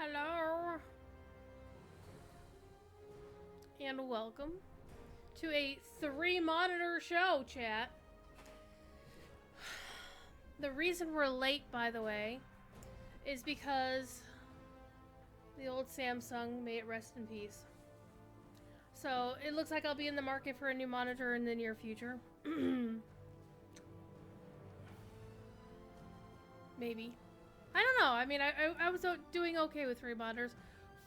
Hello, and welcome to a 3-monitor show, chat. The reason we're late, by the way, is because the old Samsung may it rest in peace. So it looks like I'll be in the market for a new monitor in the near future. Maybe. I don't know. I mean, I was doing okay with 3 monitors.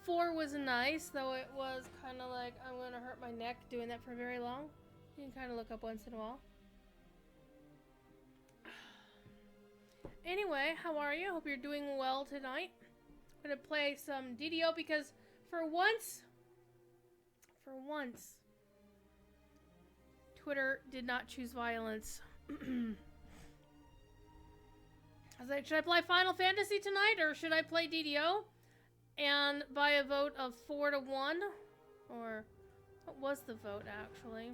4 was nice, though it was kind of like I'm going to hurt my neck doing that for very long. You can kind of look up once in a while. Anyway, how are you? Hope you're doing well tonight. I'm going to play some DDO because for once, Twitter did not choose violence. I was like, should I play Final Fantasy tonight or should I play DDO? And by a vote of 4-1, or what was the vote actually?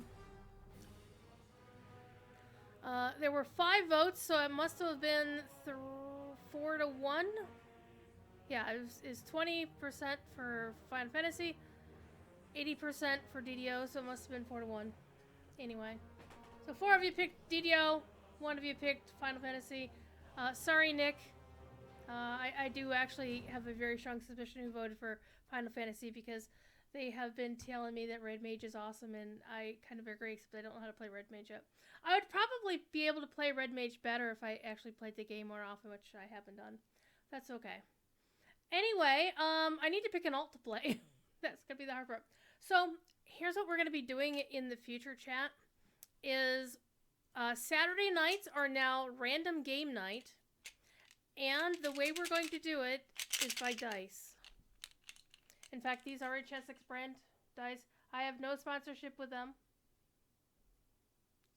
There were 5 votes, so it must have been 4-1. Yeah, it was 20% for Final Fantasy, 80% for DDO, so it must have been 4-1. Anyway, so 4 of you picked DDO, 1 of you picked Final Fantasy. Sorry, Nick. I do actually have a very strong suspicion who voted for Final Fantasy because they have been telling me that Red Mage is awesome, and I kind of agree, except I don't know how to play Red Mage yet. I would probably be able to play Red Mage better if I actually played the game more often, which I haven't done. That's okay. Anyway, I need to pick an alt to play. That's going to be the hard part. So, here's what we're going to be doing in the future, chat, is Saturday nights are now random game night. And the way we're going to do it is by dice. In fact, these are a Chessex brand dice. I have no sponsorship with them.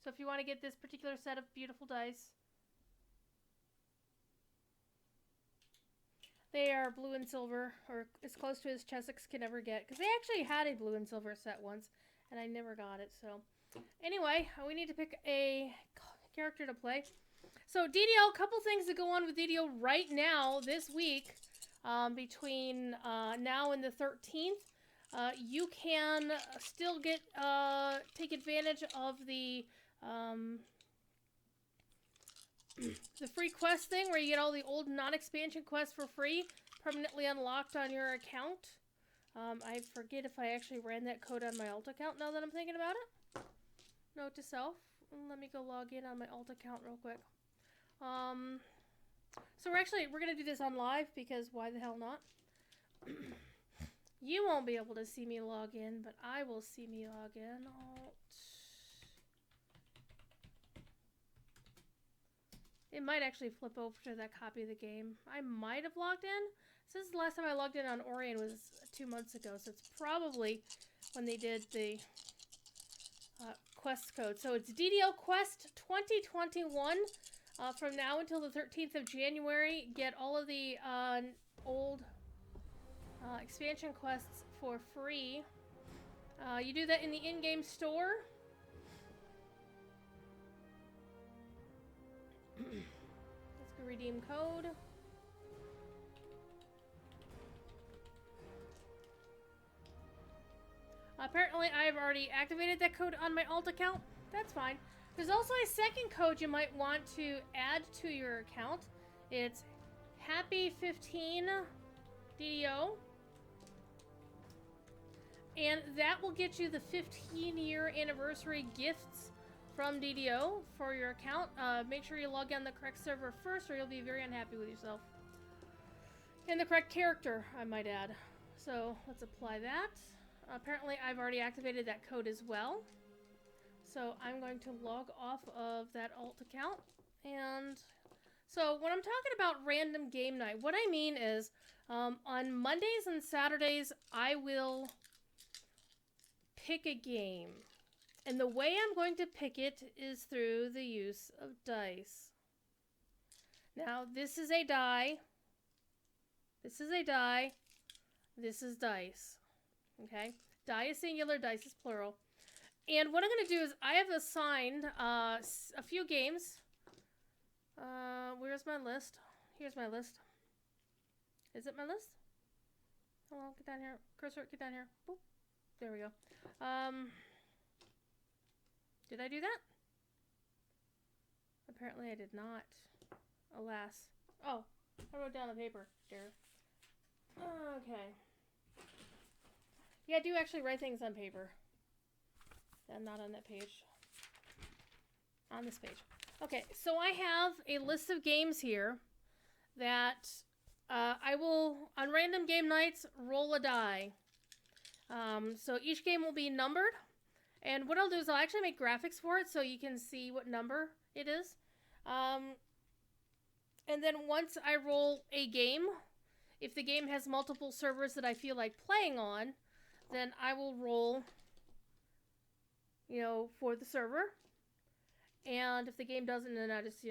So if you want to get this particular set of beautiful dice, they are blue and silver, or as close to as Chessex can ever get. Because they actually had a blue and silver set once, and I never got it. So anyway, we need to pick a character to play. So DDO, a couple things that go on with DDO right now this week, between now and the 13th. You can still get take advantage of the free quest thing where you get all the old non-expansion quests for free, permanently unlocked on your account. I forget if I actually ran that code on my alt account now that I'm thinking about it. Note to self. Let me go log in on my alt account real quick. So we're gonna do this on live because why the hell not? You won't be able to see me log in, but I will see me log in. Alt. It might actually flip over to that copy of the game. I might have logged in. Since the last time I logged in on Orien was 2 months ago, so it's probably when they did the quest code. So it's DDO Quest 2021. From now until the 13th of January, get all of the old expansion quests for free. You do that in the in-game store. Let's go redeem code. Apparently, I have already activated that code on my alt account. That's fine. There's also a second code you might want to add to your account. It's Happy15 DDO. And that will get you the 15-year anniversary gifts from DDO for your account. Make sure you log on the correct server first or you'll be very unhappy with yourself. And the correct character, I might add. So let's apply that. Apparently, I've already activated that code as well. So I'm going to log off of that alt account. And so when I'm talking about random game night, what I mean is on Mondays and Saturdays, I will pick a game. And the way I'm going to pick it is through the use of dice. Now, this is a die. This is a die. This is dice. Okay? Die is singular, dice is plural. And what I'm going to do is I have assigned a few games. Where's my list? Here's my list. Is it my list? Oh, get down here. Cursor, get down here. Boop. There we go. Did I do that? Apparently I did not. Alas. Oh, I wrote down the paper. There. Okay. Yeah, I do actually write things on paper. And not on that page. On this page. Okay, so I have a list of games here that I will, on random game nights, roll a die. So each game will be numbered. And what I'll do is I'll actually make graphics for it so you can see what number it is. And then once I roll a game, if the game has multiple servers that I feel like playing on, then I will roll, for the server. And if the game doesn't, then I just,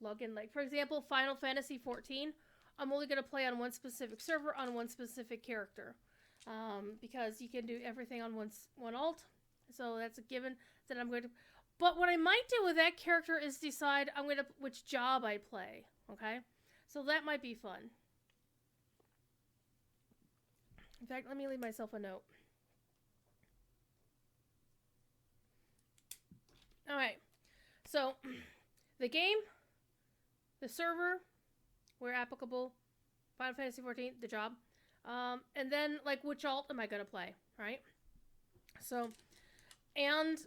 log in. Like, for example, Final Fantasy XIV, I'm only going to play on one specific server on one specific character. Because you can do everything on one alt. So that's a given that I'm going to... But what I might do with that character is decide which job I play. Okay? So that might be fun. In fact, let me leave myself a note. Alright. So, the game, the server, where applicable, Final Fantasy XIV, the job, and then, like, which alt am I going to play, right? So, and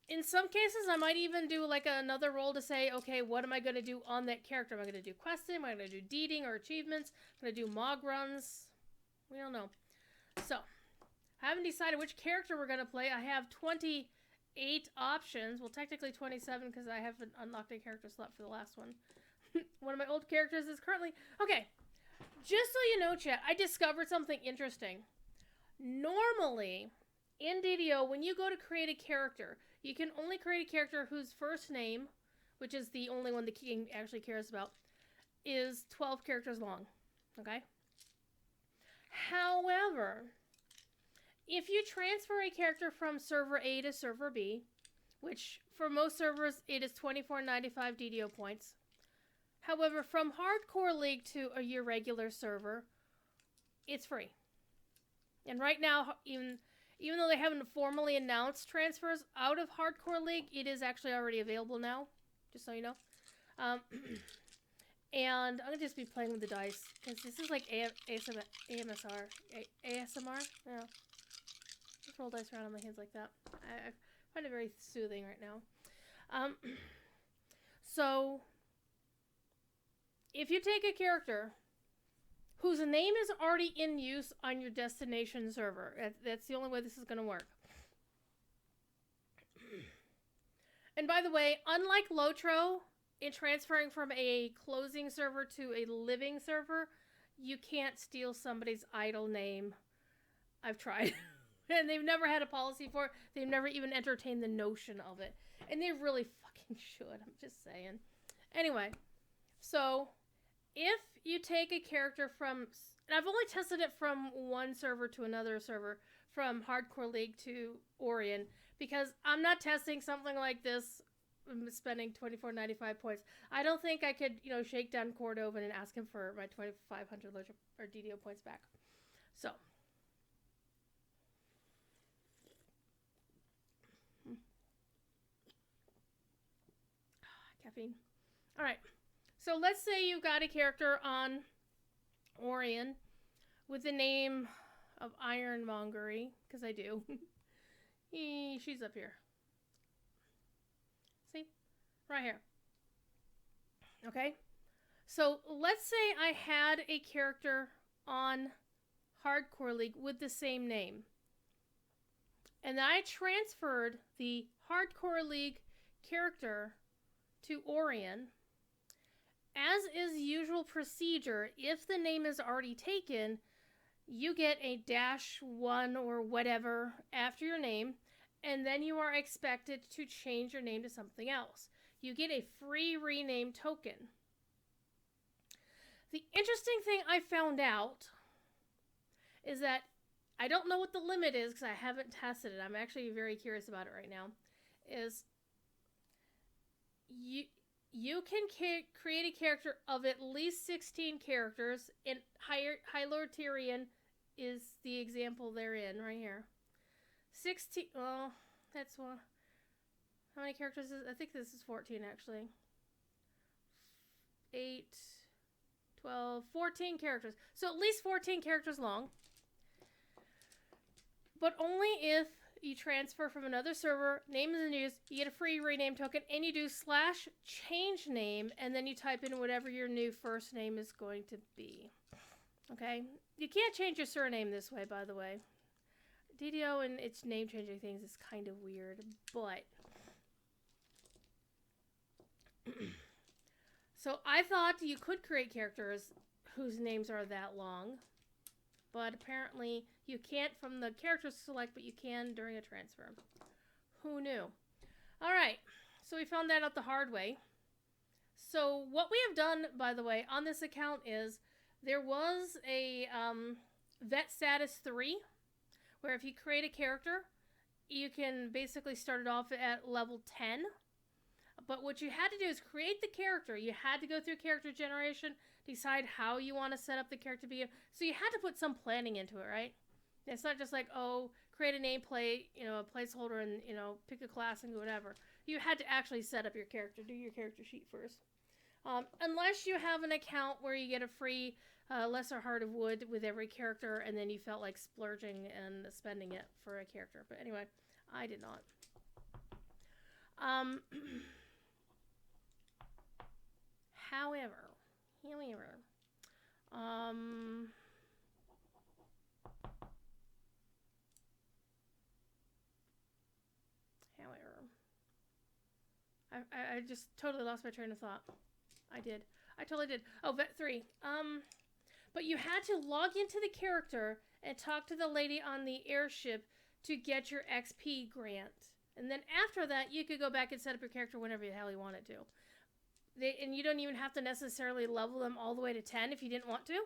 in some cases, I might even do, like, another roll to say, okay, what am I going to do on that character? Am I going to do questing? Am I going to do deeding or achievements? Am I going to do MOG runs? We don't know. So, I haven't decided which character we're going to play. I have 28 options. Well, technically 27 because I haven't unlocked a character slot for the last one. One of my old characters is currently... Okay, just so you know, chat, I discovered something interesting. Normally, in DDO, when you go to create a character, you can only create a character whose first name, which is the only one the king actually cares about, is 12 characters long. Okay? However, if you transfer a character from server A to server B, which for most servers it is $24.95 DDO points. However, from Hardcore League to your regular server, it's free. And right now, even though they haven't formally announced transfers out of Hardcore League, it is actually already available now, just so you know. And I'm going to just be playing with the dice, because this is like ASMR. Yeah. Just roll dice around on my hands like that. I find it very soothing right now. So, if you take a character whose name is already in use on your destination server, that's the only way this is going to work. And by the way, unlike Lotro, in transferring from a closing server to a living server, you can't steal somebody's idle name. I've tried. And they've never had a policy for it. They've never even entertained the notion of it. And they really fucking should. I'm just saying. Anyway, so if you take a character from... And I've only tested it from one server to another server, from Hardcore League to Orien, because I'm not testing something like this spending $24.95 points. I don't think I could, shake down Cordovan and ask him for my 2,500 or DDO points back. So... Caffeine. Alright, so let's say you've got a character on Orien with the name of Ironmongery, because I do. She's up here. See? Right here. Okay? So let's say I had a character on Hardcore League with the same name. And I transferred the Hardcore League character to Orien. As is usual procedure, if the name is already taken, you get a -1 or whatever after your name, and then you are expected to change your name to something else. You get a free rename token. The interesting thing I found out is that I don't know what the limit is because I haven't tested it. I'm actually very curious about it right now. Is you can create a character of at least 16 characters in Hyloterian is the example they're in right here. 16. Well, that's one. How many characters is? I think this is 14 actually. 8, 12, 14 characters. So at least 14 characters long. But only if you transfer from another server, name is in use, you get a free rename token, and you do /change name, and then you type in whatever your new first name is going to be. Okay? You can't change your surname this way, by the way. DDO and its name changing things is kind of weird, but... So I thought you could create characters whose names are that long, but apparently you can't from the character select, but you can during a transfer. Who knew? Alright, so we found that out the hard way. So what we have done, by the way, on this account is there was a vet status 3, where if you create a character, you can basically start it off at level 10. But what you had to do is create the character. You had to go through character generation, decide how you want to set up the character to be. So you had to put some planning into it, right? It's not just like, oh, create a nameplate, a placeholder, and, pick a class and whatever. You had to actually set up your character, do your character sheet first. Unless you have an account where you get a free lesser heart of wood with every character, and then you felt like splurging and spending it for a character. But anyway, I did not. However, I just totally lost my train of thought. I totally did. Oh, Vet 3. But you had to log into the character and talk to the lady on the airship to get your XP grant. And then after that, you could go back and set up your character whenever the hell you wanted to. And you don't even have to necessarily level them all the way to 10 if you didn't want to.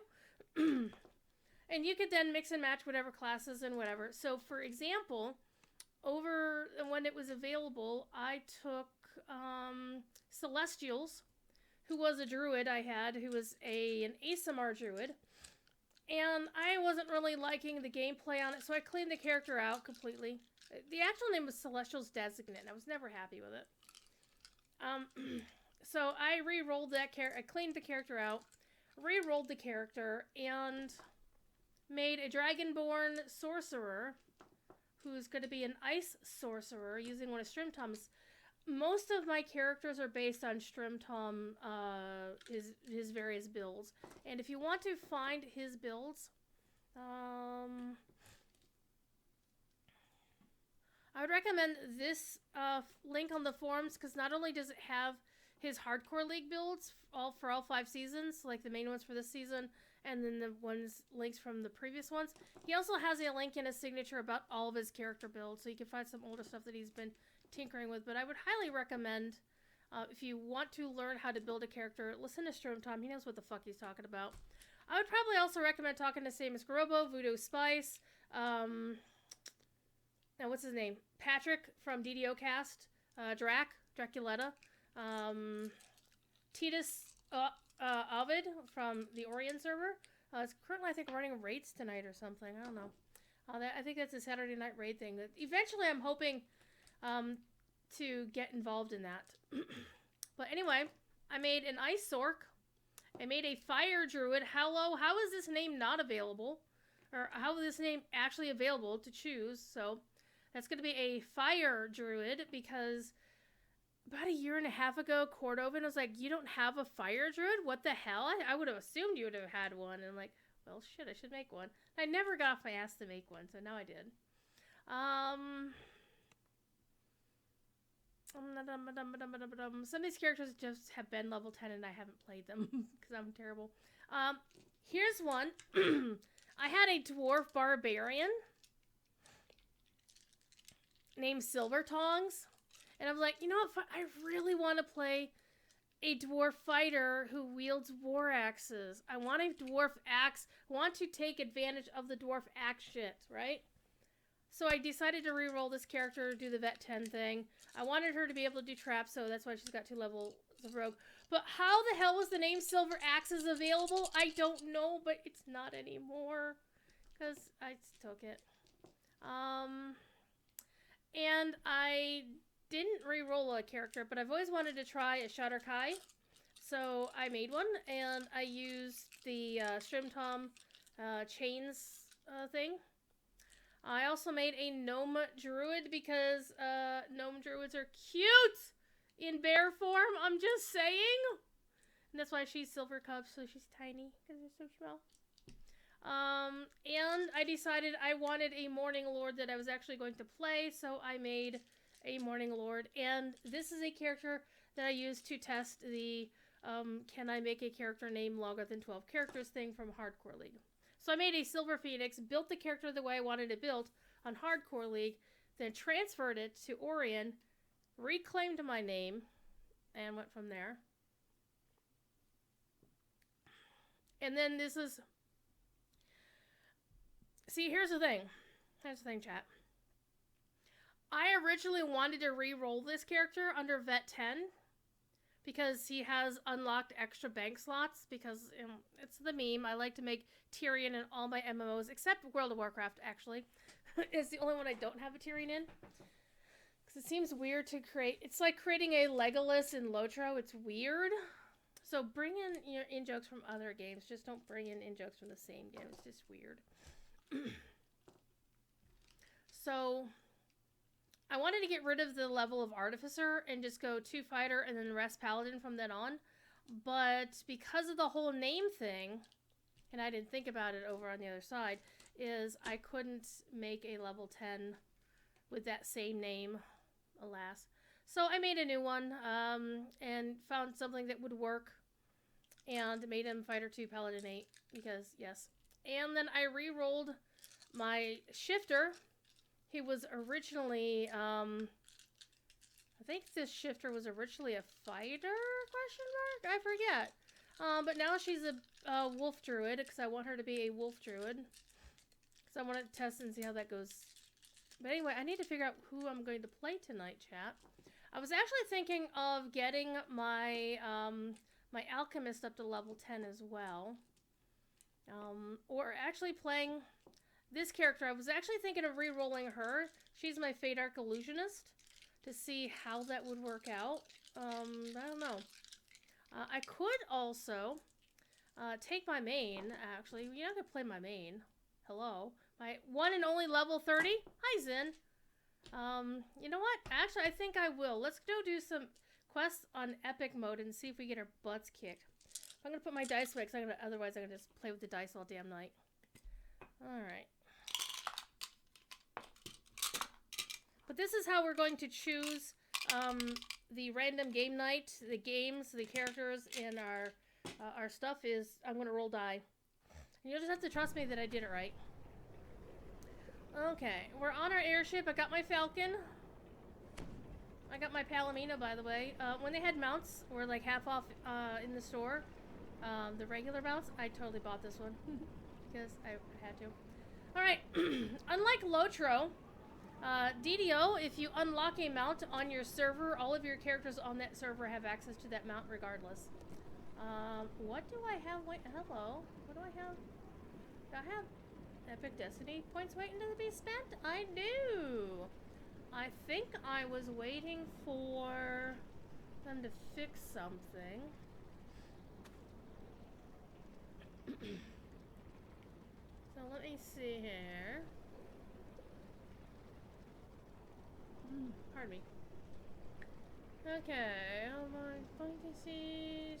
And you could then mix and match whatever classes and whatever. So, for example, over when it was available, I took Celestials, who was a druid I had, who was an ASMR druid. And I wasn't really liking the gameplay on it, so I cleaned the character out completely. The actual name was Celestials Designate, and I was never happy with it. So I re-rolled that character. I cleaned the character out, re-rolled the character, and made a Dragonborn sorcerer who's going to be an ice sorcerer using one of Strimtom's. Most of my characters are based on Strimtom, his various builds. And if you want to find his builds, I would recommend this link on the forums, because not only does it have his Hardcore League builds for all 5 seasons, like the main ones for this season, and then the links from the previous ones. He also has a link in his signature about all of his character builds, so you can find some older stuff that he's been tinkering with. But I would highly recommend, if you want to learn how to build a character, listen to Strimtom. He knows what the fuck he's talking about. I would probably also recommend talking to Samus Garobo, Voodoo Spice, now what's his name? Patrick from DDO Cast, Draculetta, Titus Ovid from the Orien server. It's currently, I think, running raids tonight or something. I don't know. I think that's a Saturday night raid thing. Eventually, I'm hoping to get involved in that. But anyway, I made an Ice Sork. I made a Fire Druid. How is this name not available? Or how is this name actually available to choose? So that's going to be a Fire Druid, because about a year and a half ago, Cordovan was like, you don't have a Fire Druid? What the hell? I would have assumed you would have had one. And I'm like, well, shit, I should make one. I never got off my ass to make one, so now I did. Some of these characters just have been level 10 and I haven't played them because I'm terrible. Here's one. I had a Dwarf Barbarian named Silver Tongs. And I'm like, you know what? I really want to play a dwarf fighter who wields war axes. I want a dwarf axe. I want to take advantage of the dwarf axe shit, right? So I decided to re-roll this character, do the Vet 10 thing. I wanted her to be able to do traps, so that's why she's got 2 levels of rogue. But how the hell was the name Silver Axes available? I don't know, but it's not anymore. because I took it. And I didn't re-roll a character, but I've always wanted to try a Shutter Kai. So I made one, and I used the Shrim Tom chains thing. I also made a gnome druid because gnome druids are cute in bear form. I'm just saying. And that's why she's silver cup, so she's tiny because they're so small. And I decided I wanted a Morning Lord that I was actually going to play, so I made a Morning Lord. And this is a character that I used to test the can I make a character name longer than 12 characters thing from Hardcore League. So I made a Silver Phoenix, built the character the way I wanted it built on Hardcore League, then transferred it to Orien, reclaimed my name, and went from there. And then this is... See, here's the thing. Here's the thing, chat. I originally wanted to re-roll this character under Vet 10 because he has unlocked extra bank slots because it's the meme. I like to make Tyrion in all my MMOs, except World of Warcraft, actually. It's the only one I don't have a Tyrion in. Because it seems weird to create... It's like creating a Legolas in Lotro. It's weird. So bring in your in-jokes from other games. Just don't bring in in-jokes from the same game. It's just weird. So... I wanted to get rid of the level of Artificer and just go 2 Fighter and then rest Paladin from then on. But because of the whole name thing, and I didn't think about it over on the other side, is I couldn't make a level 10 with that same name, alas. So I made a new one and found something that would work and made him Fighter 2 Paladin 8 because, yes. And then I re-rolled my Shifter. He was originally, I think this Shifter was originally a fighter, question mark? I forget. But now she's a wolf druid, because I want her to be a wolf druid. Because I want to test and see how that goes. But anyway, I need to figure out who I'm going to play tonight, chat. I was actually thinking of getting my, my alchemist up to level 10 as well. Or actually playing... This character, I was actually thinking of re-rolling her. She's my Fate Arc Illusionist to see how that would work out. I don't know. I could also take my main, actually. You're not going to play my main. Hello. My one and only level 30. Hi, Zen. You know what? Actually, I think I will. Let's go do some quests on epic mode and see if we get our butts kicked. I'm going to put my dice away because otherwise I'm going to just play with the dice all damn night. Alright. But this is how we're going to choose the random game night, the games, the characters, and our stuff is, I'm going to roll die. You'll just have to trust me that I did it right. Okay, we're on our airship. I got my Falcon. I got my Palomino, by the way. When they had mounts, were like half off in the store. The regular mounts, I totally bought this one. Because I had to. Alright, unlike Lotro, DDO, if you unlock a mount on your server, all of your characters on that server have access to that mount regardless. What do I have? Wait, hello. What do I have? Do I have Epic Destiny points waiting to be spent? I do. I think I was waiting for them to fix something. So let me see here. Pardon me. Okay, how am I going to see?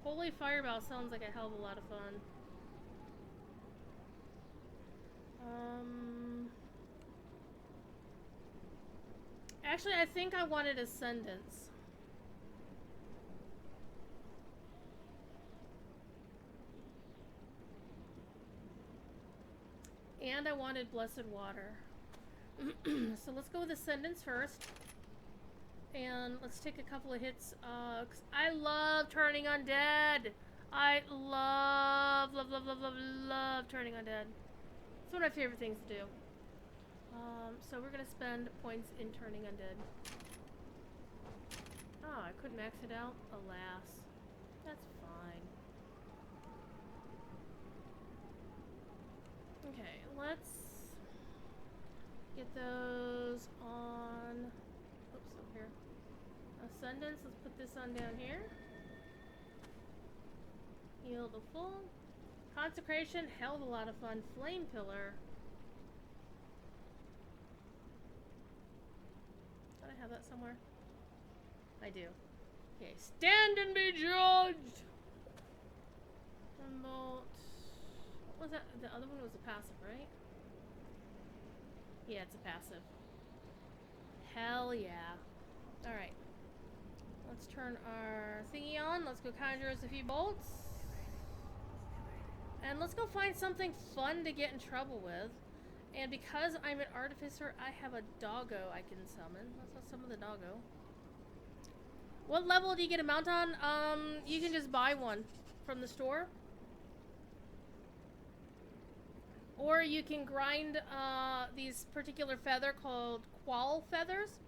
Holy Fireball sounds like a hell of a lot of fun. Actually, I think I wanted Ascendance. And I wanted Blessed Water. So let's go with Ascendance first. And let's take a couple of hits. 'Cause I love turning undead. I love turning undead. It's one of my favorite things to do. So we're gonna spend points in turning undead. Oh, I couldn't could max it out? Alas. That's fine. Okay, let's get those on. Oops, over here. Ascendance, let's put this on down here. Heal to full. Consecration, hell of a lot of fun. Flame Pillar. Don't I have that somewhere? I do. Okay, stand and be judged! Remote. What was that? The other one was a passive, right? Yeah, it's a passive. Hell yeah. Alright. Let's turn our thingy on. Let's go conjure us a few bolts. And let's go find something fun to get in trouble with. And because I'm an artificer, I have a doggo I can summon. Let's summon the doggo. What level do you get a mount on? You can just buy one from the store. Or you can grind these particular feather called qual feathers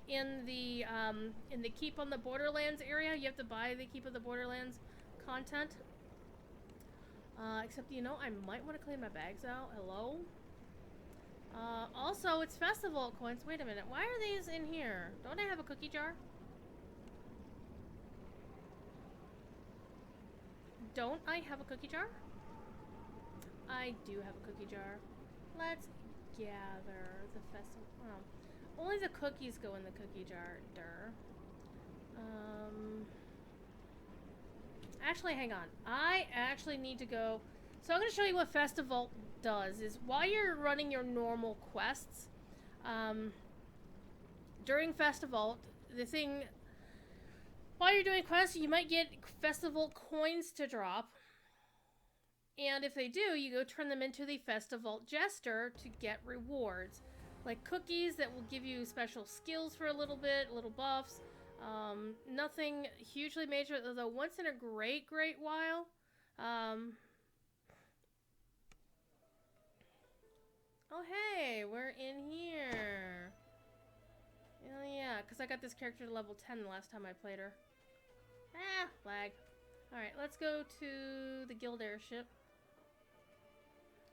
in the Keep on the Borderlands area. You have to buy the Keep of the Borderlands content. Except, you know, I might want to clean my bags out. Hello? Also, it's Festivult coins. Wait a minute. Why are these in here? Don't I have a cookie jar? Don't I have a cookie jar? I do have a cookie jar. Let's gather the festival. Oh, only the cookies go in the cookie jar. Durr. Actually, hang on. I actually need to go. So I'm going to show you what Festivult does. Is while you're running your normal quests, during Festivult, while you're doing quests, you might get Festivult coins to drop. And if they do, you go turn them into the Festivult Jester to get rewards. Like cookies that will give you special skills for a little bit, little buffs. Nothing hugely major, although once in a great while. Oh hey, we're in here. Oh yeah, because I got this character to level 10 the last time I played her. Ah, lag. Alright, let's go to the guild airship.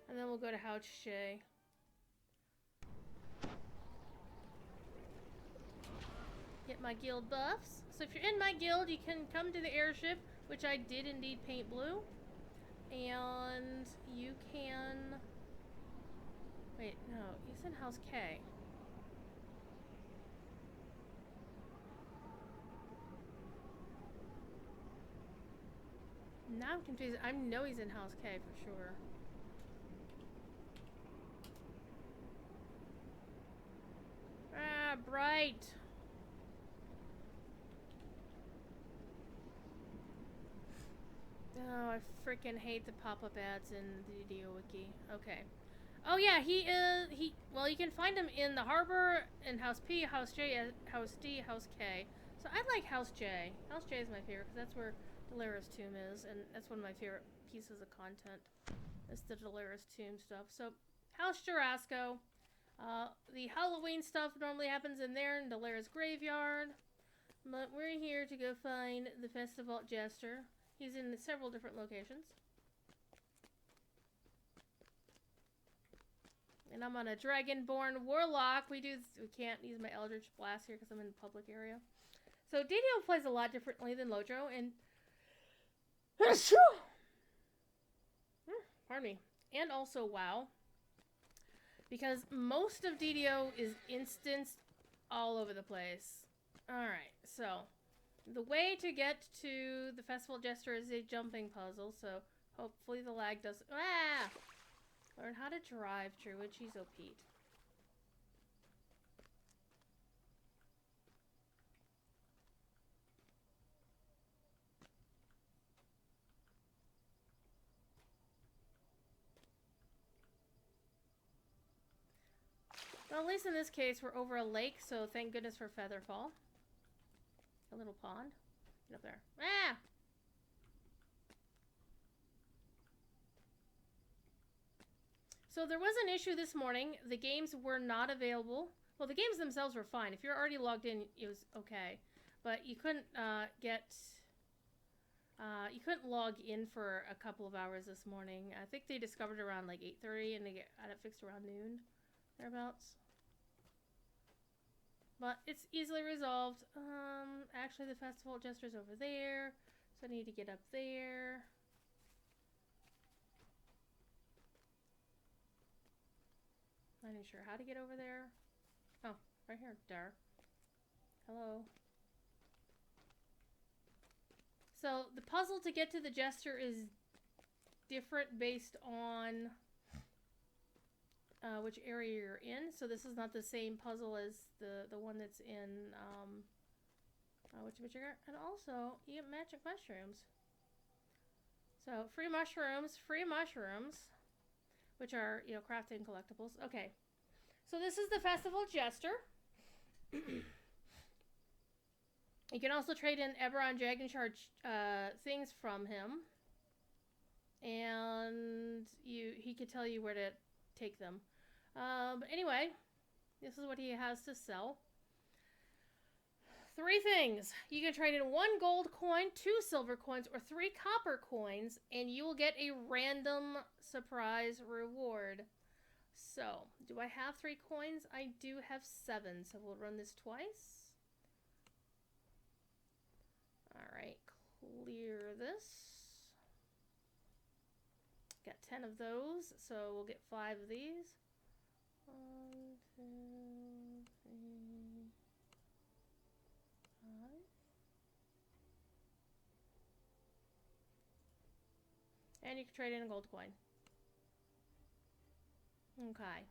And then we'll go to Houch Shay. Get my guild buffs. So if you're in my guild, you can come to the airship, which I did indeed paint blue. And you can... Wait, no, he's in House K. Now I'm confused. I know he's in House K for sure. Ah, bright. Oh, I freaking hate the pop-up ads in the DDO wiki. Okay. Oh yeah, well, you can find him in the harbor, in House P, House J, House D, House K. So I like House J. House J is my favorite because that's where Dolores' tomb is, and that's one of my favorite pieces of content. It's the Dolores' tomb stuff. So, House Jurasco. The Halloween stuff normally happens in there in Dolores' graveyard. But we're here to go find the Festivult Jester. He's in several different locations. And I'm on a Dragonborn Warlock. We can't use my Eldritch Blast here because I'm in the public area. So DDO plays a lot differently than Lodro, and pardon me. And also WoW. Because most of DDO is instanced all over the place. Alright, so the way to get to the Festival Jester is a jumping puzzle, so hopefully the lag doesn't... Ah! Learn how to drive, Druid. She's OP'd. Well, at least in this case, we're over a lake, so thank goodness for Featherfall. A little pond. Get up there. Ah! So there was an issue this morning. The games were not available. Well, the games themselves were fine. If you're already logged in, it was okay. but you couldn't you couldn't log in for a couple of hours this morning. I think they discovered around like 8:30, and they got it fixed around noon, thereabouts. But it's easily resolved. Actually, the Festivult Jester's over there, so I need to get up there. I'm not sure how to get over there. Oh, right here, Dar. Hello. So the puzzle to get to the Jester is different based on which area you're in. So this is not the same puzzle as the one that's in which and also you get magic mushrooms. So free mushrooms, which are, you know, crafting collectibles. Okay, so this is the Festivult Jester. You can also trade in Eberron Dragon Shard things from him, and he could tell you where to take them. But anyway, this is what he has to sell. 3 things. You can trade in 1 gold coin, 2 silver coins, or 3 copper coins, and you will get a random surprise reward. So, do I have 3 coins? I do have 7, so we'll run this twice. Alright, clear this. Got 10 of those, so we'll get 5 of these. 1, 2, 3, 5. And you can trade in a gold coin. Okay.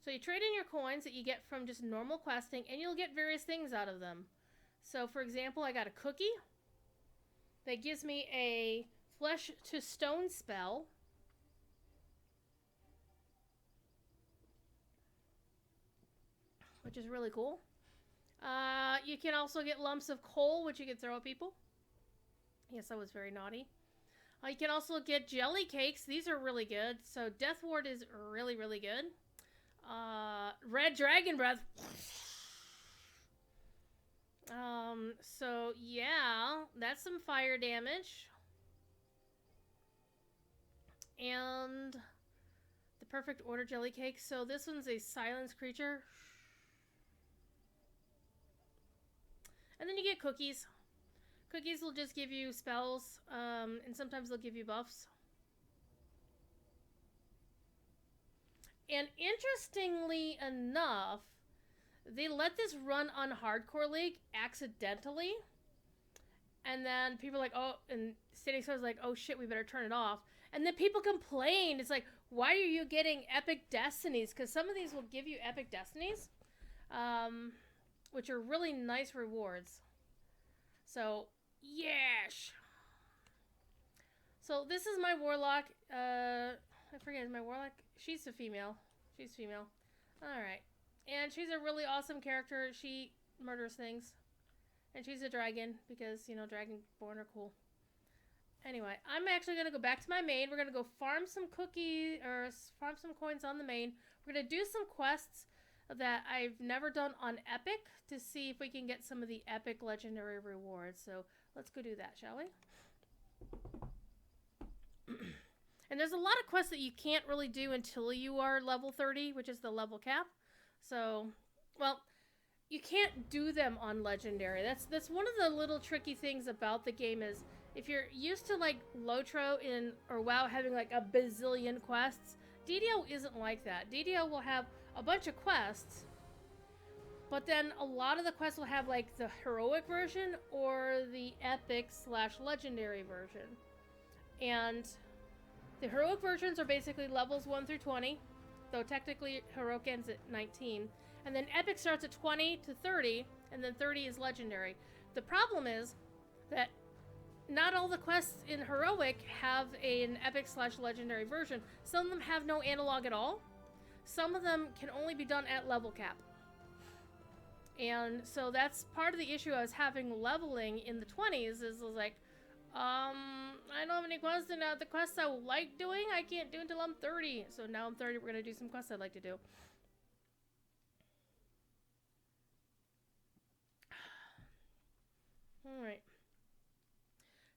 So you trade in your coins that you get from just normal questing, and you'll get various things out of them. So, for example, I got a cookie that gives me a flesh to stone spell. Which is really cool. You can also get lumps of coal, which you can throw at people. Yes, I was very naughty. You can also get jelly cakes. These are really good. So Death Ward is really, really good. Red Dragon Breath. So yeah, that's some fire damage. And the Perfect Order Jelly Cake. So this one's a silenced creature. And then you get cookies. Cookies will just give you spells, and sometimes they'll give you buffs. And interestingly enough, they let this run on Hardcore League accidentally. And then people are like, oh, and Standing Stone's like, oh shit, we better turn it off. And then people complain. It's like, why are you getting Epic Destinies? Because some of these will give you Epic Destinies, which are really nice rewards. So, yes. So this is my Warlock. I forget, is my Warlock? She's a female. She's female. Alright. And she's a really awesome character. She murders things. And she's a dragon, because, you know, Dragonborn are cool. Anyway, I'm actually going to go back to my main. We're going to go farm some cookies, or farm some coins on the main. We're going to do some quests that I've never done on Epic to see if we can get some of the Epic Legendary rewards. So let's go do that, shall we? And there's a lot of quests that you can't really do until you are level 30, which is the level cap. So, well, you can't do them on Legendary. That's one of the little tricky things about the game is if you're used to like Lotro or WoW having like a bazillion quests, DDO isn't like that. DDO will have a bunch of quests, but then a lot of the quests will have like the heroic version or the epic / legendary version. And the heroic versions are basically levels 1 through 20, though technically heroic ends at 19. And then epic starts at 20 to 30, and then 30 is legendary. The problem is that not all the quests in heroic have an epic / legendary version. Some of them have no analog at all. Some of them can only be done at level cap. And so that's part of the issue I was having leveling in the 20s is like, I don't have any quests, and the quests I like doing, I can't do until I'm 30. So now I'm 30, we're going to do some quests I'd like to do.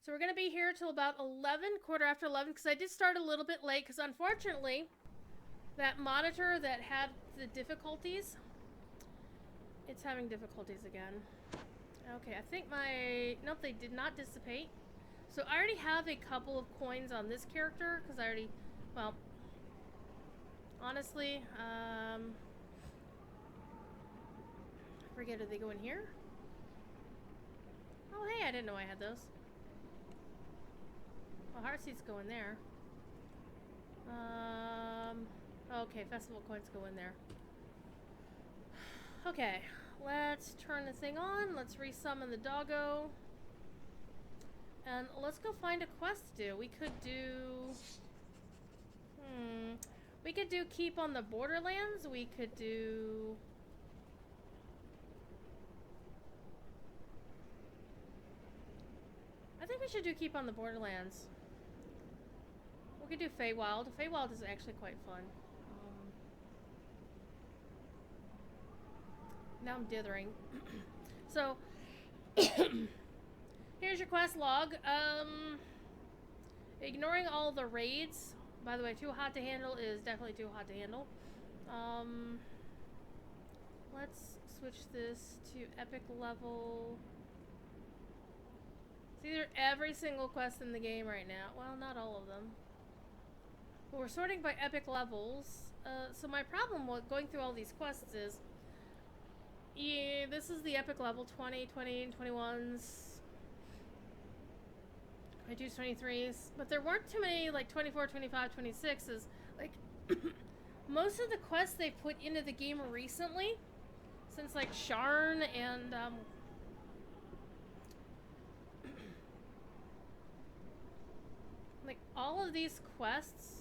So we're going to be here till about 11, quarter after 11, because I did start a little bit late, because unfortunately, that monitor that had the difficulties, it's having difficulties again. Okay, I think nope, they did not dissipate. So I already have a couple of coins on this character, because I already, well, honestly, I forget, did they go in here? Oh, hey, I didn't know I had those. Well, heart seeds go in there. Okay, festival coins go in there. Okay, let's turn the thing on. Let's resummon the doggo. And let's go find a quest to do. We could do... We could do Keep on the Borderlands. We could do... I think we should do Keep on the Borderlands. We could do Feywild. Feywild is actually quite fun. Now I'm dithering. So, here's your quest log. Ignoring all the raids. By the way, too hot to handle is definitely too hot to handle. Let's switch this to epic level. It's either every single quest in the game right now. Well, not all of them. But we're sorting by epic levels. So my problem with going through all these quests is, yeah, this is the epic level, 20, 20, 21s. 22s, 23s. But there weren't too many, like, 24, 25, 26s. Like, most of the quests they put into the game recently, since, like, Sharn and, like, all of these quests...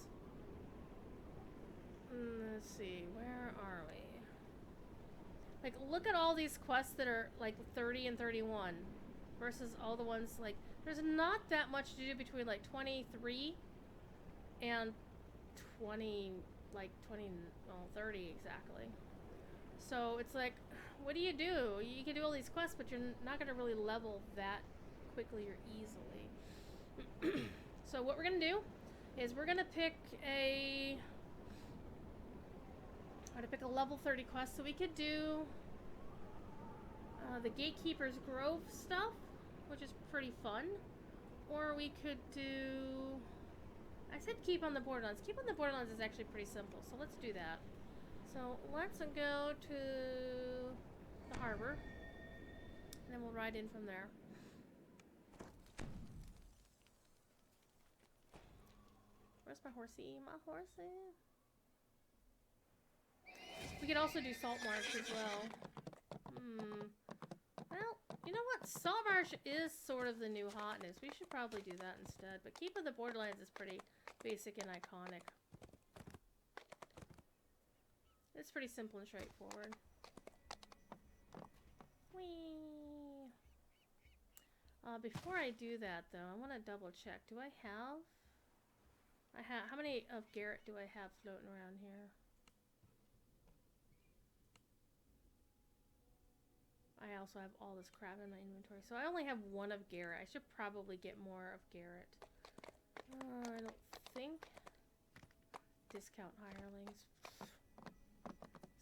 let's see, where are we? Like, look at all these quests that are, like, 30 and 31 versus all the ones, like, there's not that much to do between, like, 23 and 20, like, 20, well, 30 exactly. So, it's like, what do? You can do all these quests, but you're not going to really level that quickly or easily. So, what we're going to do is we're going to pick a... I'm going to pick a level 30 quest, so we could do the Gatekeeper's Grove stuff, which is pretty fun. Or we could do... I said Keep on the Borderlands. Keep on the Borderlands is actually pretty simple, so let's do that. So let's go to the harbor, and then we'll ride in from there. Where's my horsey? My horsey? We could also do Salt Marsh as well. Well, you know what? Salt Marsh is sort of the new hotness. We should probably do that instead. But Keep of the Borderlands is pretty basic and iconic. It's pretty simple and straightforward. Whee! Before I do that, though, I want to double check. Do I have... how many of Garrett do I have floating around here? I also have all this crap in my inventory. So I only have one of Garrett. I should probably get more of Garrett. I don't think. Discount hirelings.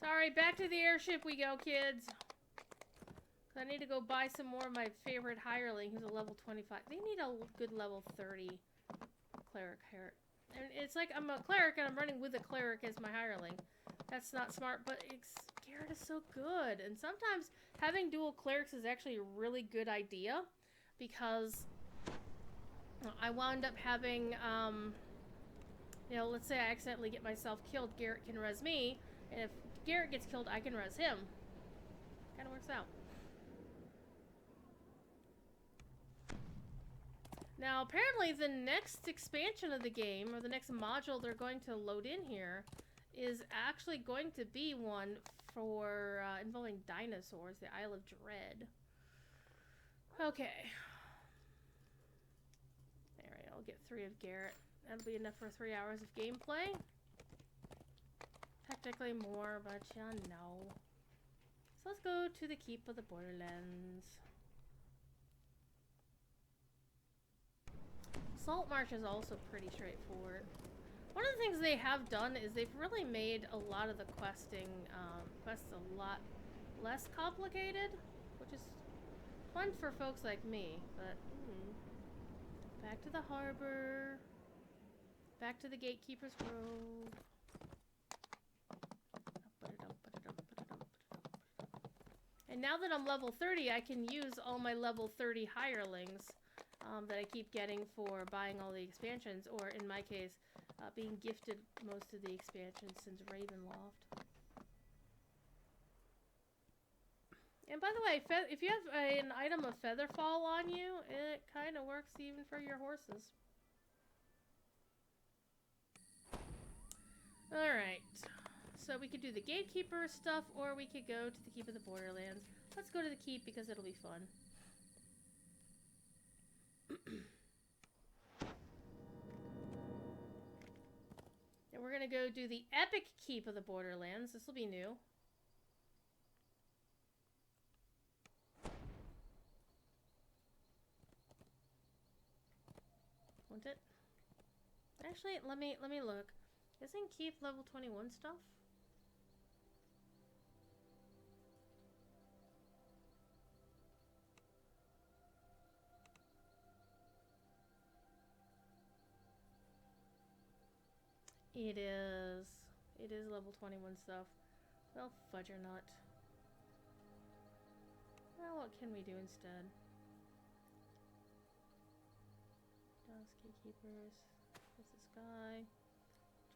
Sorry, back to the airship we go, kids. I need to go buy some more of my favorite hireling who's a level 25. They need a good level 30 cleric here. And it's like I'm a cleric and I'm running with a cleric as my hireling. That's not smart, but Garrett is so good. And sometimes having dual clerics is actually a really good idea, because I wound up having, you know, let's say I accidentally get myself killed, Garrett can res me, and if Garrett gets killed, I can res him. Kind of works out. Now, apparently the next expansion of the game, or the next module they're going to load in here, is actually going to be one for involving dinosaurs, the Isle of Dread. Okay. Alright, I'll get 3 of Garrett. That'll be enough for 3 hours of gameplay. Technically more, but you know. So let's go to the Keep of the Borderlands. Salt Marsh is also pretty straightforward. One of the things they have done is they've really made a lot of the quests a lot less complicated, which is fun for folks like me, but back to the harbor, back to the Gatekeeper's Grove. And now that I'm level 30, I can use all my level 30 hirelings that I keep getting for buying all the expansions, or in my case, being gifted most of the expansions since Ravenloft. And by the way, if you have an item of Featherfall on you, it kind of works even for your horses. Alright, so we could do the Gatekeeper stuff, or we could go to the Keep of the Borderlands. Let's go to the Keep because it'll be fun. And we're gonna go do the Epic Keep of the Borderlands. This will be new. Won't it? Actually, let me look. Isn't Keep level 21 stuff? It is. It is level 21 stuff. Well, fudger-nut. Well, what can we do instead? Dusk Gatekeepers. What's this guy?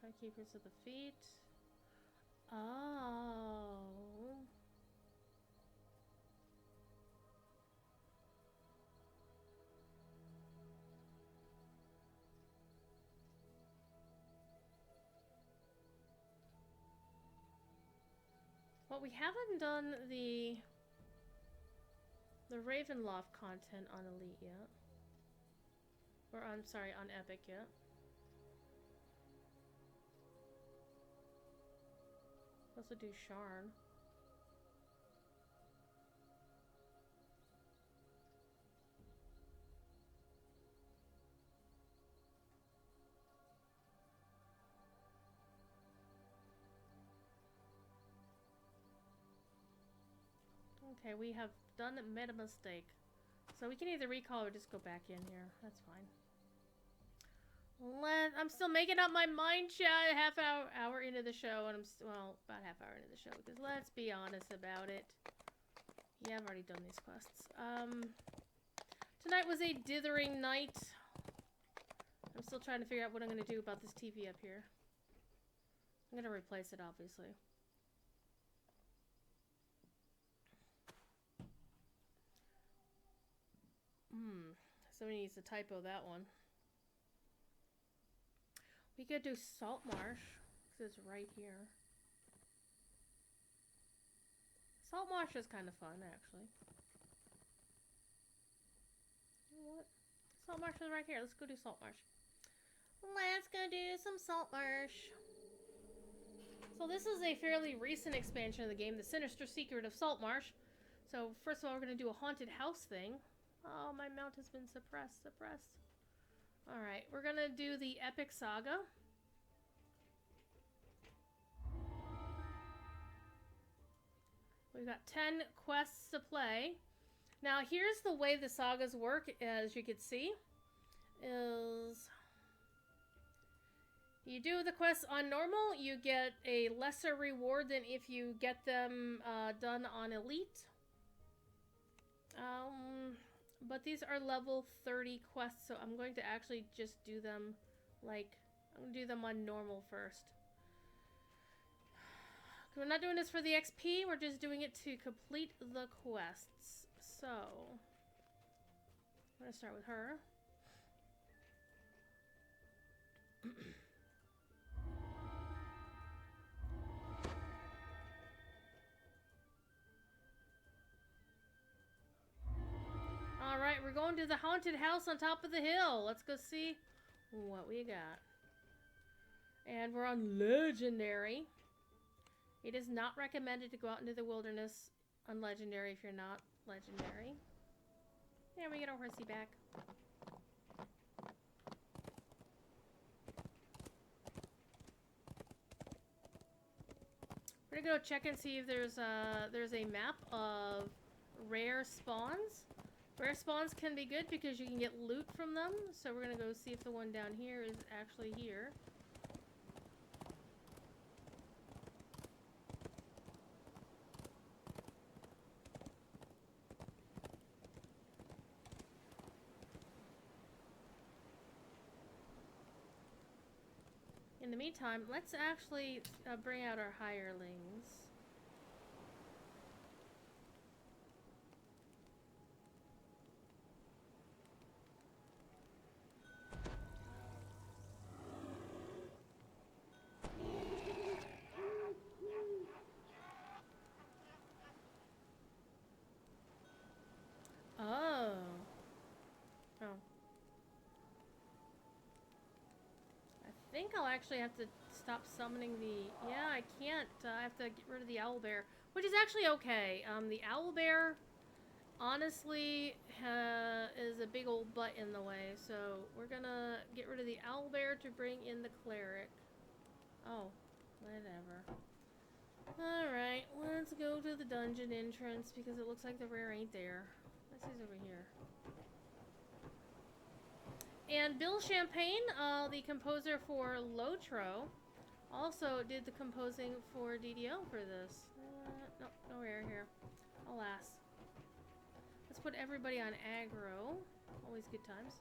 Try Keepers of the Feet. Oh. Well, we haven't done the Ravenloft content on Elite yet. Or, I'm sorry, on Epic yet. Also do Sharn. Okay, we have made a mistake. So we can either recall or just go back in here. That's fine. I'm still making up my mind, chat. Half hour into the show, and well, about half hour into the show, because let's be honest about it. Yeah, I've already done these quests. Tonight was a dithering night. I'm still trying to figure out what I'm going to do about this TV up here. I'm going to replace it, obviously. Somebody needs to typo that one. We could do Salt Marsh, because it's right here. Salt Marsh is kind of fun, actually. You know what? Salt Marsh is right here. Let's go do Salt Marsh. Let's go do some Salt Marsh. So this is a fairly recent expansion of the game, The Sinister Secret of Salt Marsh. So first of all, we're going to do a haunted house thing. Oh, my mount has been suppressed. Alright, we're going to do the Epic Saga. We've got 10 quests to play. Now, here's the way the sagas work, as you can see, is you do the quests on normal, you get a lesser reward than if you get them done on Elite. But these are level 30 quests, so I'm going to actually just do them I'm going to do them on normal first. We're not doing this for the XP, we're just doing it to complete the quests. So, I'm going to start with her. Alright, we're going to the haunted house on top of the hill. Let's go see what we got. And we're on Legendary. It is not recommended to go out into the wilderness on Legendary if you're not Legendary. There, we get our horsey back. go check and see if there's a map of rare spawns. Rare spawns can be good because you can get loot from them. So we're gonna go see if the one down here is actually here. In the meantime, let's actually bring out our hirelings. Oh. Oh. I think I'll actually have to stop summoning the... Yeah, I can't. I have to get rid of the owlbear, which is actually okay. The owlbear, honestly, is a big old butt in the way, so we're gonna get rid of the owlbear to bring in the cleric. Oh, whatever. Alright, let's go to the dungeon entrance because it looks like the rare ain't there. This is over here. And Bill Champagne, the composer for Lotro, also did the composing for DDO for this. Nope, no rare here. Alas. Let's put everybody on aggro. Always good times.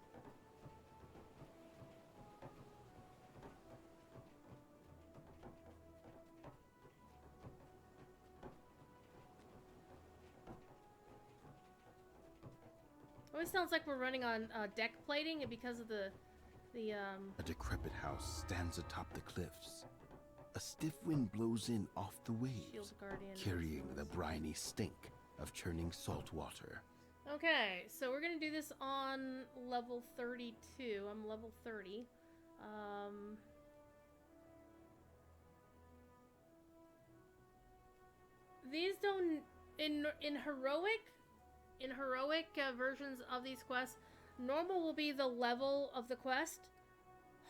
Always sounds like we're running on deck plating, and because of the A decrepit house stands atop the cliffs. A stiff wind blows in off the waves, carrying the briny stink of churning salt water. Okay, so we're gonna do this on level 32. I'm level 30. These don't in heroic versions of these quests, normal will be the level of the quest.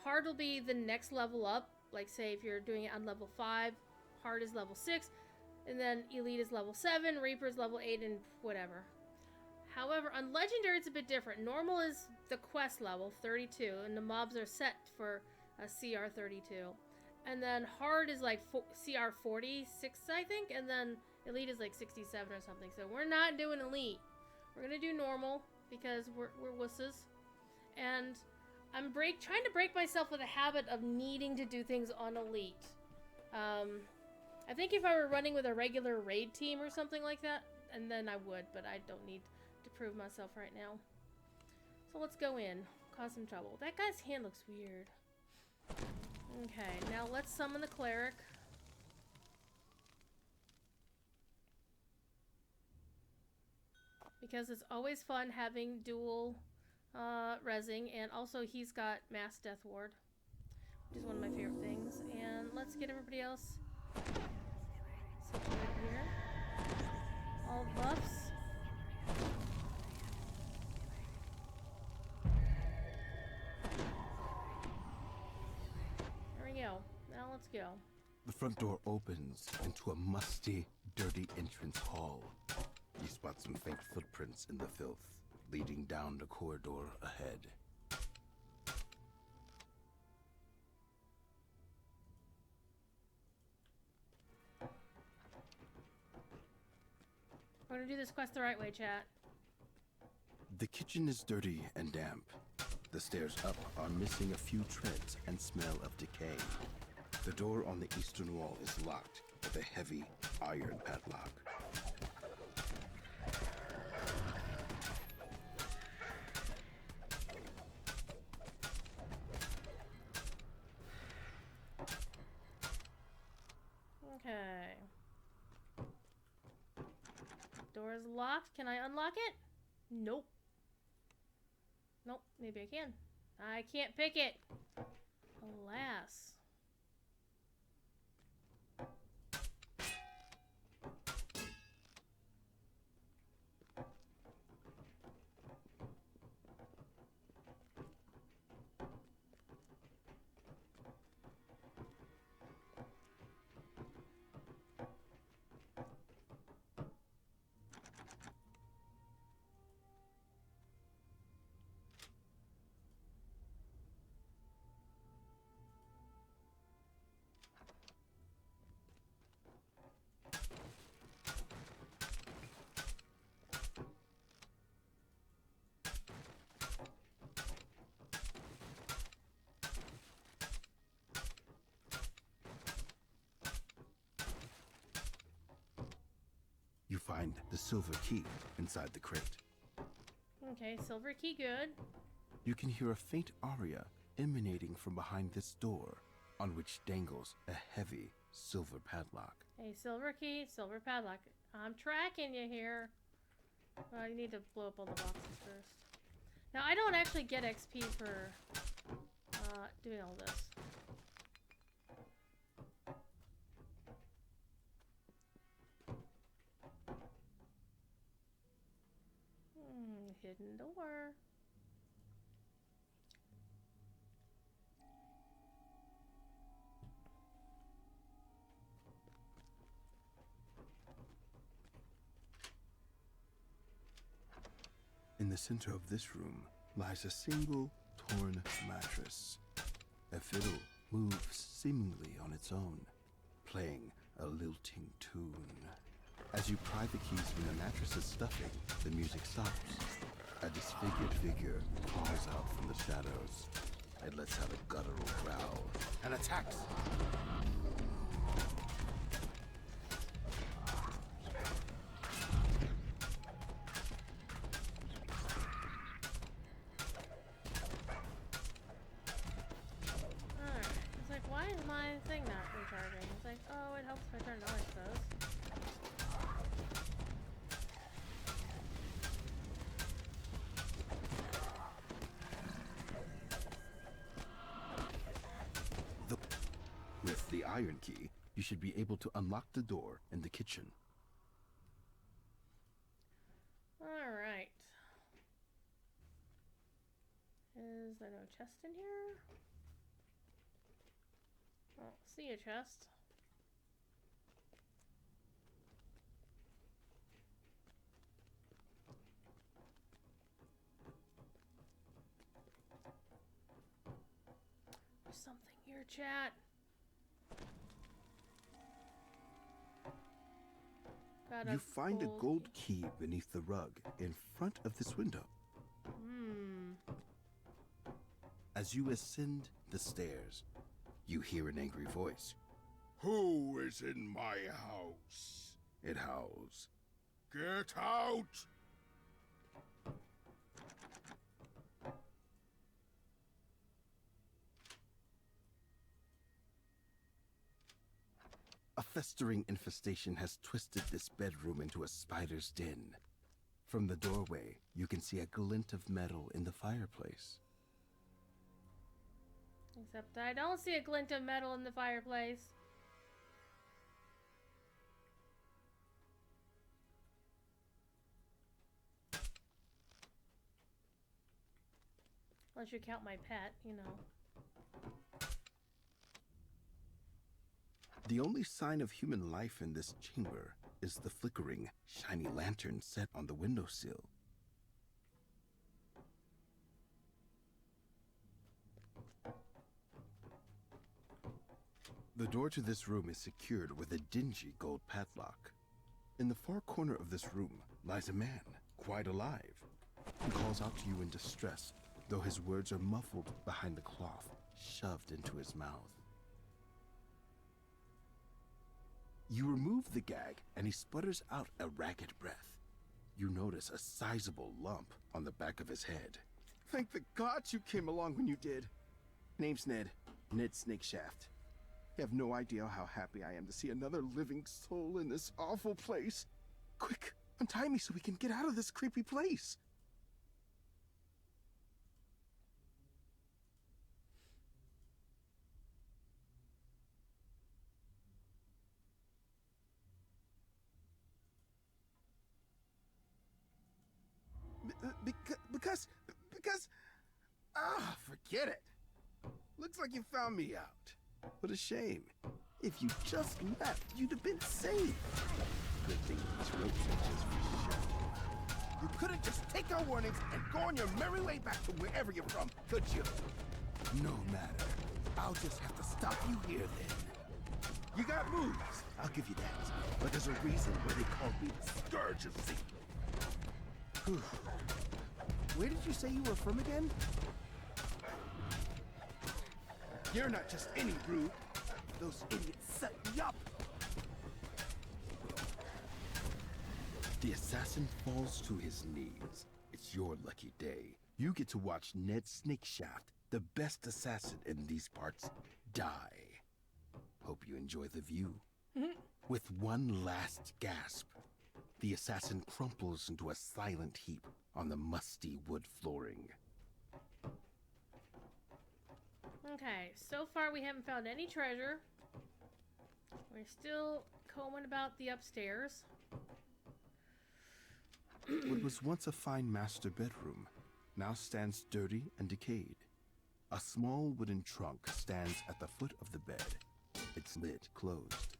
Hard will be the next level up. Like, say, if you're doing it on level 5, hard is level 6, and then elite is level 7, Reaper is level 8, and whatever. However, on legendary, it's a bit different. Normal is the quest level, 32, and the mobs are set for a CR 32. And then hard is like CR 46, I think, and then elite is like 67 or something. So we're not doing elite. We're gonna do normal because we're wusses. And I'm trying to break myself with a habit of needing to do things on elite. I think if I were running with a regular raid team or something like that, and then I would, but I don't need to prove myself right now. So let's go in. Cause some trouble. That guy's hand looks weird. Okay, now let's summon the cleric. Because it's always fun having dual rezzing, and also he's got mass death ward, which is one of my favorite things. And let's get everybody else situated here. All buffs. There we go. Now let's go. The front door opens into a musty, dirty entrance hall. You spot some faint footprints in the filth, leading down the corridor ahead. We're gonna do this quest the right way, chat. The kitchen is dirty and damp. The stairs up are missing a few treads and smell of decay. The door on the eastern wall is locked with a heavy iron padlock. Okay. Door is locked. Can I unlock it? Nope. Nope. Maybe I can. I can't pick it. Alas. find the silver key inside the crate. Okay, silver key, good. You can hear a faint aria emanating from behind this door, on which dangles a heavy silver padlock. Hey, silver key, silver padlock. I'm tracking you here. You need to blow up all the boxes first. Now, I don't actually get XP for doing all this. Hidden door. In the center of this room lies a single torn mattress. A fiddle moves seemingly on its own, playing a lilting tune. As you pry the keys from the mattress's stuffing, the music stops. A disfigured figure crawls out from the shadows. It lets out a guttural growl and attacks. Alright. It's like, why is my thing not recharging? It's like, oh, it helps if I turn it on, I suppose. With the iron key, you should be able to unlock the door in the kitchen. Alright. Is there no chest in here? Oh, see a chest. There's something here, chat. You find a gold key beneath the rug in front of this window. As you ascend the stairs, you hear an angry voice. Who is in my house? It howls. Get out! A festering infestation has twisted this bedroom into a spider's den. From the doorway, you can see a glint of metal in the fireplace. Except I don't see a glint of metal in the fireplace. Unless you count my pet, you know. The only sign of human life in this chamber is the flickering, shiny lantern set on the windowsill. The door to this room is secured with a dingy gold padlock. In the far corner of this room lies a man, quite alive. He calls out to you in distress, though his words are muffled behind the cloth shoved into his mouth. You remove the gag, and he sputters out a ragged breath. You notice a sizable lump on the back of his head. Thank the gods you came along when you did. Name's Ned. Ned Snakeshaft. You have no idea how happy I am to see another living soul in this awful place. Quick, untie me so we can get out of this creepy place. Forget it. Looks like you found me out. What a shame. If you just left, you'd have been safe. Good thing these ropes are just for show. You couldn't just take our warnings and go on your merry way back to wherever you're from, could you? No matter. I'll just have to stop you here then. You got moves. I'll give you that. But there's a reason why they called me the Scourge of Sea. Where did you say you were from again? You're not just any brute. Those idiots set me up. The assassin falls to his knees. It's your lucky day. You get to watch Ned Snakeshaft, the best assassin in these parts, die. Hope you enjoy the view. With one last gasp, the assassin crumples into a silent heap on the musty wood flooring. Okay, so far we haven't found any treasure. We're still combing about the upstairs. What was once a fine master bedroom now stands dirty and decayed. A small wooden trunk stands at the foot of the bed, its lid closed.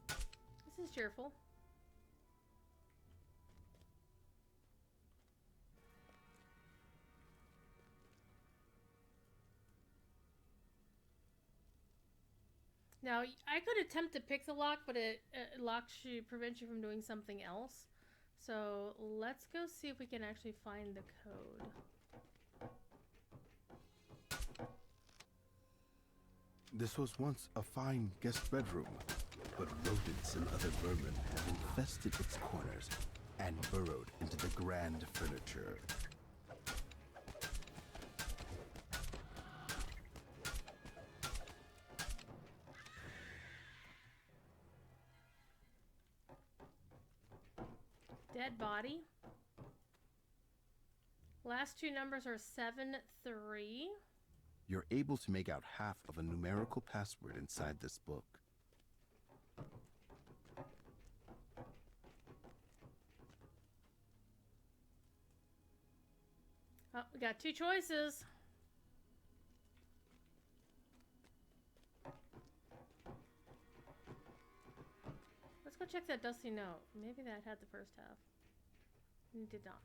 This is cheerful. Now, I could attempt to pick the lock, but it lock should prevent you from doing something else. So let's go see if we can actually find the code. This was once a fine guest bedroom, but rodents and other vermin have infested its corners and burrowed into the grand furniture. Dead body. Last two numbers are 7-3. You're able to make out half of a numerical password inside this book. Oh, we got two choices. Let's go check that dusty note. Maybe that had the first half. It did not.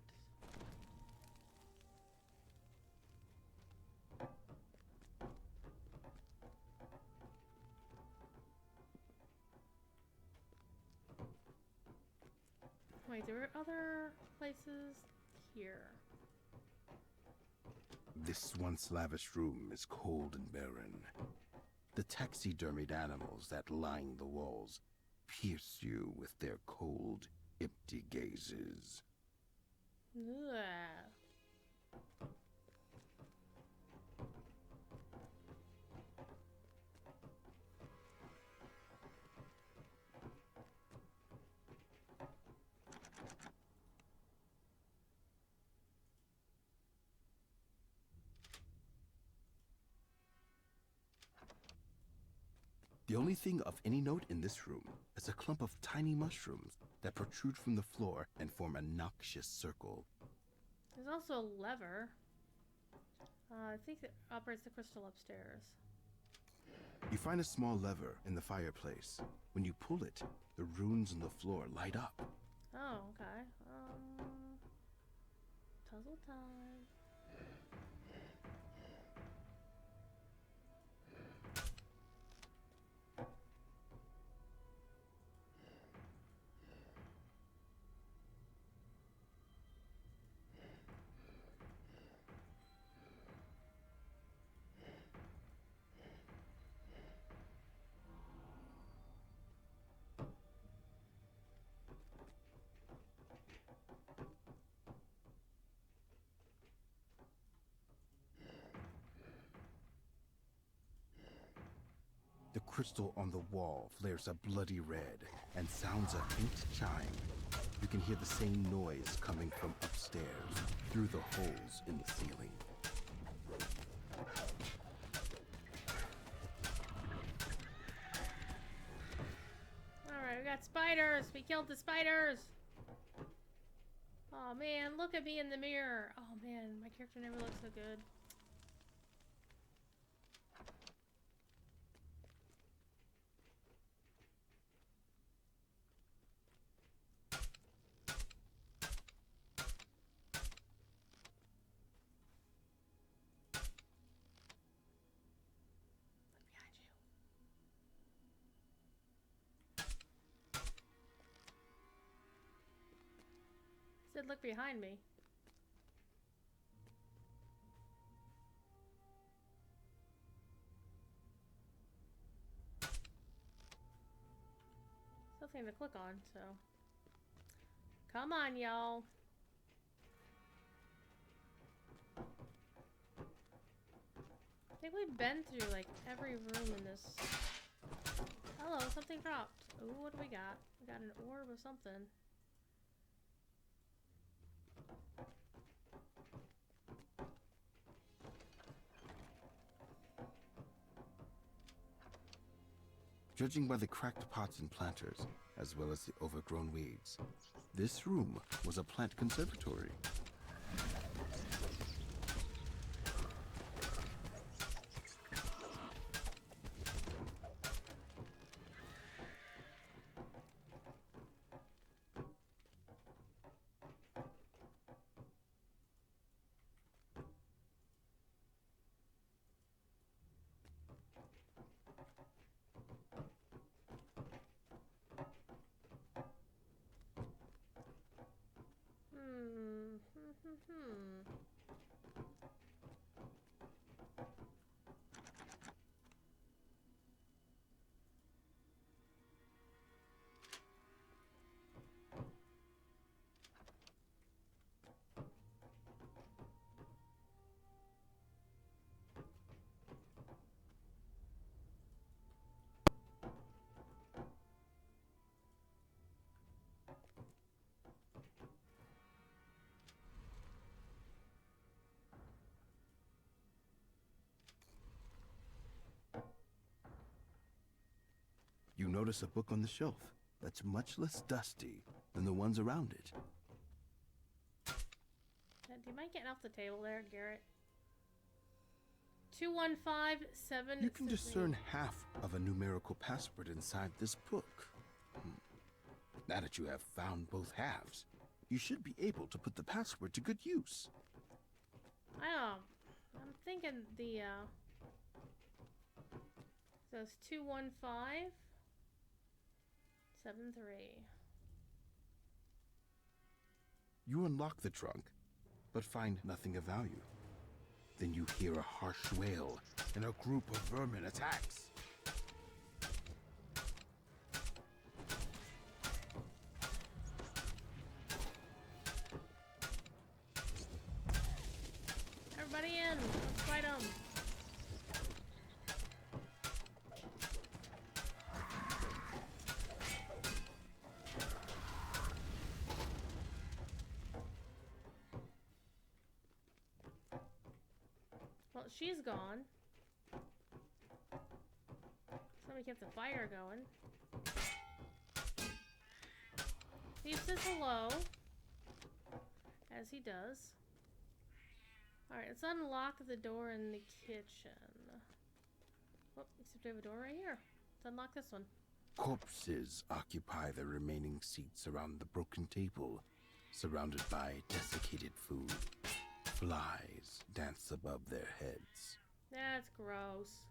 Wait, there were other places here. This once lavish room is cold and barren. The taxidermied animals that line the walls pierce you with their cold, empty gazes. Ugh. The only thing of any note in this room is a clump of tiny mushrooms that protrude from the floor and form a noxious circle. There's also a lever. I think that operates the crystal upstairs. You find a small lever in the fireplace. When you pull it, the runes on the floor light up. Oh, okay. Puzzle time. The crystal on the wall flares a bloody red and sounds a faint chime. You can hear the same noise coming from upstairs through the holes in the ceiling. Alright, we got spiders! We killed the spiders! Oh man, look at me in the mirror! Oh man, my character never looks so good. Behind you. I said look behind me. nothing to click on, so. Come on, y'all. I think we've been through like every room in this. Hello, something dropped. Ooh, what do we got? We got an orb of something. Judging by the cracked pots and planters, as well as the overgrown weeds, this room was a plant conservatory. You notice a book on the shelf that's much less dusty than the ones around it. Do you mind getting off the table there, Garrett? 2157. You can discern half of a numerical password inside this book. Now that you have found both halves, you should be able to put the password to good use. I know. I'm thinking the so it's 21573. You unlock the trunk, but find nothing of value. Then you hear a harsh wail, and a group of vermin attacks. Everybody in! Let's fight them! Well, she's gone. Somebody kept the fire going. Steve says hello. As he does. Alright, let's unlock the door in the kitchen. Oh, except we have a door right here. Let's unlock this one. Corpses occupy the remaining seats around the broken table, surrounded by desiccated food. Flies dance above their heads. That's gross.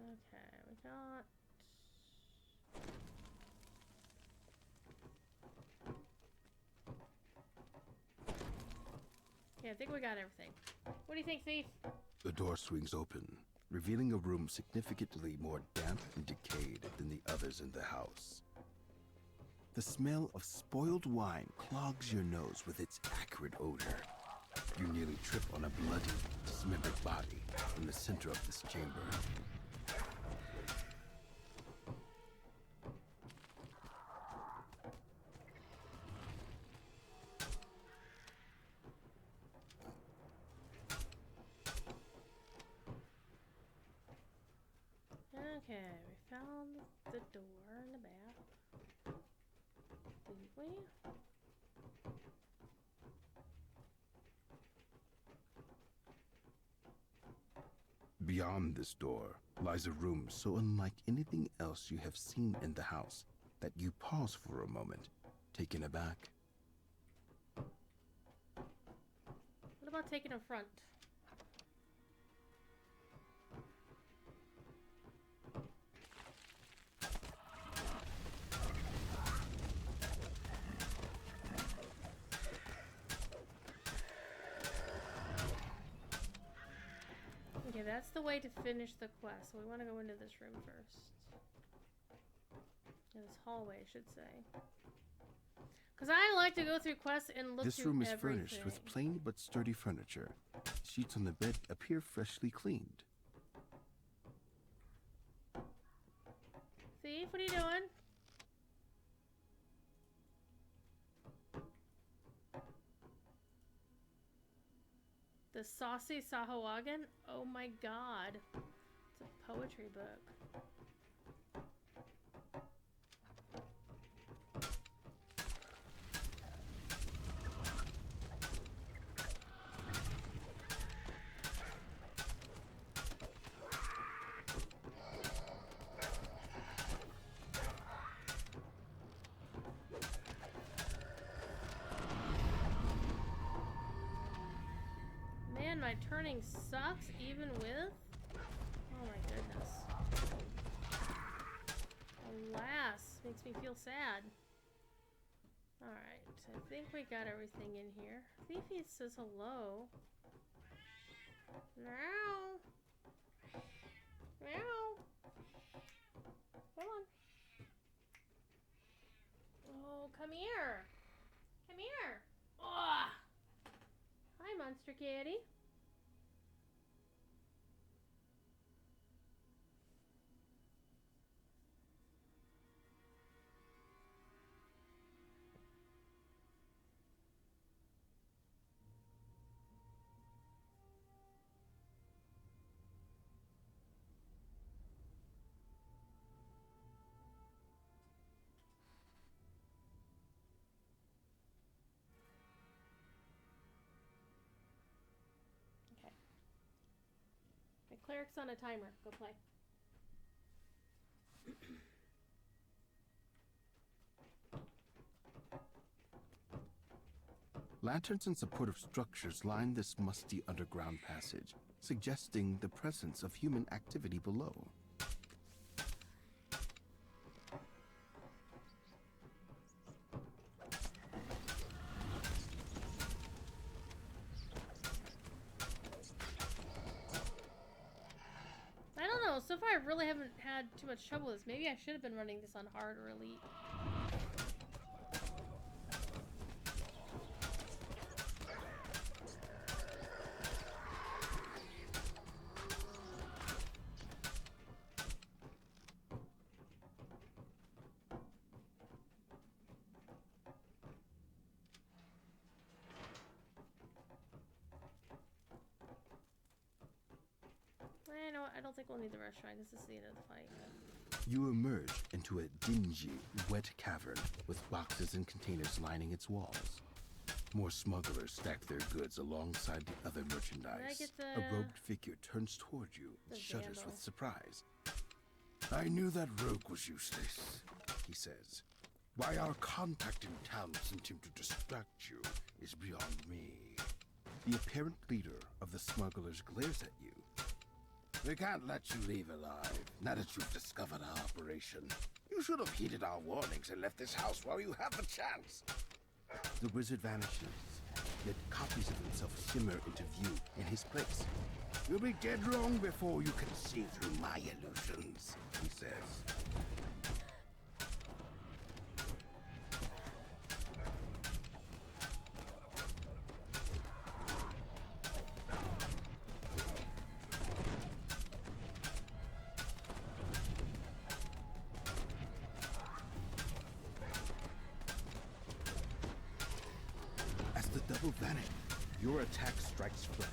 Okay, we got... Yeah, I think we got everything. What do you think, Thief? The door swings open, revealing a room significantly more damp and decayed than the others in the house. The smell of spoiled wine clogs your nose with its acrid odor. You nearly trip on a bloody, dismembered body in the center of this chamber. Okay, we found the door in the back. Didn't we? Beyond this door lies a room so unlike anything else you have seen in the house that you pause for a moment, taken aback. What about taking a front? that's the way to finish the quest. So we want to go into this room first. In this hallway, I should say. Because I like to go through quests and look This through room is everything. furnished with plain but sturdy furniture. Sheets on the bed appear freshly cleaned. Thief, what are you doing? The Saucy Sahuagin? Oh my god. It's a poetry book. Man, my turning sucks even with... Oh my goodness. Alas, makes me feel sad. Alright, I think we got everything in here. Thiefy says hello. Meow. Meow. Come on. Oh, come here. Come here. Ugh. Hi, Monster Kitty. The cleric's on a timer. Go play. Lanterns and supportive structures line this musty underground passage, suggesting the presence of human activity below. I don't know. So far, I really haven't had too much trouble with this. Maybe I should have been running this on hard or elite. I don't think we'll need the rush try. This is the end of the fight. You emerge into a dingy, wet cavern with boxes and containers lining its walls. More smugglers stack their goods alongside the other merchandise. A robed figure turns toward you and shudders with surprise. I knew that rogue was useless, he says. Why our contact in town sent him to distract you is beyond me. The apparent leader of the smugglers glares at you. We can't let you leave alive, now that you've discovered our operation. You should have heeded our warnings and left this house while you have the chance. The wizard vanishes, yet copies of himself shimmer into view in his place. You'll be dead wrong before you can see through my illusions, he says. Double vanish. Your attack strikes flesh,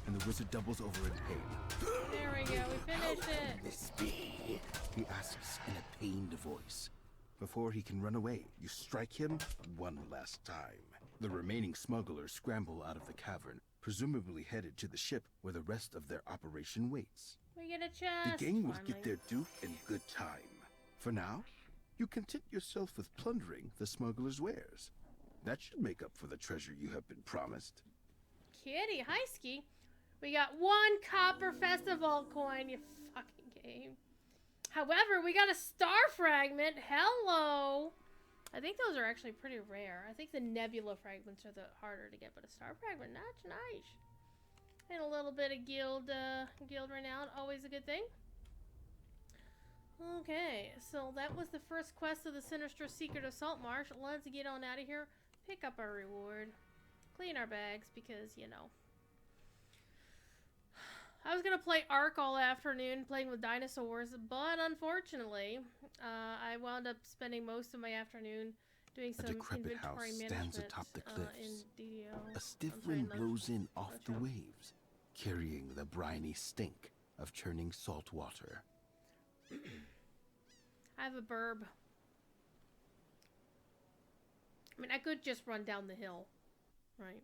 and the wizard doubles over in pain. There we go. We finished it. This be? He asks in a pained voice. Before he can run away, you strike him one last time. The remaining smugglers scramble out of the cavern, presumably headed to the ship where the rest of their operation waits. We get a chest. The gang will finally. get their due in good time. For now, you content yourself with plundering the smugglers' wares. That should make up for the treasure you have been promised. Kitty, hi Ski. We got 1 copper Festivult coin, you fucking game. However, we got a star fragment. Hello. I think those are actually pretty rare. I think the nebula fragments are the harder to get, but a star fragment, that's nice. And a little bit of guild renown, always a good thing. Okay, so that was the first quest of the Sinister Secret of Saltmarsh. Let's get on out of here, pick up our reward, clean our bags, because, you know. I was going to play Ark all afternoon, playing with dinosaurs, but unfortunately, I wound up spending most of my afternoon doing some A decrepit inventory house management stands atop the in cliffs. DDO. A stiff I'm sorry, wind Love- blows in off the Lovejoy. waves, carrying the briny stink of churning salt water. I have a burb. I mean, I could just run down the hill, right?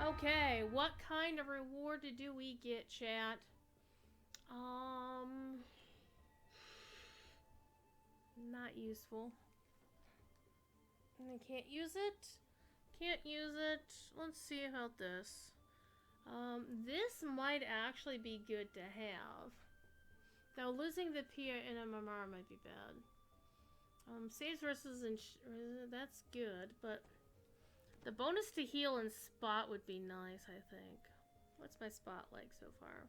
Okay, what kind of reward do we get, chat? Not useful. I can't use it. Can't use it. Let's see about this. This might actually be good to have. Though losing the P in MMR might be bad. Saves versus that's good, but the bonus to heal and spot would be nice, I think. What's my spot like so far?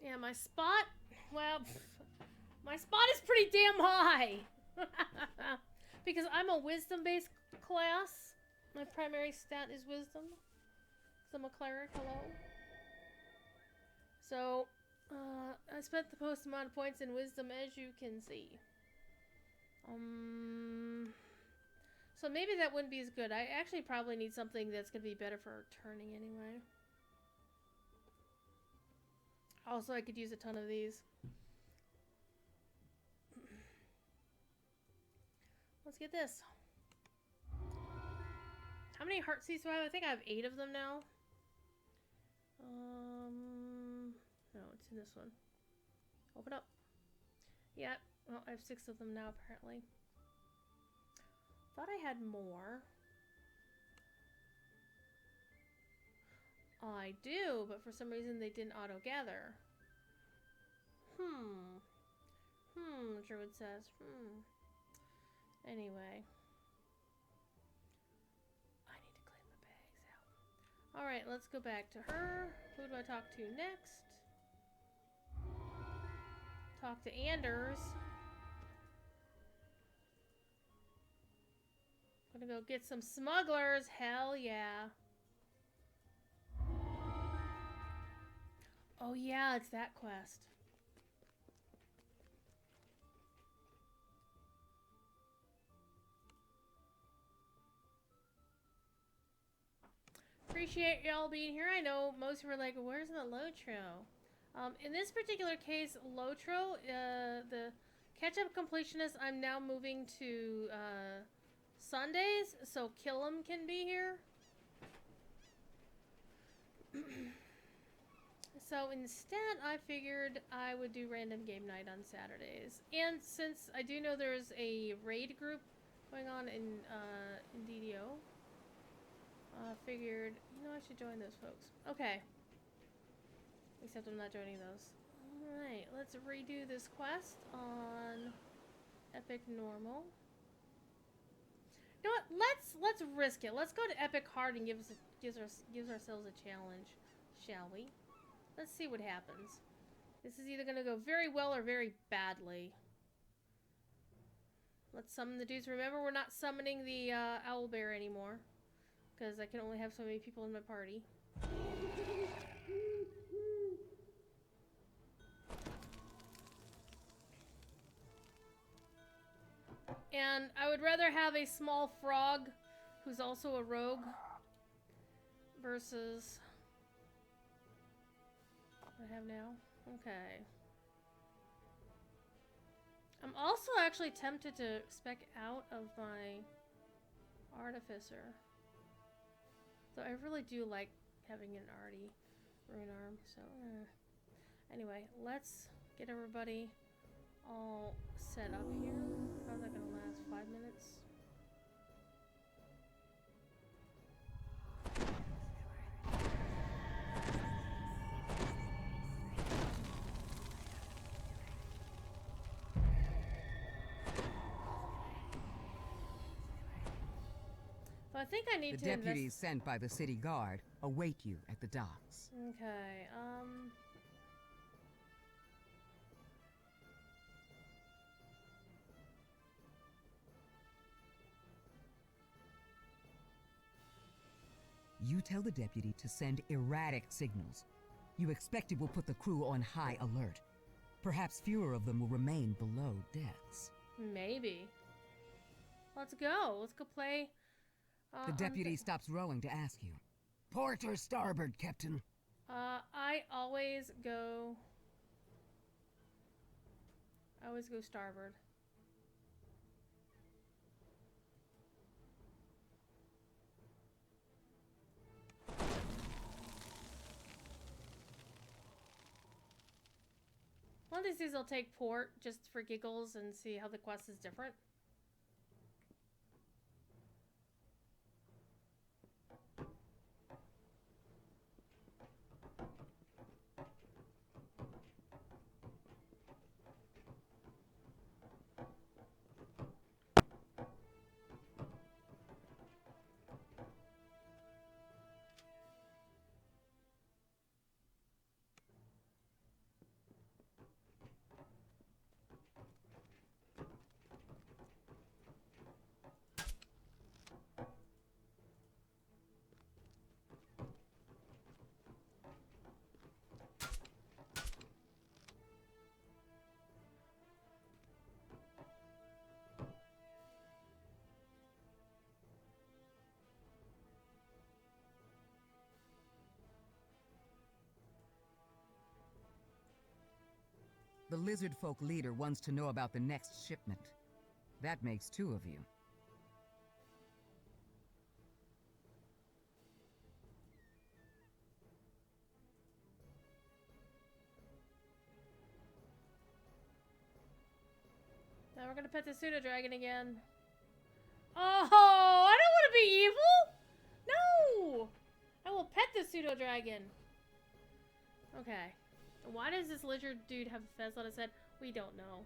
Yeah, my spot, well, my spot is pretty damn high. Because I'm a wisdom-based class. My primary stat is wisdom. Because I'm a cleric, hello. So, I spent the most amount of points in wisdom, as you can see. So maybe that wouldn't be as good. I actually probably need something that's going to be better for turning anyway. Also, I could use a ton of these. Let's get this. How many heart seeds do I have? I think I have 8 of them now. No, it's in this one. Open up. Yeah, well, I have 6 of them now, apparently. Thought I had more. I do, but for some reason they didn't auto-gather. Druid says. Anyway. I need to clean my bags out. Alright, let's go back to her. Who do I talk to next? Talk to Anders. Gonna go get some smugglers. Hell yeah. Oh yeah, it's that quest. Appreciate y'all being here. I know most were like, where's the Lotro? In this particular case, Lotro, the catch-up completionist, I'm now moving to Sundays, so Killam can be here. So instead, I figured I would do random game night on Saturdays. And since I do know there's a raid group going on in DDO, figured, you know, I should join those folks. Okay. Except I'm not joining those. Alright, let's redo this quest on Epic Normal. You know what? Let's risk it. Let's go to Epic Hard and gives ourselves a challenge, shall we? Let's see what happens. This is either gonna go very well or very badly. Let's summon the dudes. Remember, we're not summoning the owlbear anymore, because I can only have so many people in my party. And I would rather have a small frog who's also a rogue versus what I have now. Okay. I'm also actually tempted to spec out of my artificer. So I really do like having an arty rune arm. So anyway, let's get everybody all set up here. How's that gonna last? 5 minutes? I think I need The to deputies sent by the city guard await you at the docks. Okay, You tell the deputy to send erratic signals. You expect it will put the crew on high alert. Perhaps fewer of them will remain below decks. maybe. Let's go. Let's go play. The deputy stops rowing to ask you. Port or starboard, Captain? I always go starboard. One of these days I'll take port just for giggles and see how the quest is different. The lizard folk leader wants to know about the next shipment. That makes two of you. Now we're gonna pet the pseudo dragon again. Oh, I don't want to be evil. No, I will pet the pseudo dragon. Okay. Why does this lizard dude have a fez on his head? We don't know.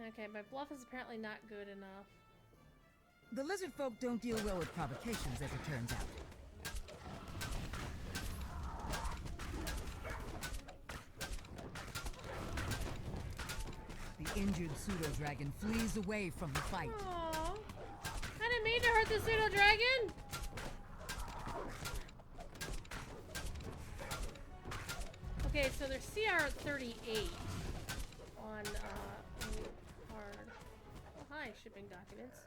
Okay, my bluff is apparently not good enough. The lizard folk don't deal well with provocations, as it turns out. The injured pseudo-dragon flees away from the fight. Aww. I didn't mean to hurt the pseudo dragon. Okay, so there's CR 38 on hard. Oh, hi, shipping documents.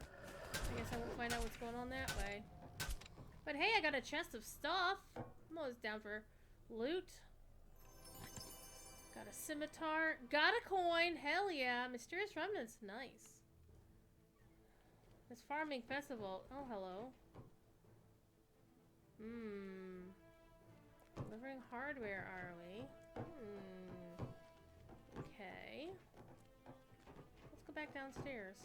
I guess I won't find out what's going on that way. But hey, I got a chest of stuff. I'm always down for loot. Got a scimitar. Got a coin. Hell yeah. Mysterious remnants. Nice. This farming festival. Oh, hello. Delivering hardware, are we? Okay. Let's go back downstairs.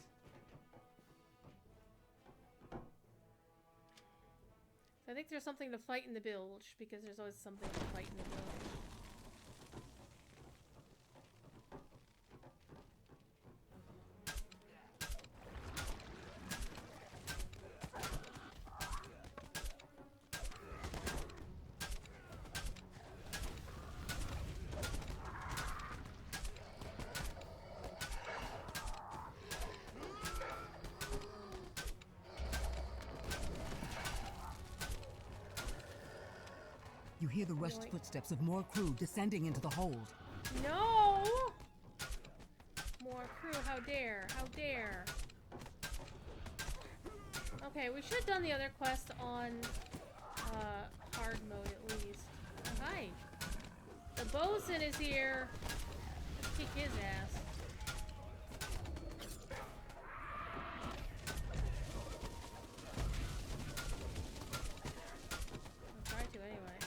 So I think there's something to fight in the bilge, because there's always something to fight in the bilge. You hear the rushed footsteps of more crew descending into the hold. No! More crew, how dare, how dare. Okay, we should have done the other quest on hard mode at least. Oh, hi. The bosun is here. Let's kick his ass. I'll try to anyway.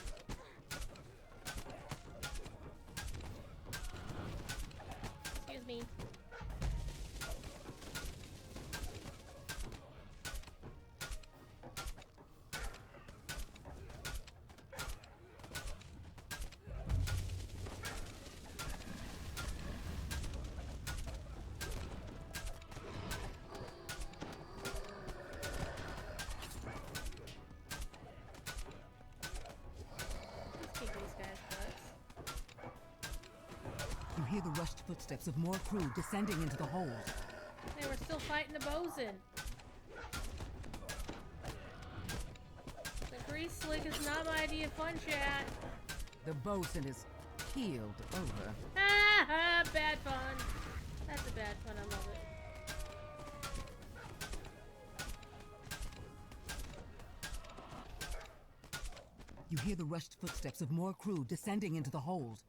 Excuse me. hear the rushed footsteps of more crew descending into the hold. They were still fighting the bosun. The grease slick is not my idea of fun, chat. The bosun is keeled over. Ha ha! Bad fun. That's a bad fun. I love it. You hear the rushed footsteps of more crew descending into the hold.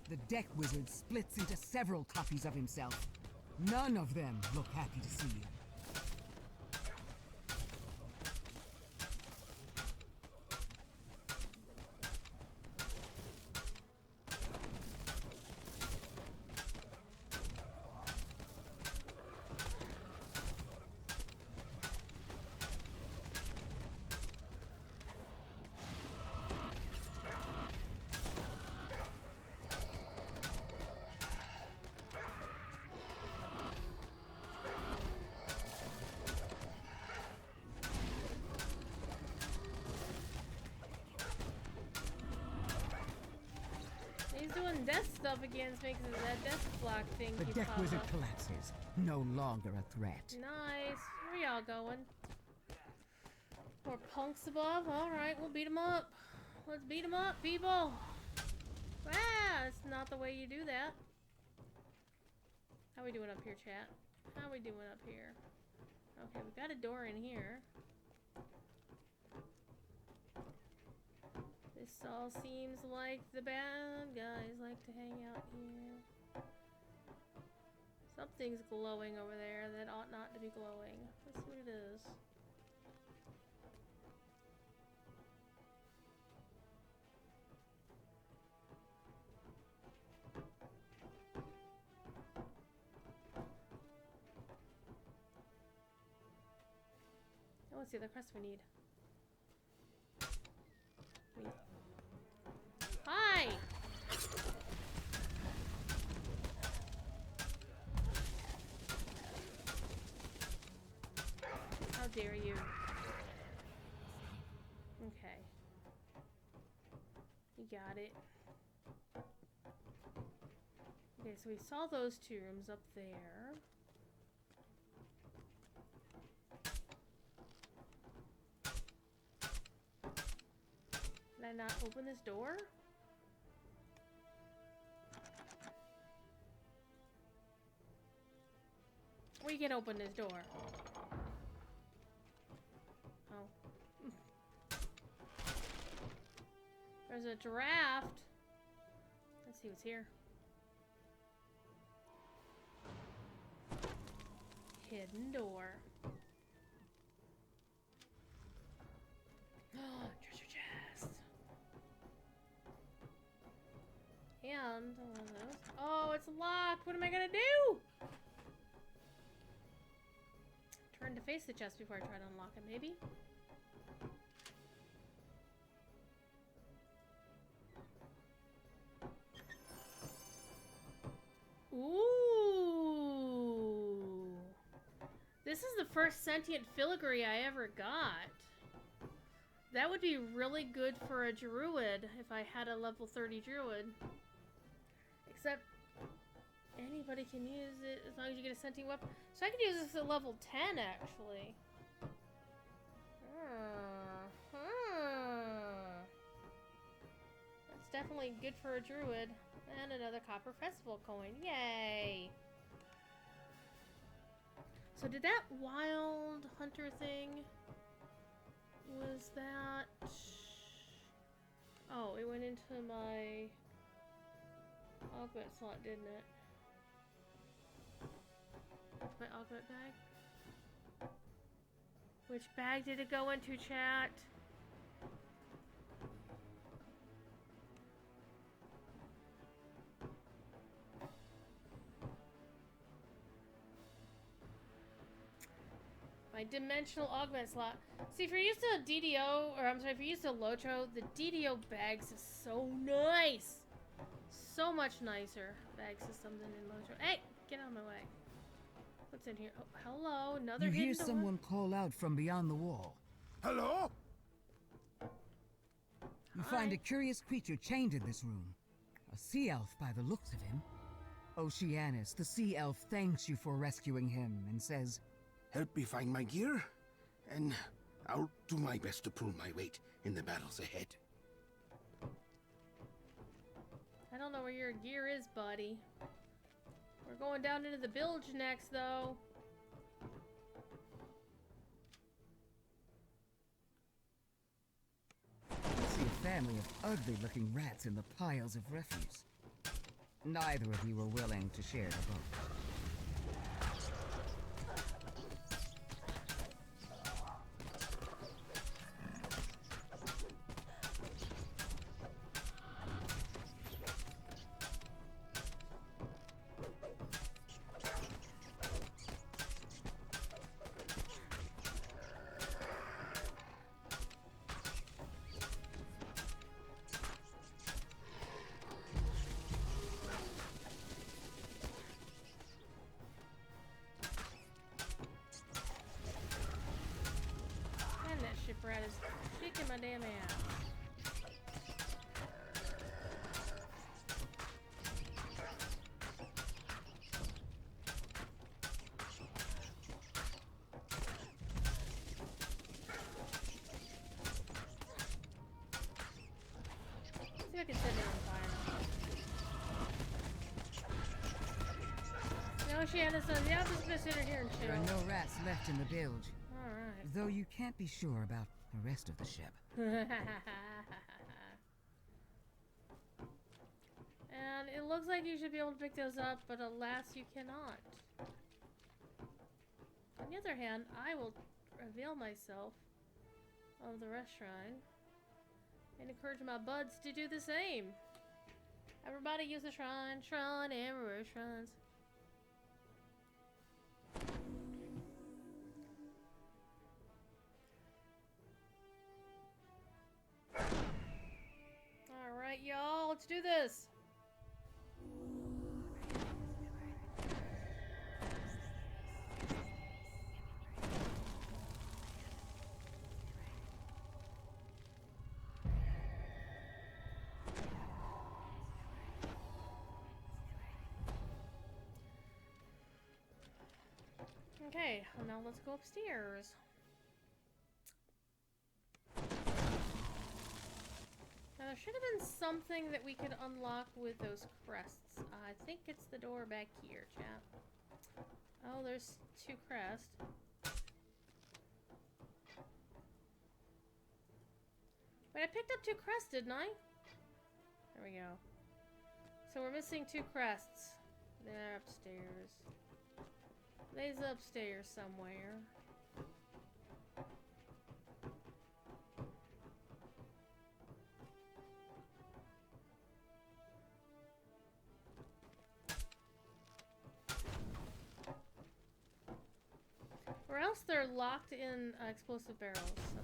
The deck wizard splits into several copies of himself. None of them look happy to see you. He's doing death stuff against makes that death block thing The keep deck popping wizard up. collapses, no longer a threat. Nice. Where y'all going? More punks above? Alright, we'll beat them up. Let's beat them up, people. Ah, that's not the way you do that. How we doing up here, chat? How we doing up here? Okay, we got a door in here. This all seems like the bad guys like to hang out here. Something's glowing over there that ought not to be glowing. Let's see what it is. Oh, what's the other quest we need? Hi! How dare you? Okay. You got it. Okay, so we saw those two rooms up there. Did I not open this door? We can open this door. Oh. There's a draft. Let's see what's here. Hidden door. Treasure chest. And one of those. Oh, it's locked. What am I gonna do? Turn to face the chest before I try to unlock it, maybe? Ooh. This is the first sentient filigree I ever got. That would be really good for a druid if I had a level 30 druid. Except anybody can use it as long as you get a sentient weapon. So I could use this at level 10 actually. That's definitely good for a druid. And another copper festival coin. Yay! So did that wild hunter thing, was that... Oh, it went into my augment slot, didn't it? My augment bag? Which bag did it go into, chat? My dimensional augment slot. See, if you're used to DDO, or I'm sorry, if you're used to Lotro, the DDO bags is so nice. So much nicer bag system than in Lotro. Hey, get out of my way. What's in here? Oh, hello, another You hidden hear door. someone call out from beyond the wall. Hello? You find Hi. a curious creature chained in this room. A sea elf by the looks of him. Oceanus, the sea elf, thanks you for rescuing him and says, Help me find my gear, and I'll do my best to pull my weight in the battles ahead. I don't know where your gear is, buddy. We're going down into the bilge next, though. I see a family of ugly-looking rats in the piles of refuse. Neither of you were willing to share the boat. And that shipwright is kicking my damn ass. See if I can set it on fire. No, Shannon says, yeah, I'm just gonna sit here and There chill. are no rats left in the bilge, Alright. though you can't be sure about the rest of the ship. And it looks like you should be able to pick those up, but alas, you cannot. On the other hand, I will avail myself of the rest shrine and encourage my buds to do the same. Everybody use the shrine, shrine, everywhere, shrines. Alright, y'all, let's do this. Okay, well now let's go upstairs. Now there should have been something that we could unlock with those crests. I think it's the door back here, chat. Oh, there's 2 crests. Wait, I picked up 2 crests, didn't I? There we go. So we're missing 2 crests. They're upstairs. They's upstairs somewhere. Or else they're locked in explosive barrels someplace.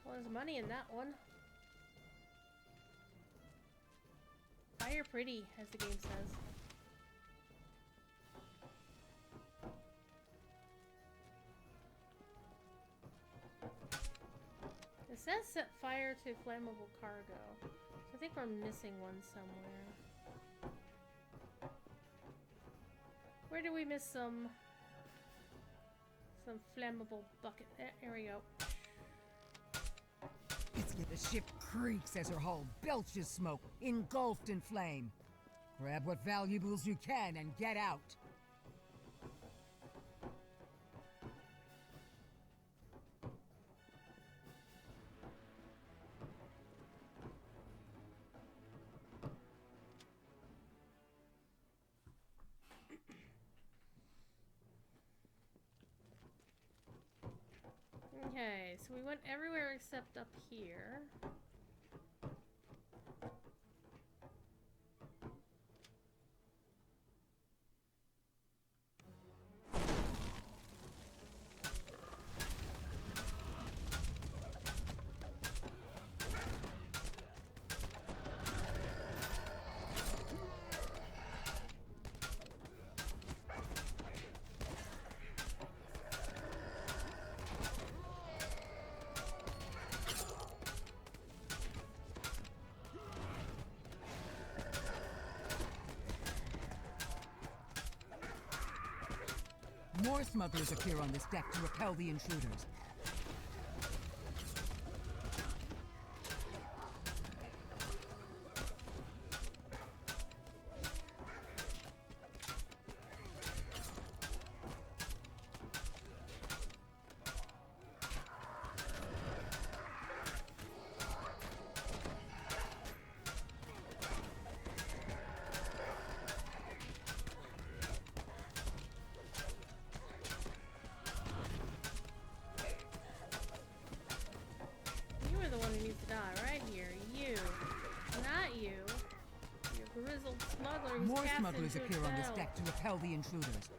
Well, there's money in that one. Fire pretty, as the game says. It says set fire to flammable cargo. So I think we're missing one somewhere. Where do we miss some flammable bucket? There we go. The ship creaks as her hull belches smoke, engulfed in flame. Grab what valuables you can and get out. Okay, so we went everywhere except up here. More smugglers appear on this deck to repel the intruders. You are the one who needs to die, right here. You. Not you. You're a grizzled smuggler who's More cast smugglers into appear on this hell. deck to repel the intruders.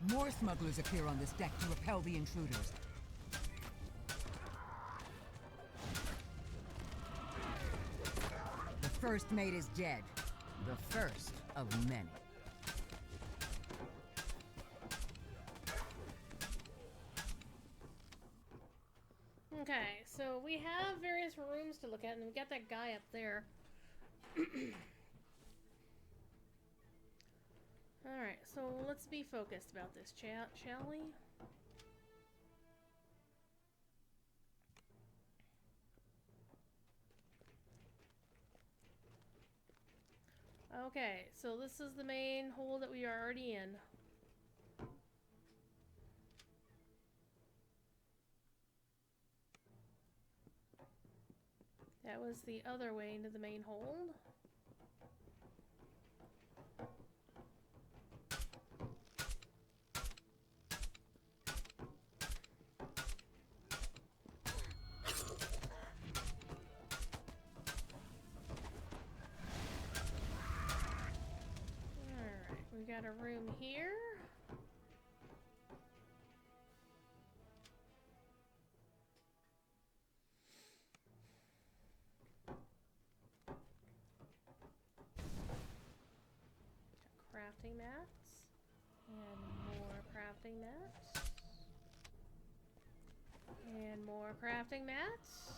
More smugglers appear on this deck to repel the intruders. The first mate is dead. The first of many. Okay, so we have various rooms to look at, and we got that guy up there. Alright, so let's be focused about this, shall we? Okay, so this is the main hole that we are already in. That was the other way into the main hold. Alright, we got a room here. Crafting mats. And more crafting mats. And more crafting mats.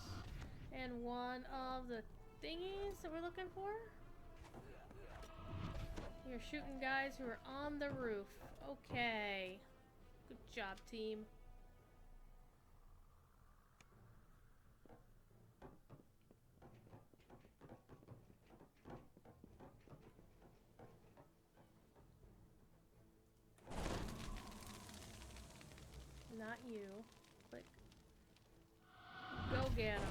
And one of the thingies that we're looking for. You're shooting guys who are on the roof. Okay. Good job, team. Not you. Click. Go get him.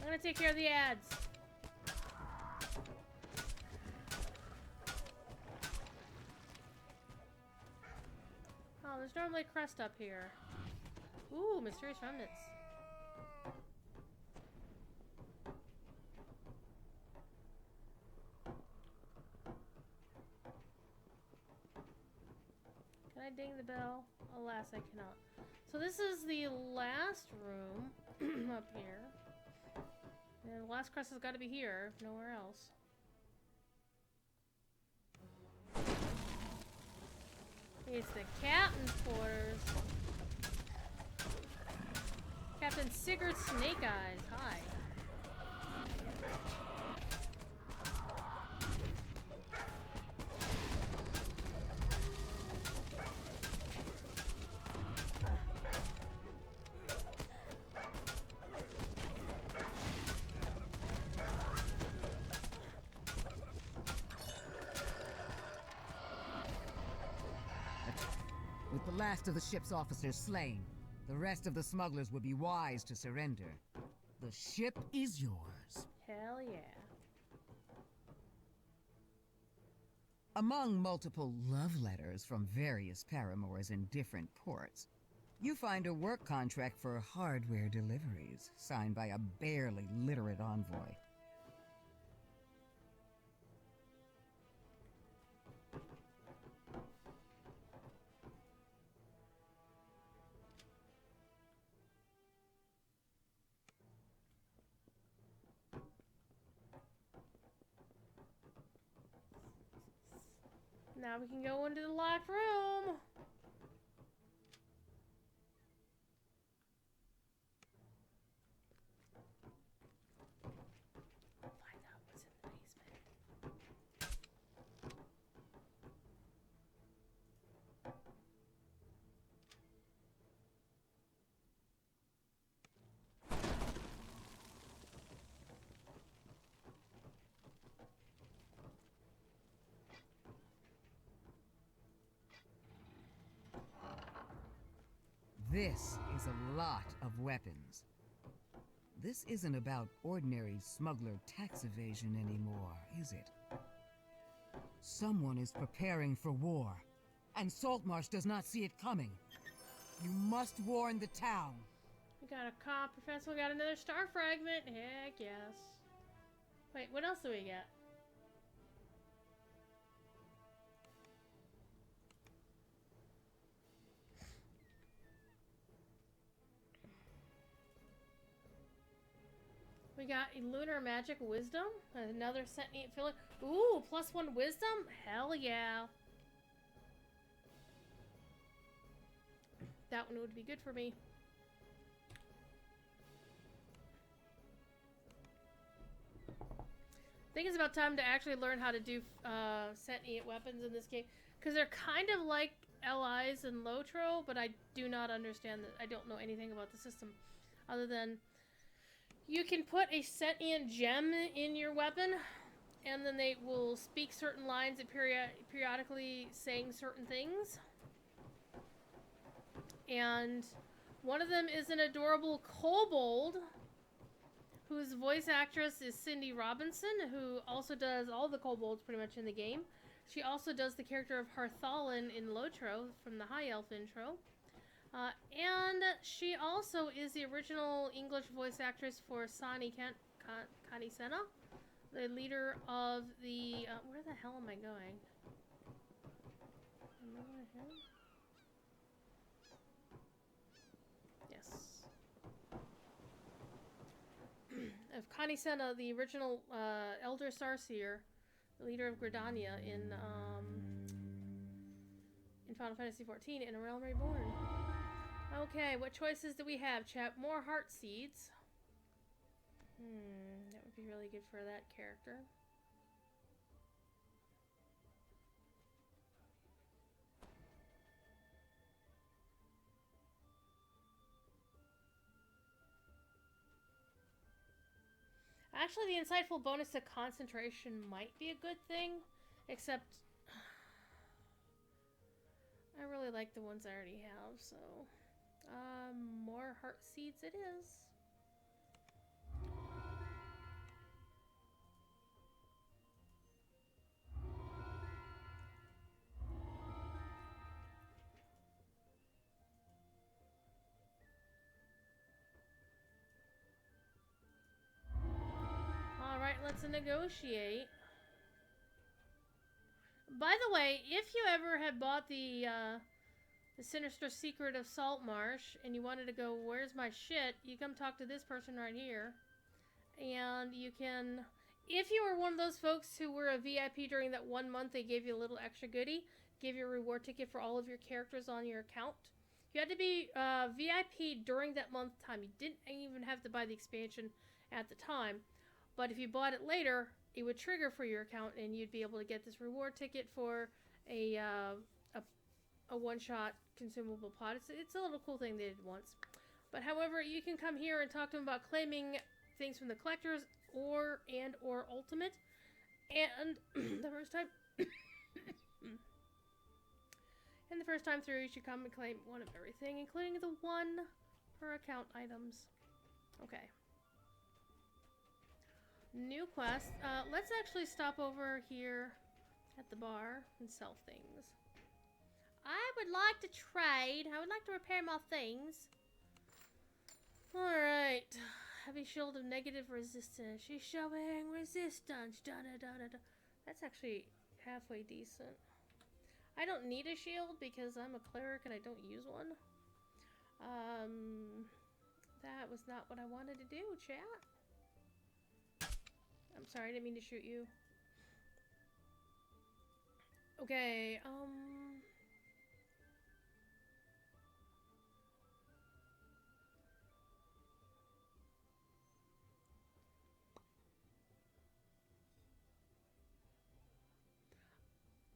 I'm gonna take care of the ads. Oh, there's normally a crest up here. Ooh, mysterious remnants. Can I ding the bell? Alas, I cannot. So this is the last room up here. And the last crest has got to be here, if nowhere else. It's the captain's quarters. Captain Sigurd Snake Eyes, hi. With the last of the ship's officers slain, the rest of the smugglers would be wise to surrender. The ship is yours. Hell yeah. Among multiple love letters from various paramours in different ports, you find a work contract for hardware deliveries, signed by a barely literate envoy. Now we can go into the locked room. Find out what's in the basement. This is a lot of weapons. This isn't about ordinary smuggler tax evasion anymore, is it? Someone is preparing for war, and Saltmarsh does not see it coming. You must warn the town. We got a cop, Professor. We got another star fragment. Heck yes. Wait, what else do we get? We got a lunar magic wisdom, another sentient filling. Ooh, +1 wisdom? Hell yeah. That one would be good for me. I think it's about time to actually learn how to do sentient weapons in this game, because they're kind of like LIs and Lotro, but I do not understand that. I don't know anything about the system other than you can put a sentient gem in your weapon, and then they will speak certain lines and periodically saying certain things. And one of them is an adorable kobold, whose voice actress is Cindy Robinson, who also does all the kobolds pretty much in the game. She also does the character of Harthalin in Lotro from the High Elf intro. And she also is the original English voice actress for Kanisena, the leader of the... where the hell am I going? Am I going here? Yes. Of Kanisena, the original Elder Starseer, the leader of Gridania in Final Fantasy XIV in A Realm Reborn. Okay, what choices do we have, chat? More heart seeds. That would be really good for that character. Actually, the insightful bonus to concentration might be a good thing, except I really like the ones I already have, so more heart seeds it is. Alright, let's negotiate. By the way, if you ever had bought the Sinister Secret of Saltmarsh and you wanted to go, where's my shit? You come talk to this person right here. And you can, if you were one of those folks who were a VIP during that 1 month, they gave you a little extra goodie, gave you a reward ticket for all of your characters on your account. You had to be VIP during that month time. You didn't even have to buy the expansion at the time. But if you bought it later, it would trigger for your account and you'd be able to get this reward ticket for a one-shot consumable pod. It's a little cool thing they did once. But however, you can come here and talk to them about claiming things from the collectors or ultimate. And the first time and the first time through, you should come and claim one of everything, including the one per account items. Okay. New quest. Let's actually stop over here at the bar and sell things. I would like to trade. I would like to repair my things. Alright. Heavy shield of negative resistance. She's showing resistance. Da, da, da, da, da. That's actually halfway decent. I don't need a shield because I'm a cleric and I don't use one. That was not what I wanted to do, chat. I'm sorry, I didn't mean to shoot you. Okay,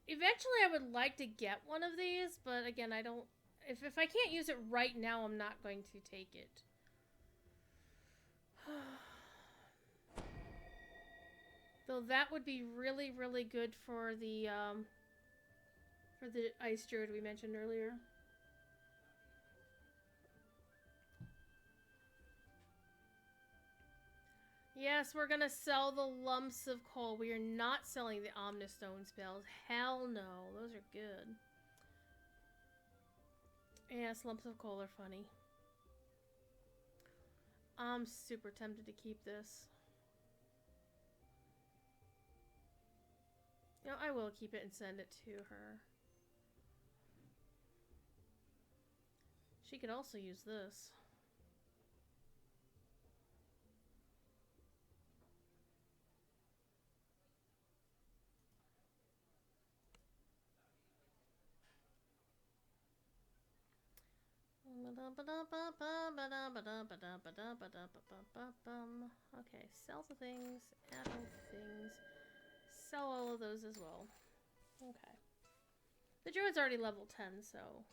eventually I would like to get one of these, but again, I don't... If I can't use it right now, I'm not going to take it. Though that would be really, really good for the ice druid we mentioned earlier. Yes, we're gonna sell the lumps of coal. We are not selling the Omnistone spells. Hell no. Those are good. Yes, lumps of coal are funny. I'm super tempted to keep this. You know, I will keep it and send it to her. She could also use this. Okay, sell the things, add all the things, sell all of those as well. Okay. The druid's already level 10, so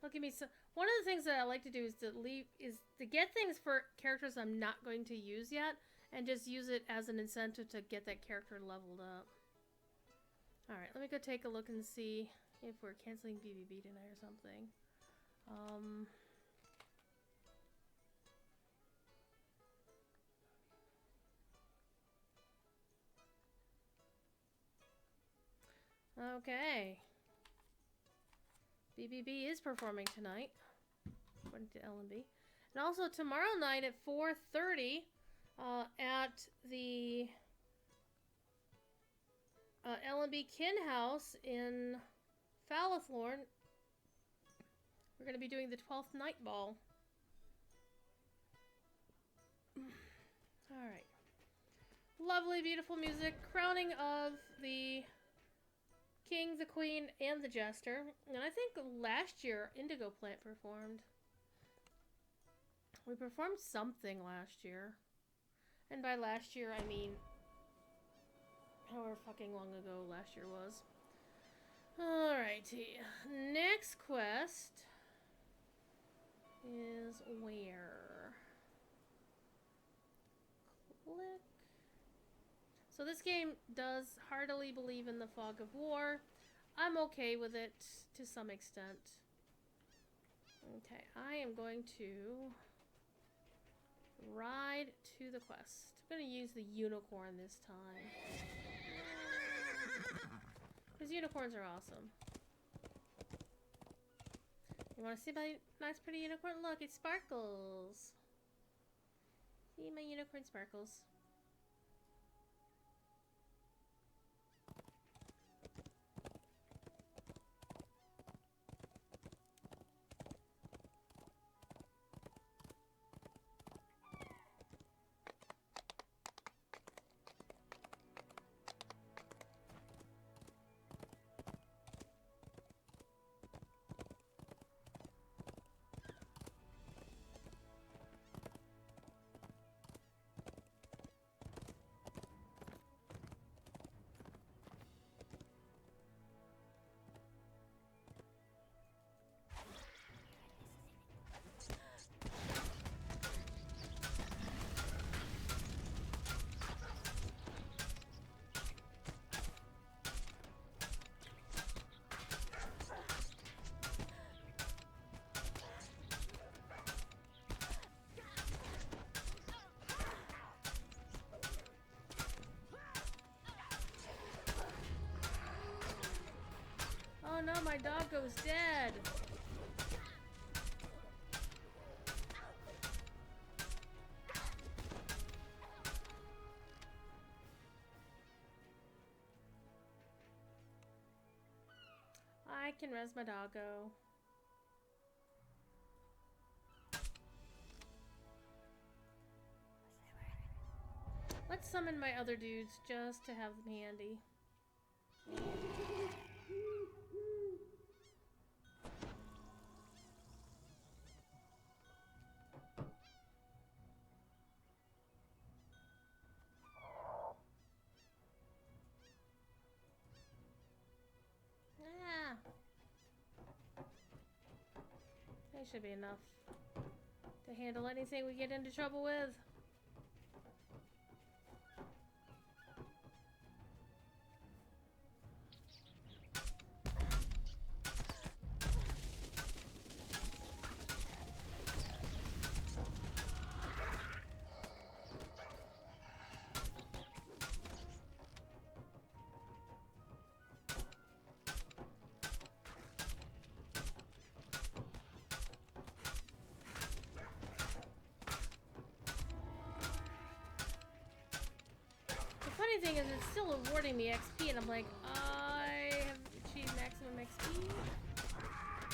he'll give me some. One of the things that I like to do is to get things for characters I'm not going to use yet, and just use it as an incentive to get that character leveled up. Alright, let me go take a look and see if we're canceling BBB tonight or something. Okay. BBB is performing tonight, according to LNB. And also tomorrow night at 4:30 at the LNB Kin House in Fallithorn, we're going to be doing the 12th Night Ball. Alright. Lovely, beautiful music. Crowning of the King, the Queen, and the Jester. And I think last year Indigo Plant performed. We performed something last year. And by last year, I mean however fucking long ago last year was. Alrighty. Next quest is where? Click. So this game does heartily believe in the fog of war. I'm okay with it to some extent. Okay, I am going to ride to the quest. I'm going to use the unicorn this time. Because unicorns are awesome. You want to see my nice pretty unicorn? Look, it sparkles. See, my unicorn sparkles. Oh no, my dog goes dead. I can res my doggo. Let's summon my other dudes just to have them handy. Ah. That should be enough to handle anything we get into trouble with. The funny thing is, it's still awarding me XP, and I'm like, I have achieved maximum XP.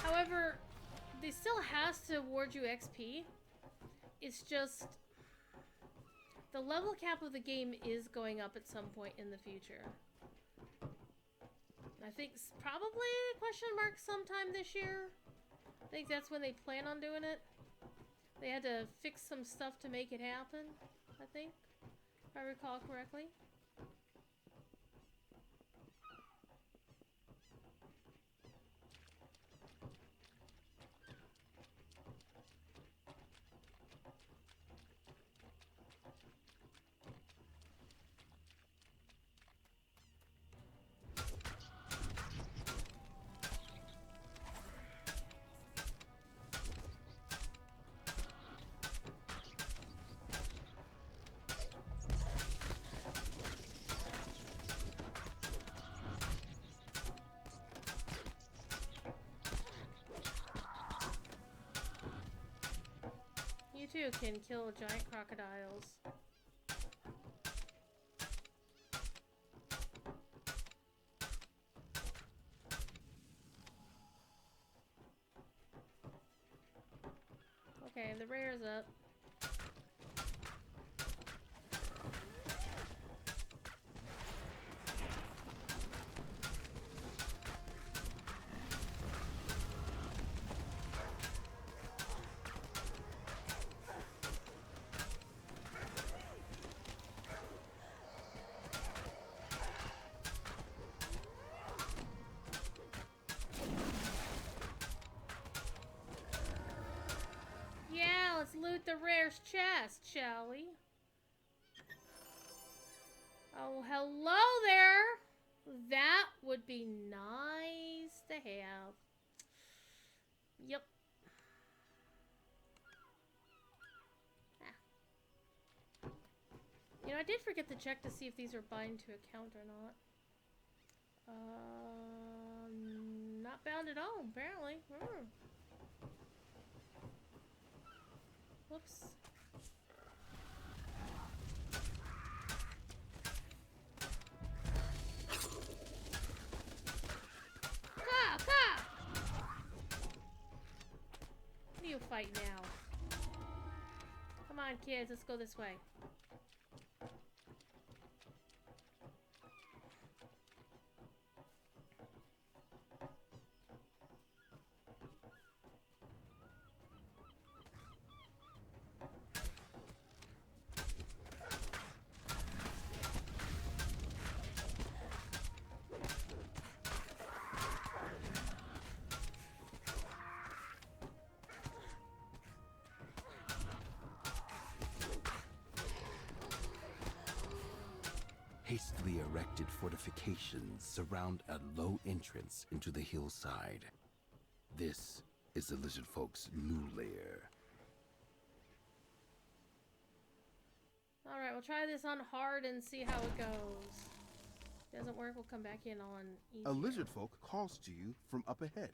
However, they still has to award you XP. It's just the level cap of the game is going up at some point in the future. I think probably question mark sometime this year. I think that's when they plan on doing it. They had to fix some stuff to make it happen, I think, if I recall correctly. You too can kill giant crocodiles. Okay, the rare's up. Yeah, let's loot the rare's chest, shall we? Oh, hello there! That would be nice to have. Yep. Ah. You know, I did forget to check to see if these are bind to account or not. Not bound at all, apparently. Whoops. What do you fight now? Come on, kids, let's go this way. Hastily erected fortifications surround a low entrance into the hillside. This is the lizard folk's new lair. Alright, we'll try this on hard and see how it goes. If it doesn't work, we'll come back in on easy. A lizard folk calls to you from up ahead.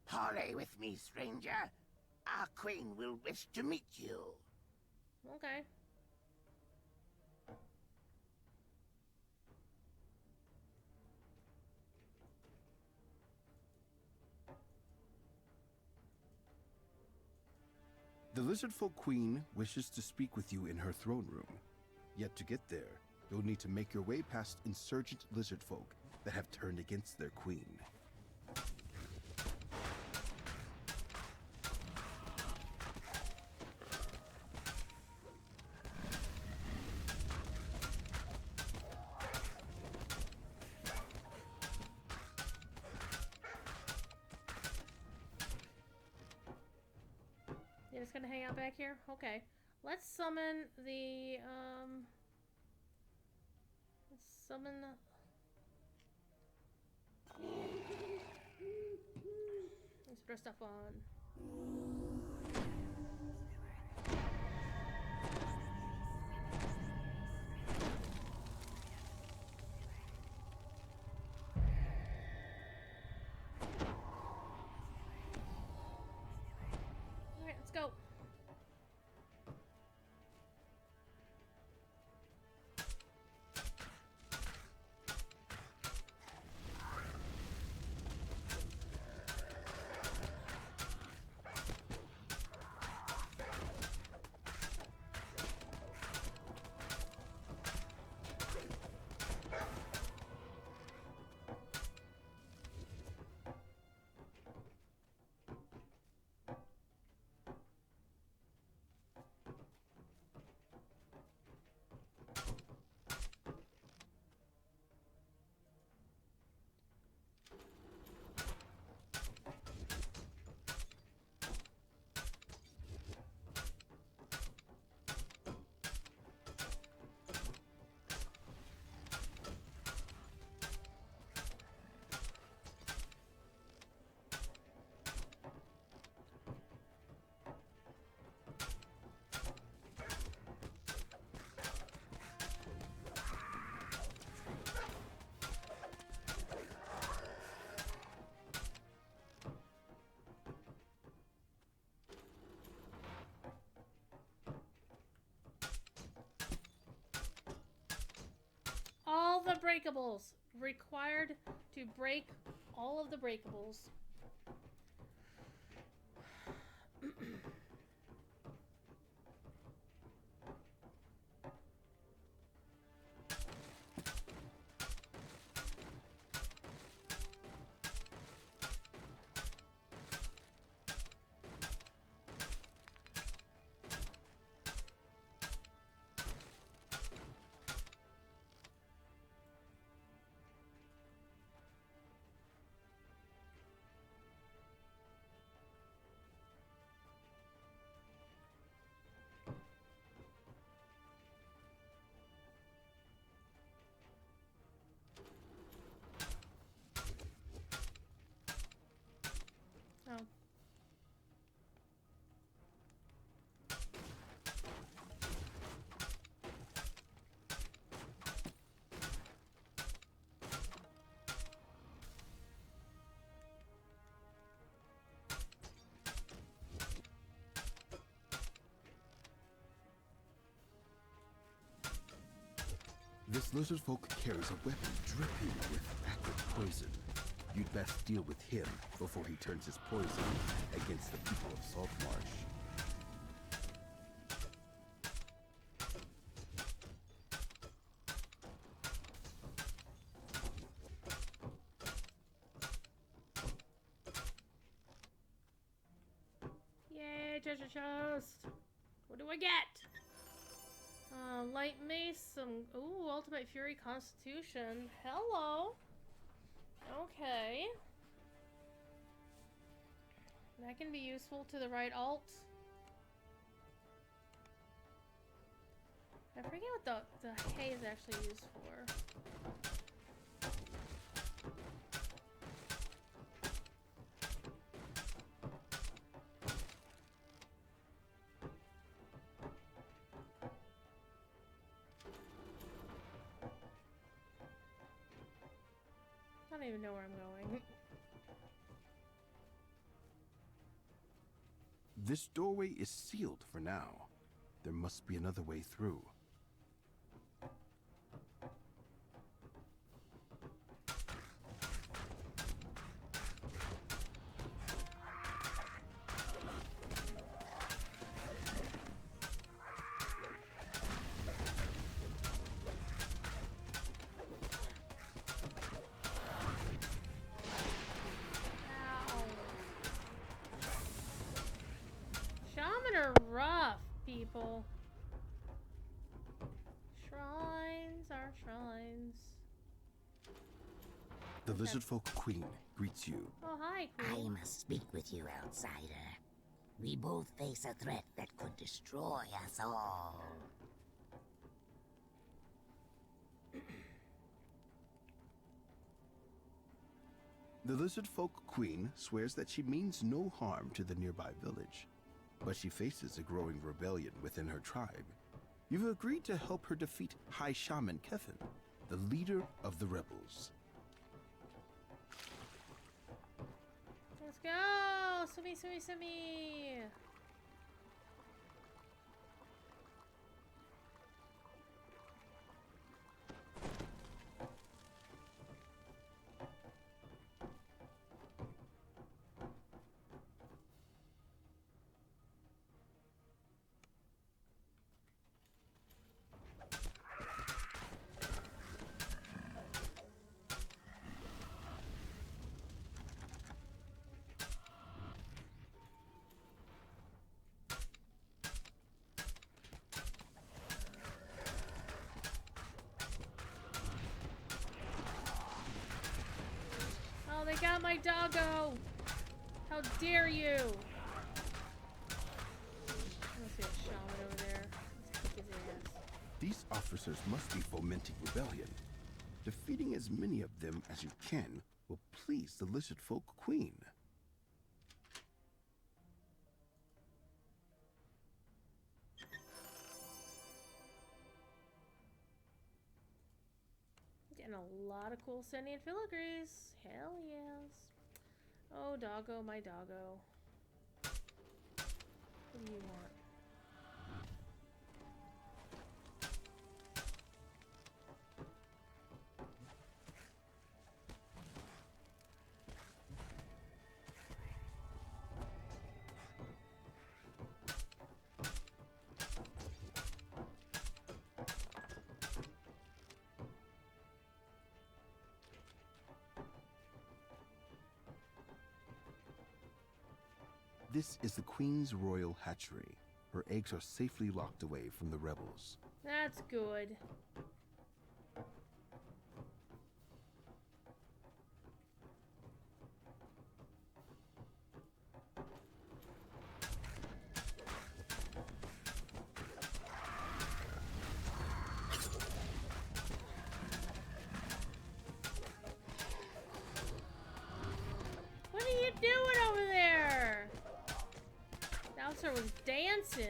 Parley with me, stranger. Our queen will wish to meet you. Okay. The lizard folk queen wishes to speak with you in her throne room. Yet to get there, you'll need to make your way past insurgent lizard folk that have turned against their queen. You're just gonna hang out back here? Okay. Let's summon the, Let's summon the... Let's put our stuff on. Alright, let's go. All the breakables. Required to break all of the breakables. Oh. This lizard folk carries a weapon dripping with acrid poison. You'd best deal with him before he turns his poison against the people of Saltmarsh. Yay, treasure chest! What do I get? Light mace, some... Ooh, Ultimate Fury Constitution. Hello! Okay. That can be useful to the right alt. I forget what the hay is actually used for. I don't even know where I'm going. This doorway is sealed for now. There must be another way through. Shaman are rough, people. Shrines are shrines. The lizard folk queen greets you. Oh, hi, I queen. must speak with you, outsider. We both face a threat that could destroy us all. The lizard folk queen swears that she means no harm to the nearby village, but she faces a growing rebellion within her tribe. You've agreed to help her defeat High Shaman Kevin, the leader of the rebels. Let's go! Swimmy, swimmy, swimmy! Oh, they got my doggo! How dare you! I see a shaman over there. Let's kick his ass. These officers must be fomenting rebellion. Defeating as many of them as you can will please the lizard folk queen. Getting a lot of cool sentient filigrees. Hell yes. Oh, doggo, my doggo. What do you want? This is the Queen's royal hatchery. Her eggs are safely locked away from the rebels. That's good. What are you doing over there? Bouncer was dancing.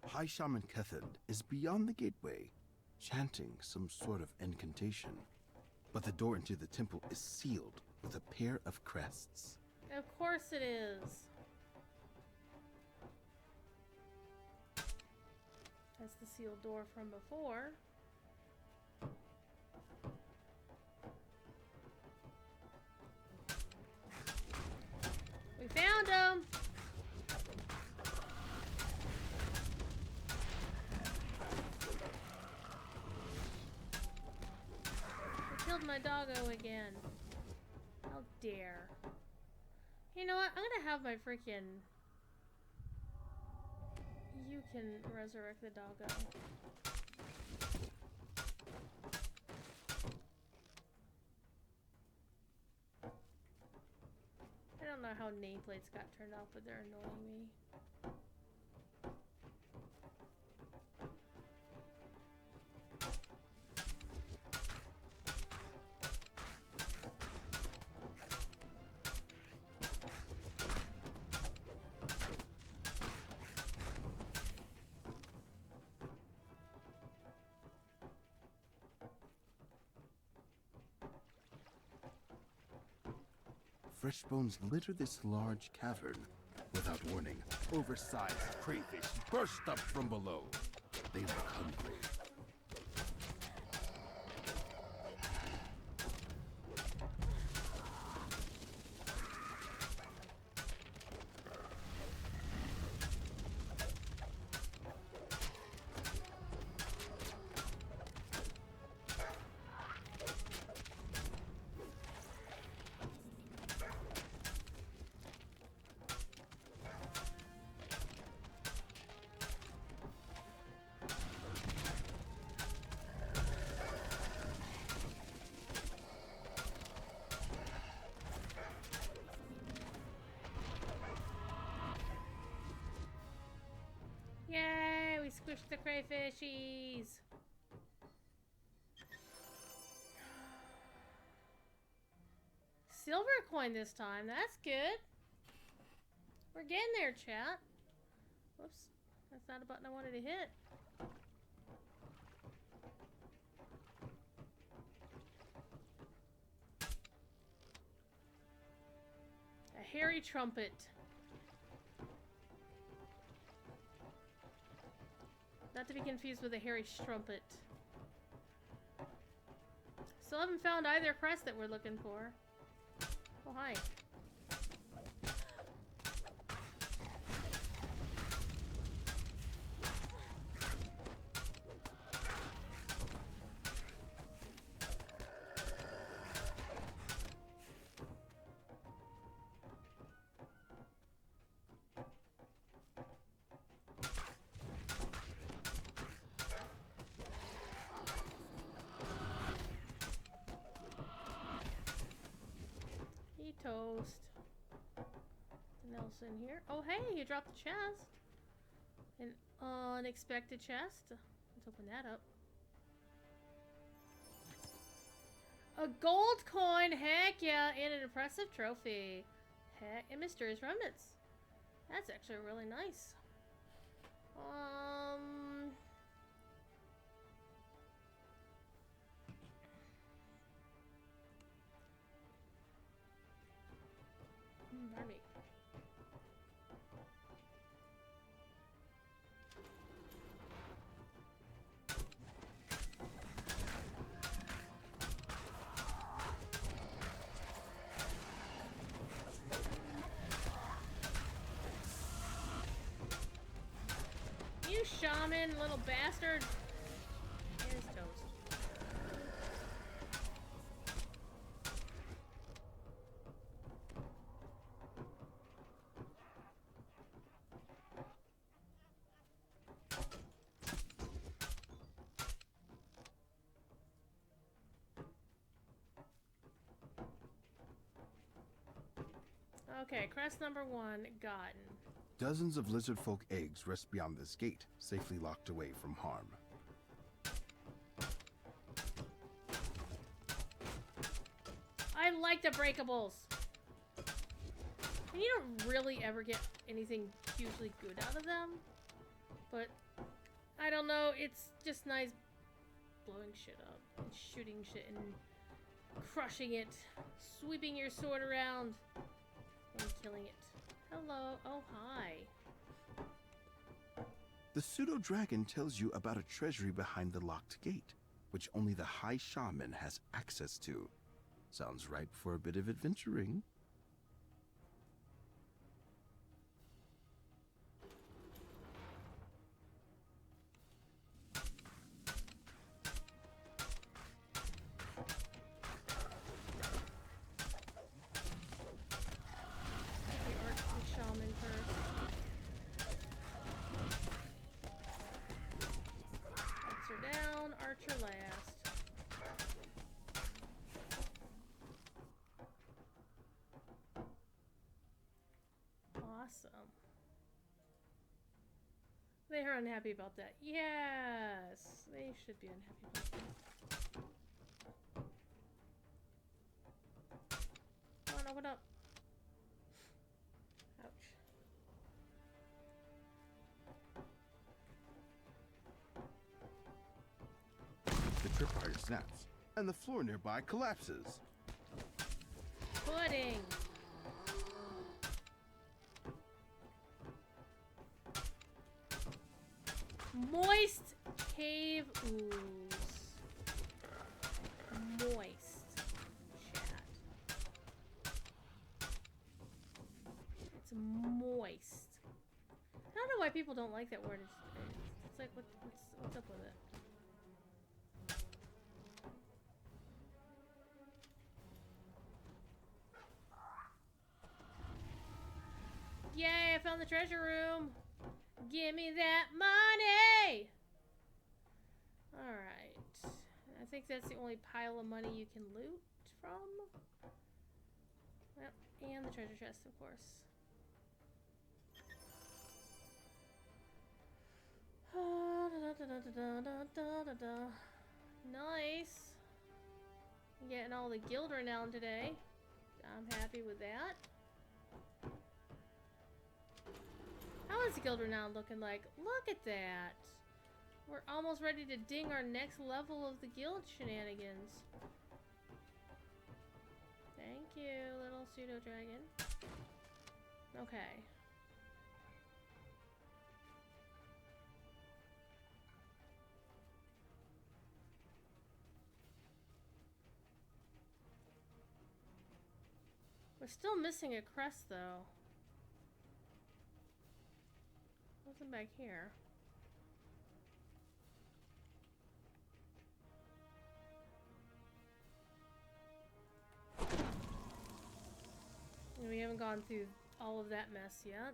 High Shaman Kethid is beyond the gateway, chanting some sort of incantation. But the door into the temple is sealed with a pair of crests. Of course it is. That's the sealed door from before. We found him! They killed my doggo again. How dare. You know what? I'm gonna have my freaking... You can resurrect the doggo. I don't know how nameplates got turned off, but they're annoying me. Fresh bones litter this large cavern. Without warning, Oversized crayfish burst up from below. They look hungry. Squish the crayfishies. Silver coin this time. That's good. We're getting there, chat. Whoops. That's not a button I wanted to hit. A hairy trumpet. Not to be confused with a hairy strumpet. Still haven't found either crest that we're looking for. Oh, hi. Toast. Nothing else in here. Oh, hey, you dropped the chest. An unexpected chest. Let's open that up. A gold coin. Heck yeah. And an impressive trophy. Heck, and mysterious remnants. That's actually really nice. Pardon me. You shaman, little bastard. And his toast. Okay, crest number 1 gotten. Dozens of lizard folk eggs rest beyond this gate, safely locked away from harm. I like the breakables. And you don't really ever get anything hugely good out of them. But, I don't know, it's just nice blowing shit up and shooting shit and crushing it. Sweeping your sword around and killing it. Hello. Oh, hi. The pseudo-dragon tells you about a treasury behind the locked gate, which only the High Shaman has access to. Sounds ripe for a bit of adventuring. They're unhappy about that. Yes! They should be unhappy about that. Come on, open up. Ouch. The tripwire snaps, and the floor nearby collapses. Pudding! Moist cave ooze. Moist. Chat. It's moist. I don't know why people don't like that word. It's like, what's up with it? Yay, I found the treasure room! Give me that money! Alright. I think that's the only pile of money you can loot from. Well, and the treasure chest, of course. Da-da-da-da-da-da. Nice. Getting all the guild renown today. I'm happy with that. How is the guild renown looking like? Look at that. We're almost ready to ding our next level of the guild shenanigans. Thank you, little pseudo dragon. Okay. We're still missing a crest, though. Nothing back here. And we haven't gone through all of that mess yet.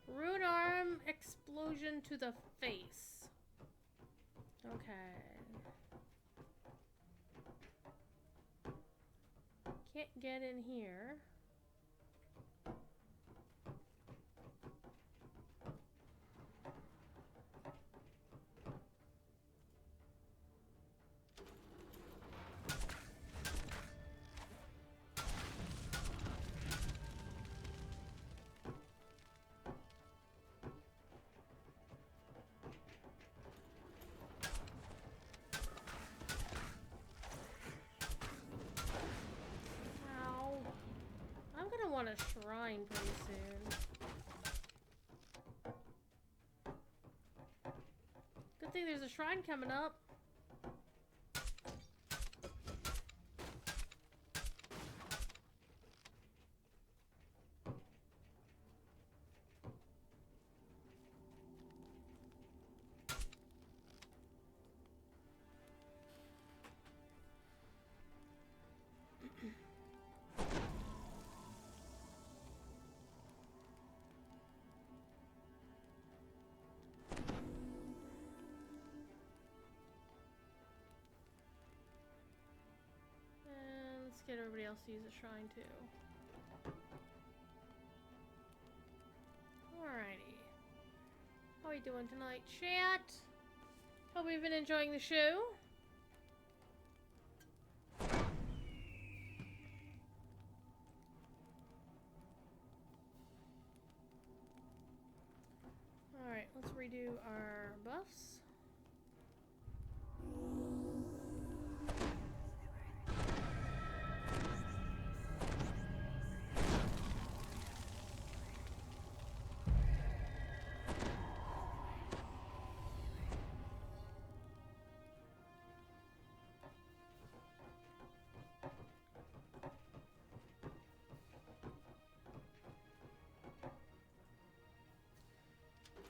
Rune arm explosion to the face. Okay. Can't get in here. Want a shrine pretty soon. Good thing there's a shrine coming up. Get everybody else to use a shrine too. Alrighty. How are we doing tonight, chat? Hope we've been enjoying the show. Alright, let's redo our buffs.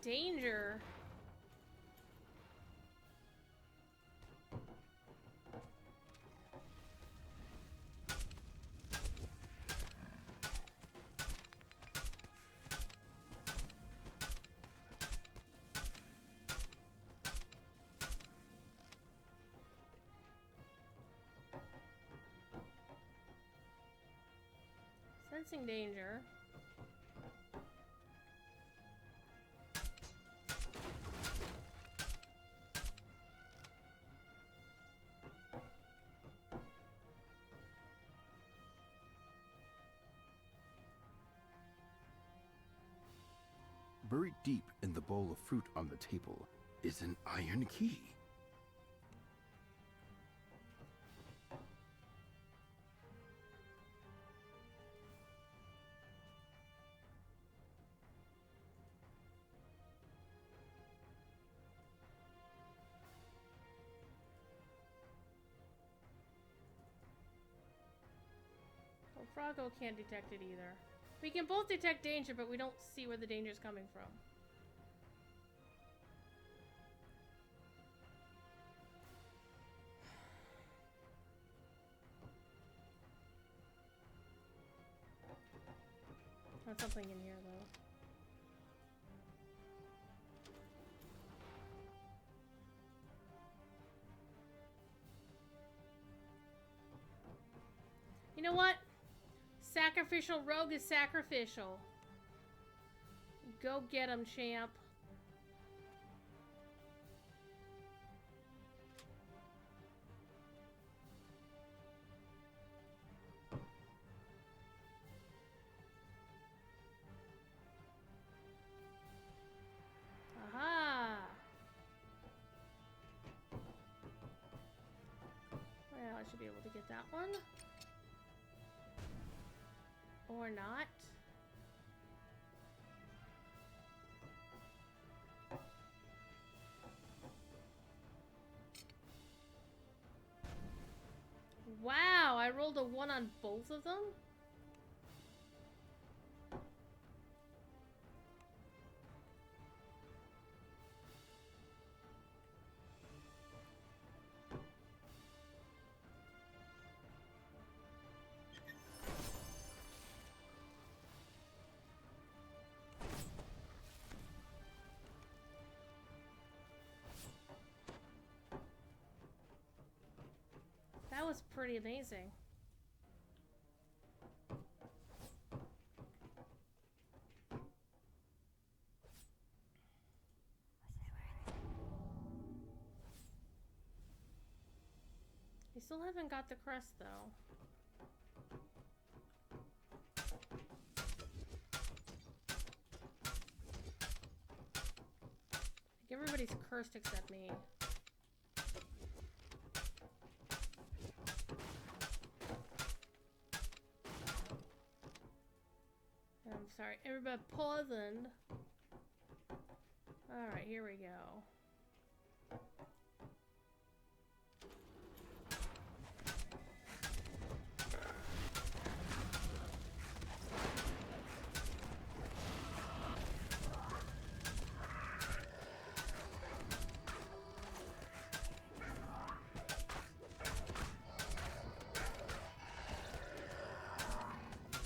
Danger. Sensing danger. Buried deep in the bowl of fruit on the table is an iron key. Well, Froggo can't detect it either. We can both detect danger, but we don't see where the danger is coming from. There's something in here, though. You know what? Sacrificial rogue is sacrificial. Go get him, champ. Aha! Well, I should be able to get that one. Or not. Wow, I rolled a 1 on both of them? That was pretty amazing. We still haven't got the crest, though. I think everybody's cursed except me. I'm sorry, everybody poisoned. Alright, here we go.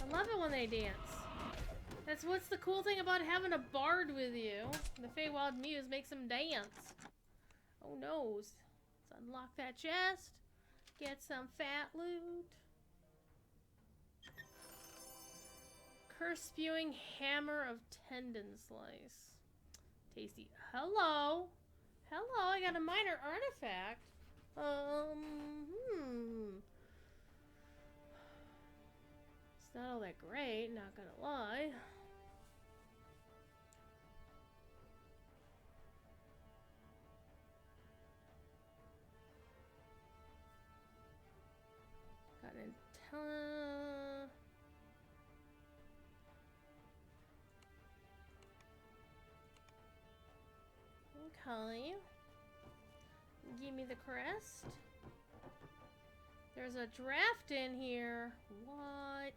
I love it when they dance. That's what's the cool thing about having a bard with you. The Feywild Muse makes them dance. Oh no. Let's unlock that chest. Get some fat loot. Curse spewing hammer of tendon slice. Tasty. Hello. Hello, I got a minor artifact. It's not all that great, not gonna lie. Got an Okay. Give me the crest. There's a draft in here. What?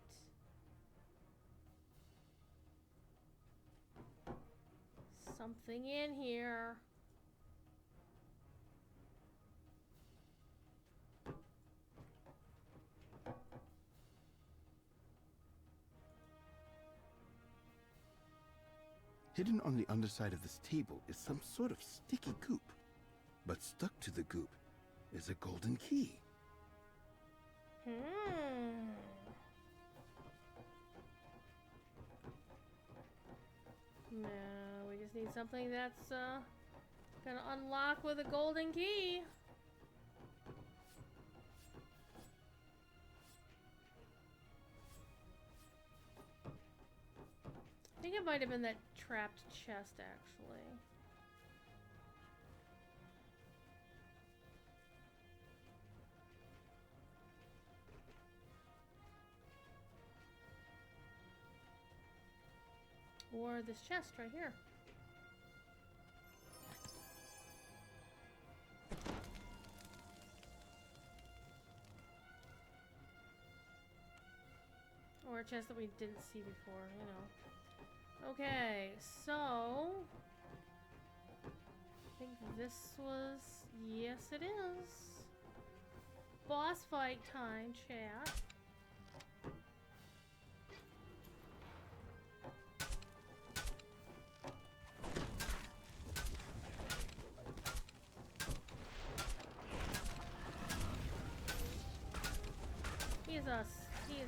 Something in here. Hidden on the underside of this table is some sort of sticky goop. But stuck to the goop is a golden key. No, we just need something that's gonna unlock with a golden key. I think it might have been that trapped chest, actually. Or this chest right here. Or a chest that we didn't see before, you know. Okay, so... I think this was... Yes, it is. Boss fight time, chat.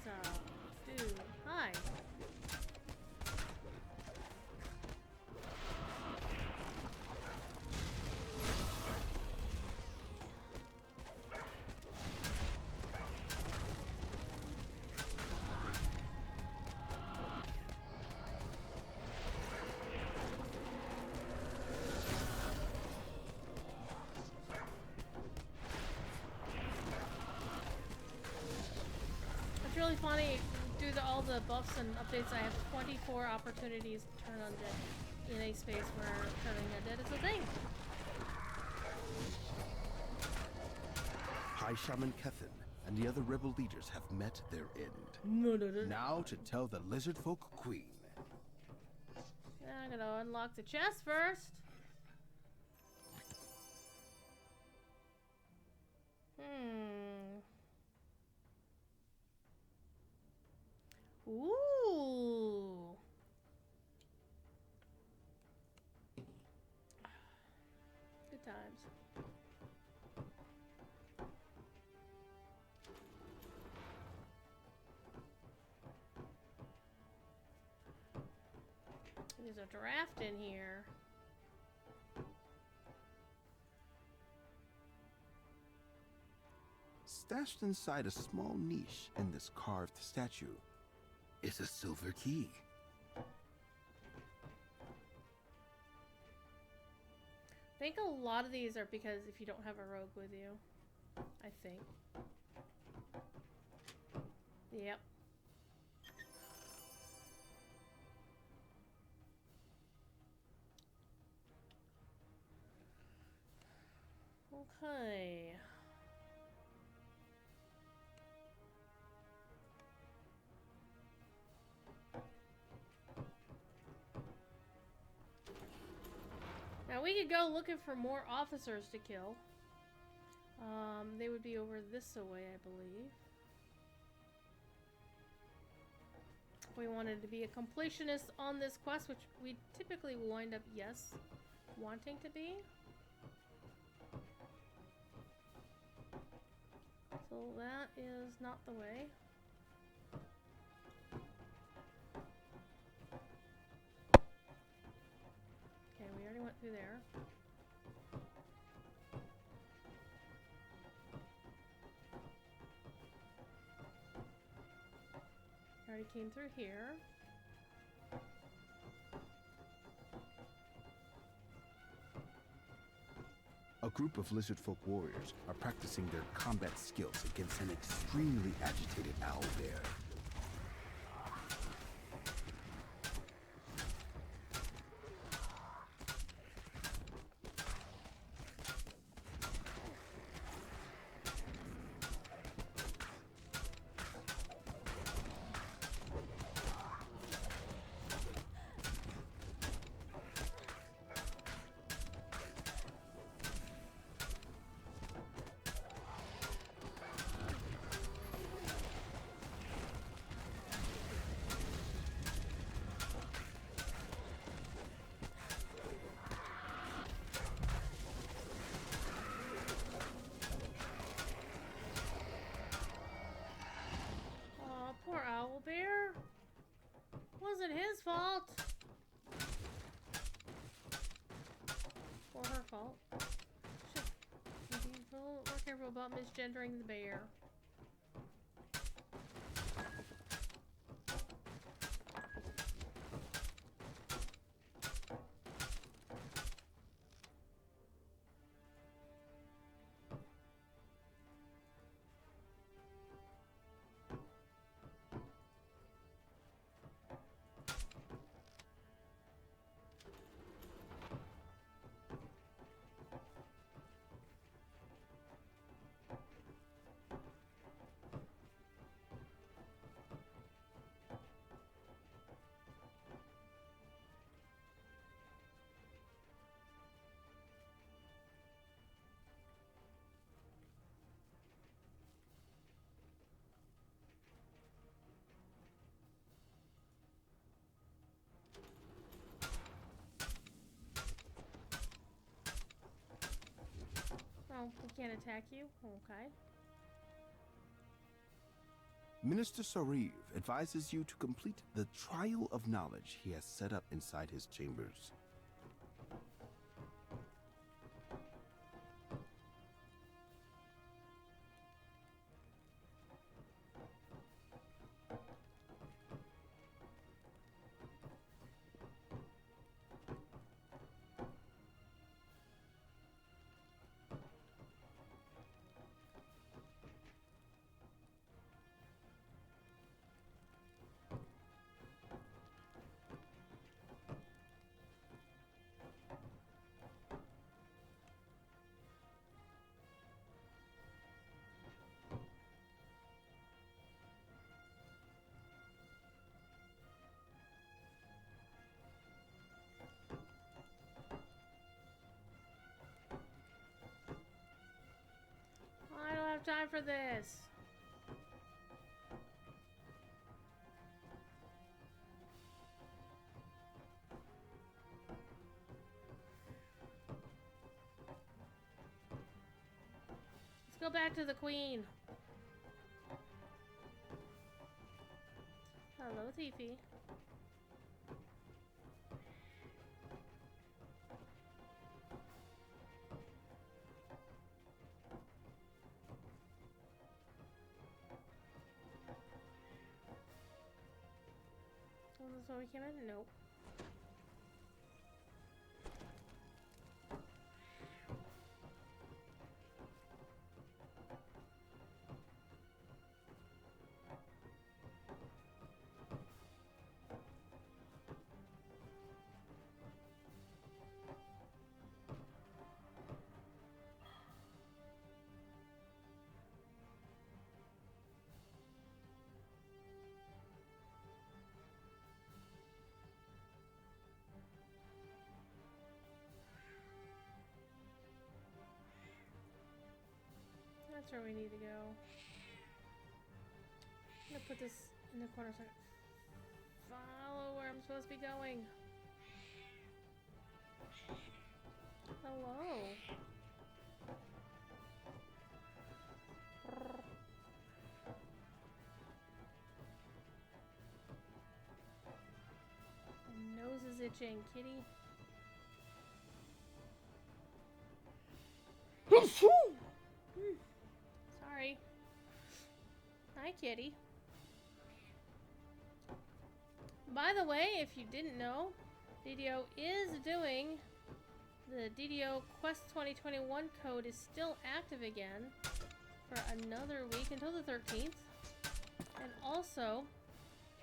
up? Dude, hi. It's really funny. Due to all the buffs and updates, I have 24 opportunities to turn undead in a space where turning undead is a thing. High Shaman Kethin and the other rebel leaders have met their end. No. Now to tell the Lizard Folk Queen. I'm gonna unlock the chest first. Ooh. Good times. There's a draft in here. Stashed inside a small niche in this carved statue is a silver key. I think a lot of these are because if you don't have a rogue with you. I think. Yep. Okay. Now we could go looking for more officers to kill. They would be over this way, I believe. We wanted to be a completionist on this quest, which we typically wind up, yes, wanting to be. So that is not the way. Okay, we already went through there. Already came through here. A group of lizard folk warriors are practicing their combat skills against an extremely agitated owl bear. Poor owlbear. Wasn't his fault. Or her fault. Should be a little more careful about misgendering the bear. Oh, we can't attack you? Okay. Minister Sariv advises you to complete the trial of knowledge he has set up inside his chambers. I don't have time for this. Let's go back to the queen. Hello, Tiffy. Oh, that's why we came in? Nope. That's where we need to go. I'm gonna put this in the corner so I can follow where I'm supposed to be going. Hello. My nose is itching, kitty. Sorry. Hi, kitty. By the way, if you didn't know, DDO is doing the DDO Quest 2021 code is still active again for another week until the 13th. And also,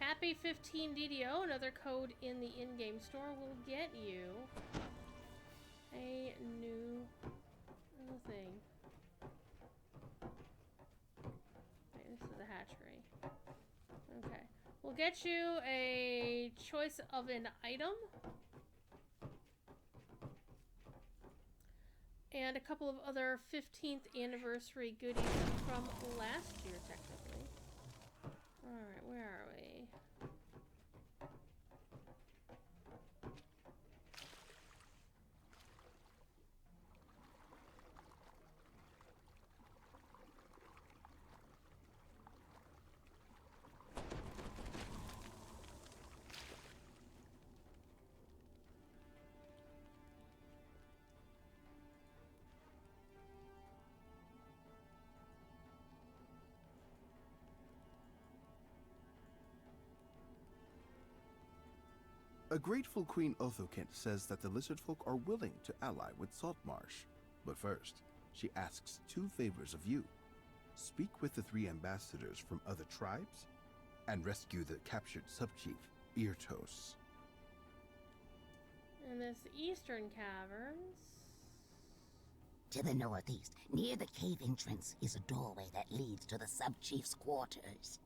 Happy 15 DDO, another code in the in-game store, will get you a new thing. Wait, this is the hatchery. Okay. We'll get you a choice of an item. And a couple of other 15th anniversary goodies from last year, technically. Alright, where are we? A grateful Queen Othokent says that the lizard folk are willing to ally with Saltmarsh. But first, she asks two favors of you. Speak with the 3 ambassadors from other tribes, and rescue the captured subchief, Irtos. And this Eastern Caverns. To the northeast, near the cave entrance, is a doorway that leads to the sub-chief's quarters.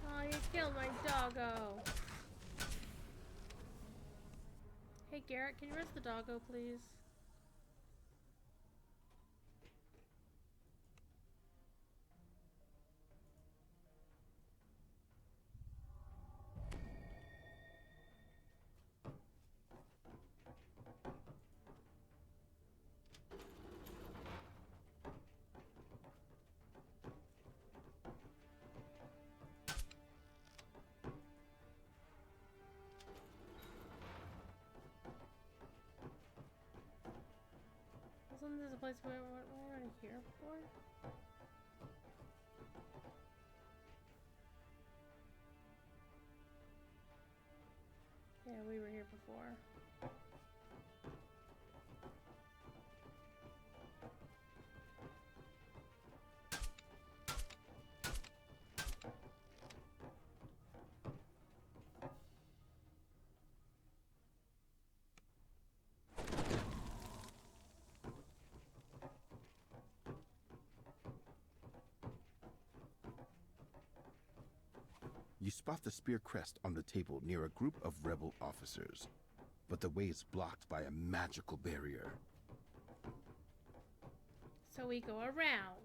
Oh, you killed my doggo. Garrett, can you res the doggo, please? Wasn't this a place we were already here before? Yeah, we were here before. You spot the spear crest on the table near a group of rebel officers, but the way is blocked by a magical barrier. So we go around.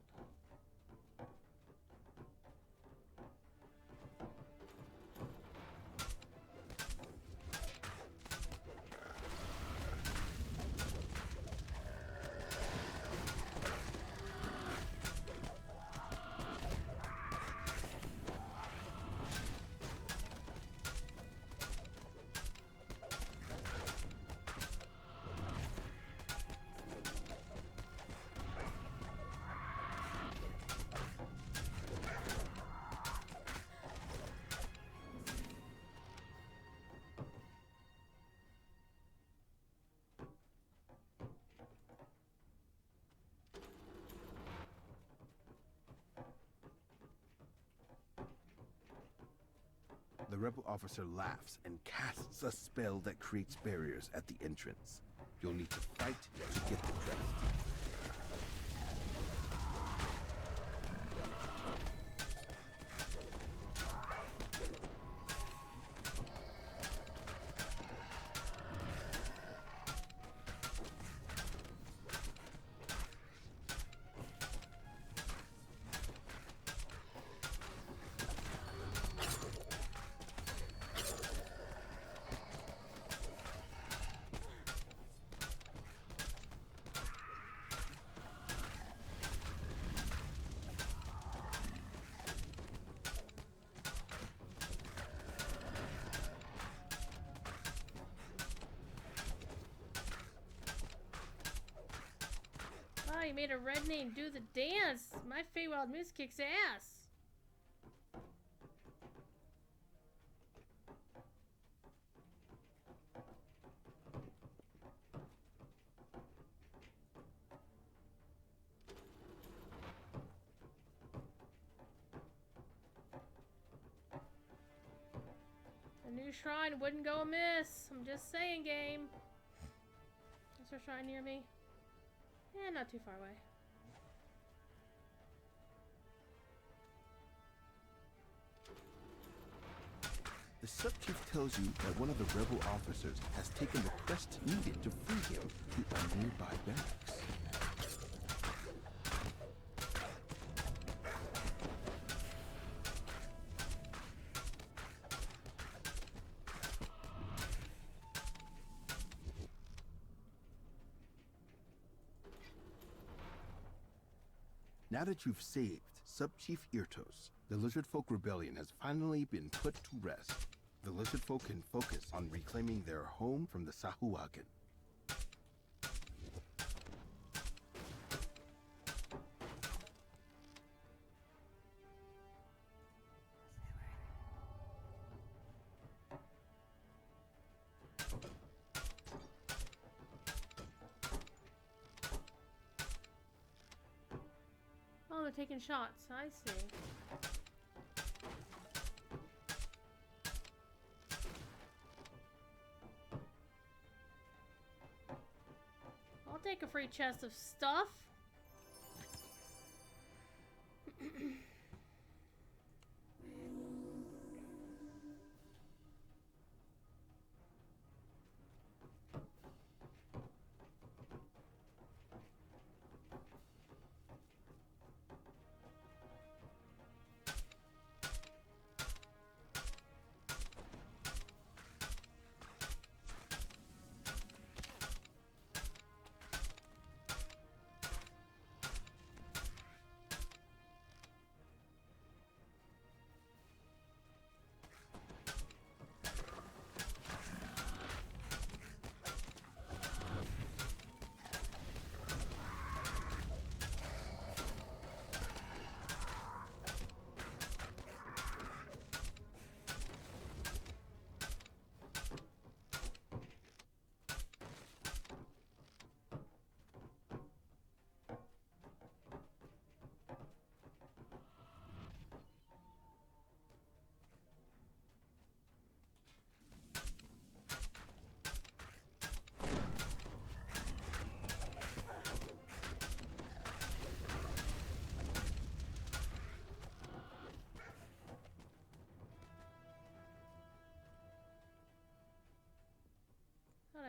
The rebel officer laughs and casts a spell that creates barriers at the entrance. You'll need to fight to get the crest. Oh, you made a red name do the dance. My Feywild Moose kicks ass. A new shrine wouldn't go amiss. I'm just saying, game. Is there a shrine near me? Eh, not too far away. The sub-chief tells you that one of the rebel officers has taken the crest needed to free him to a nearby barracks. Now that you've saved Sub-Chief Irtos, the Lizard Folk Rebellion has finally been put to rest. The Lizard Folk can focus on reclaiming their home from the Sahuagin. Oh, they're taking shots. I see. I'll take a free chest of stuff.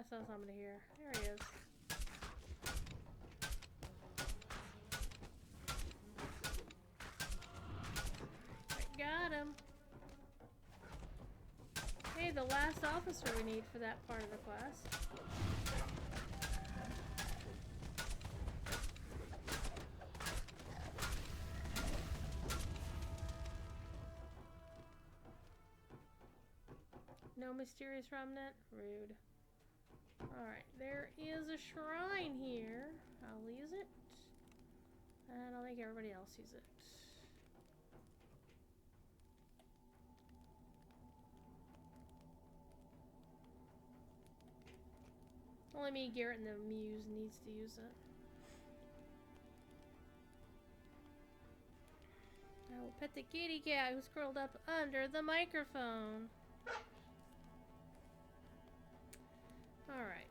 I saw somebody here. There he is. I got him. Hey, the last officer we need for that part of the quest. No mysterious remnant? Rude. Alright, there is a shrine here. I'll use it. And I'll make everybody else use it. Only me, Garrett, and the Muse needs to use it. I will pet the kitty cat who's curled up under the microphone. Alright.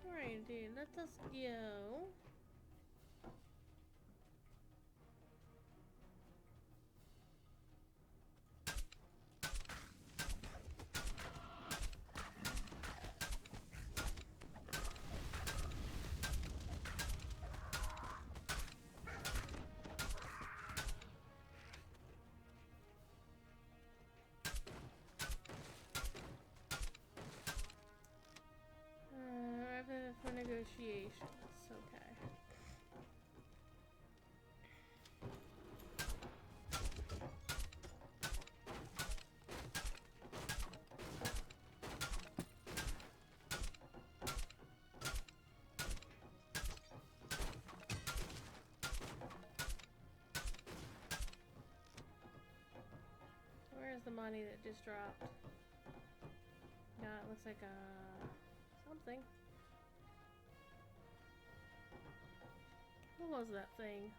Alright, dude, let us go. For negotiations, okay. Where's the money that just dropped? Yeah, it looks like something. What was that thing?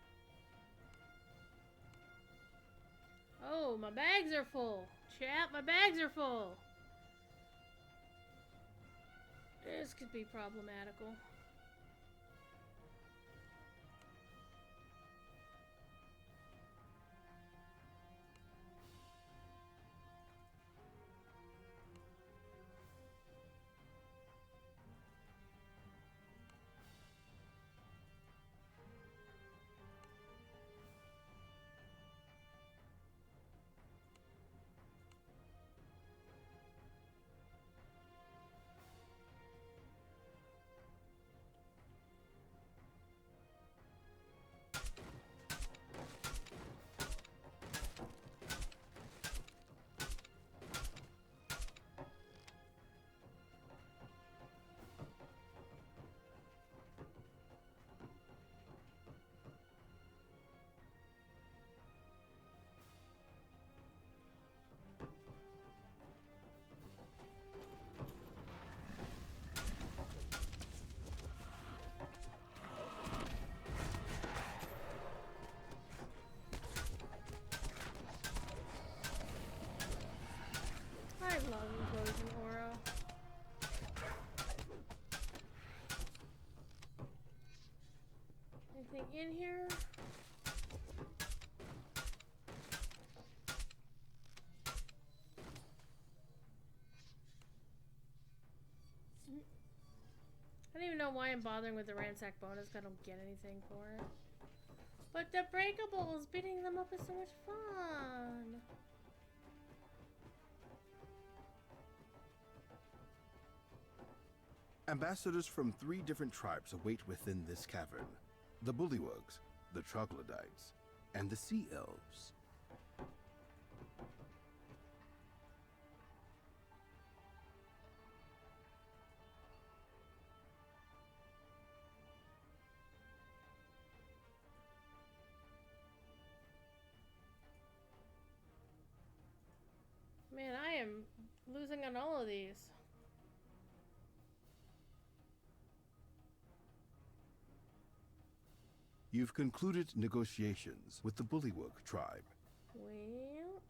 Oh, my bags are full. Chat, my bags are full. This could be problematical. I love enclosing aura. Anything in here? I don't even know why I'm bothering with the ransack bonus. I don't get anything for it. But the breakables, beating them up is so much fun. Ambassadors from 3 different tribes await within this cavern. The Bullywugs, the Troglodytes, and the Sea Elves. Man, I am losing on all of these. You've concluded negotiations with the Bullywug tribe. Well,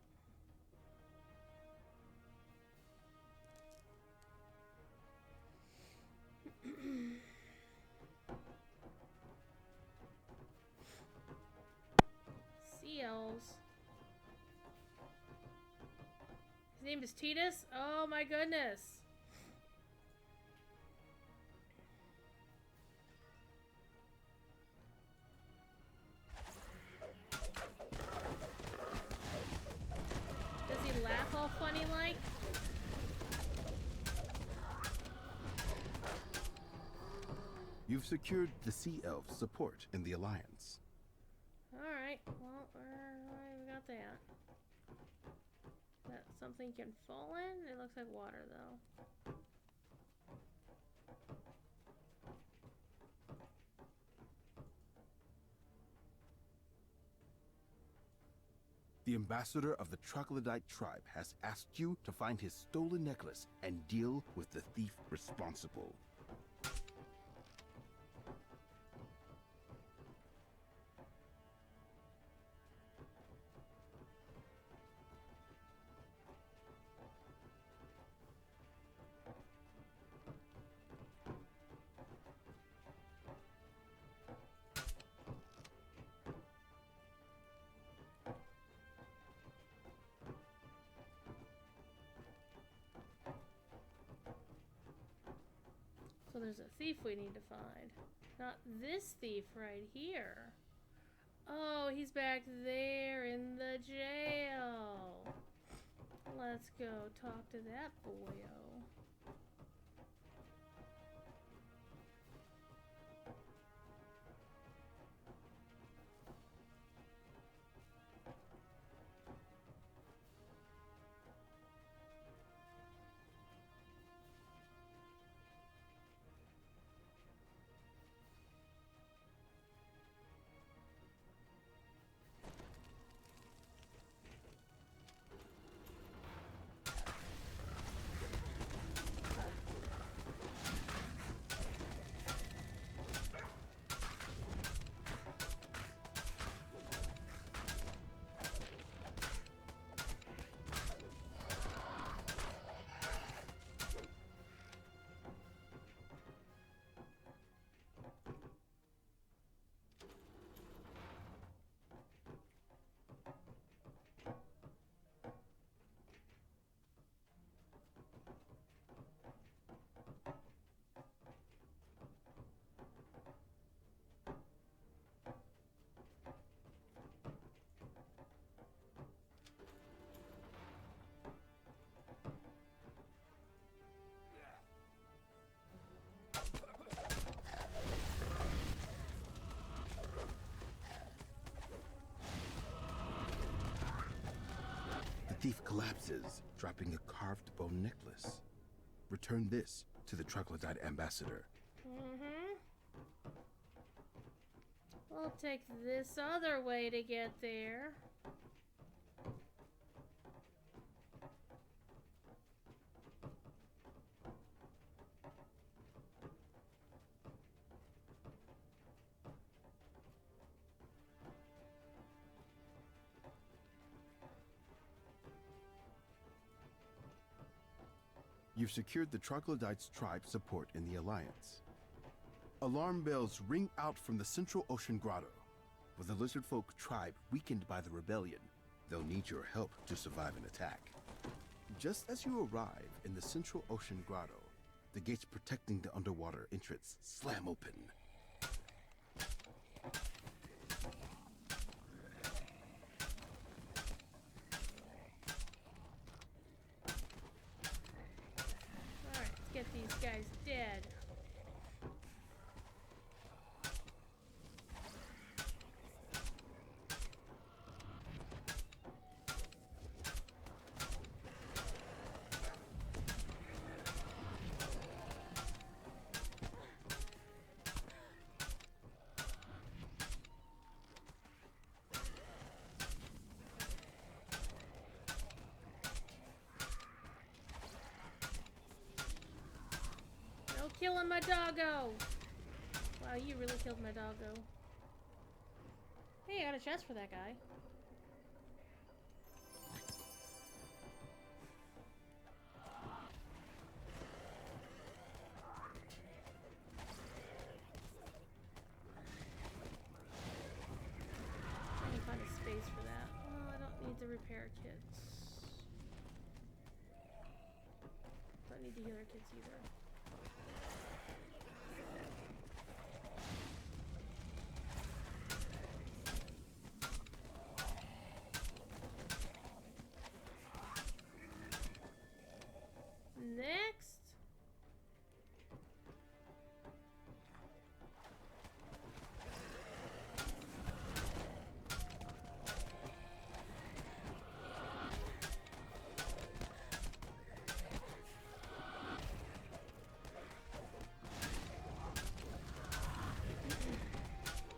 name is Titus? Oh my goodness. Does he laugh all funny like? You've secured the Sea Elf's support in the Alliance. Alright, well, we got that. That something can fall in? It looks like water, though. The ambassador of the Troglodyte tribe has asked you to find his stolen necklace and deal with the thief responsible. So there's a thief we need to find. Not this thief right here. Oh, he's back there in the jail. Let's go talk to that boyo. The thief collapses, dropping a carved bone necklace. Return this to the Troglodyte ambassador. We'll take this other way to get there. You've secured the Troglodyte's tribe support in the Alliance. Alarm bells ring out from the Central Ocean Grotto. With the Lizardfolk tribe weakened by the rebellion, they'll need your help to survive an attack. Just as you arrive in the Central Ocean Grotto, the gates protecting the underwater entrance slam open. Alright, let's get these guys dead. No killing my doggo! Wow, you really killed my doggo. Hey, I got a chest for that guy. I can find a space for that. Oh, I don't need the repair kits. need to heal our kids either. Next.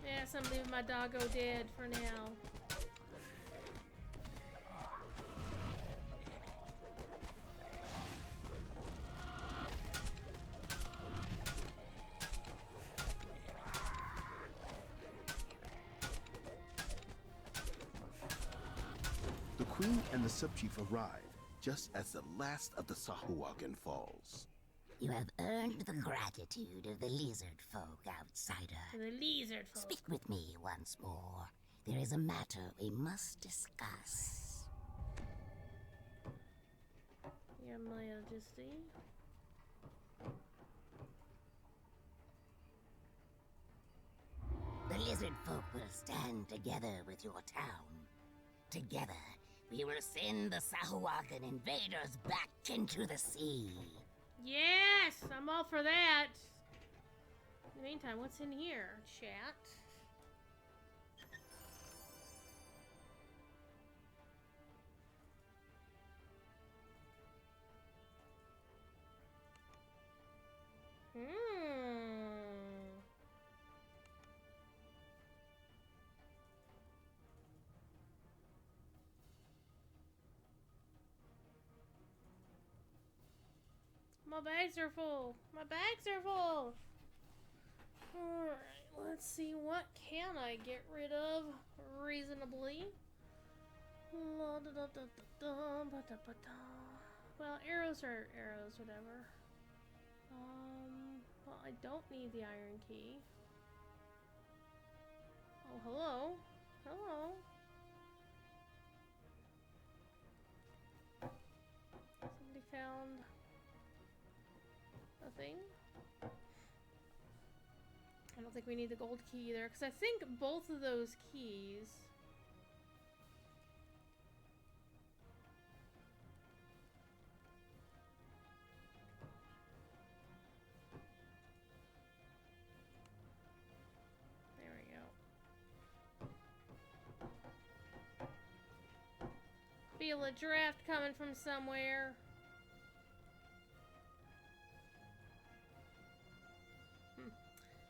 Yes, I'm leaving my doggo dead for now. The queen and the subchief arrive just as the last of the Sahuagin falls. You have earned the gratitude of the lizard folk, outsider. The lizard folk. Speak with me once more. There is a matter we must discuss. Your Majesty. The lizard folk will stand together with your town. Together, we will send the Sahuagin invaders back into the sea. Yes, I'm all for that. In the meantime, what's in here, chat? My bags are full. My bags are full. Alright, let's see. What can I get rid of reasonably? Well, arrows are arrows, whatever. Well, I don't need the iron key. Oh, hello. Hello. Somebody found a thing. I don't think we need the gold key either, because I think both of those keys... There we go. Feel a draft coming from somewhere.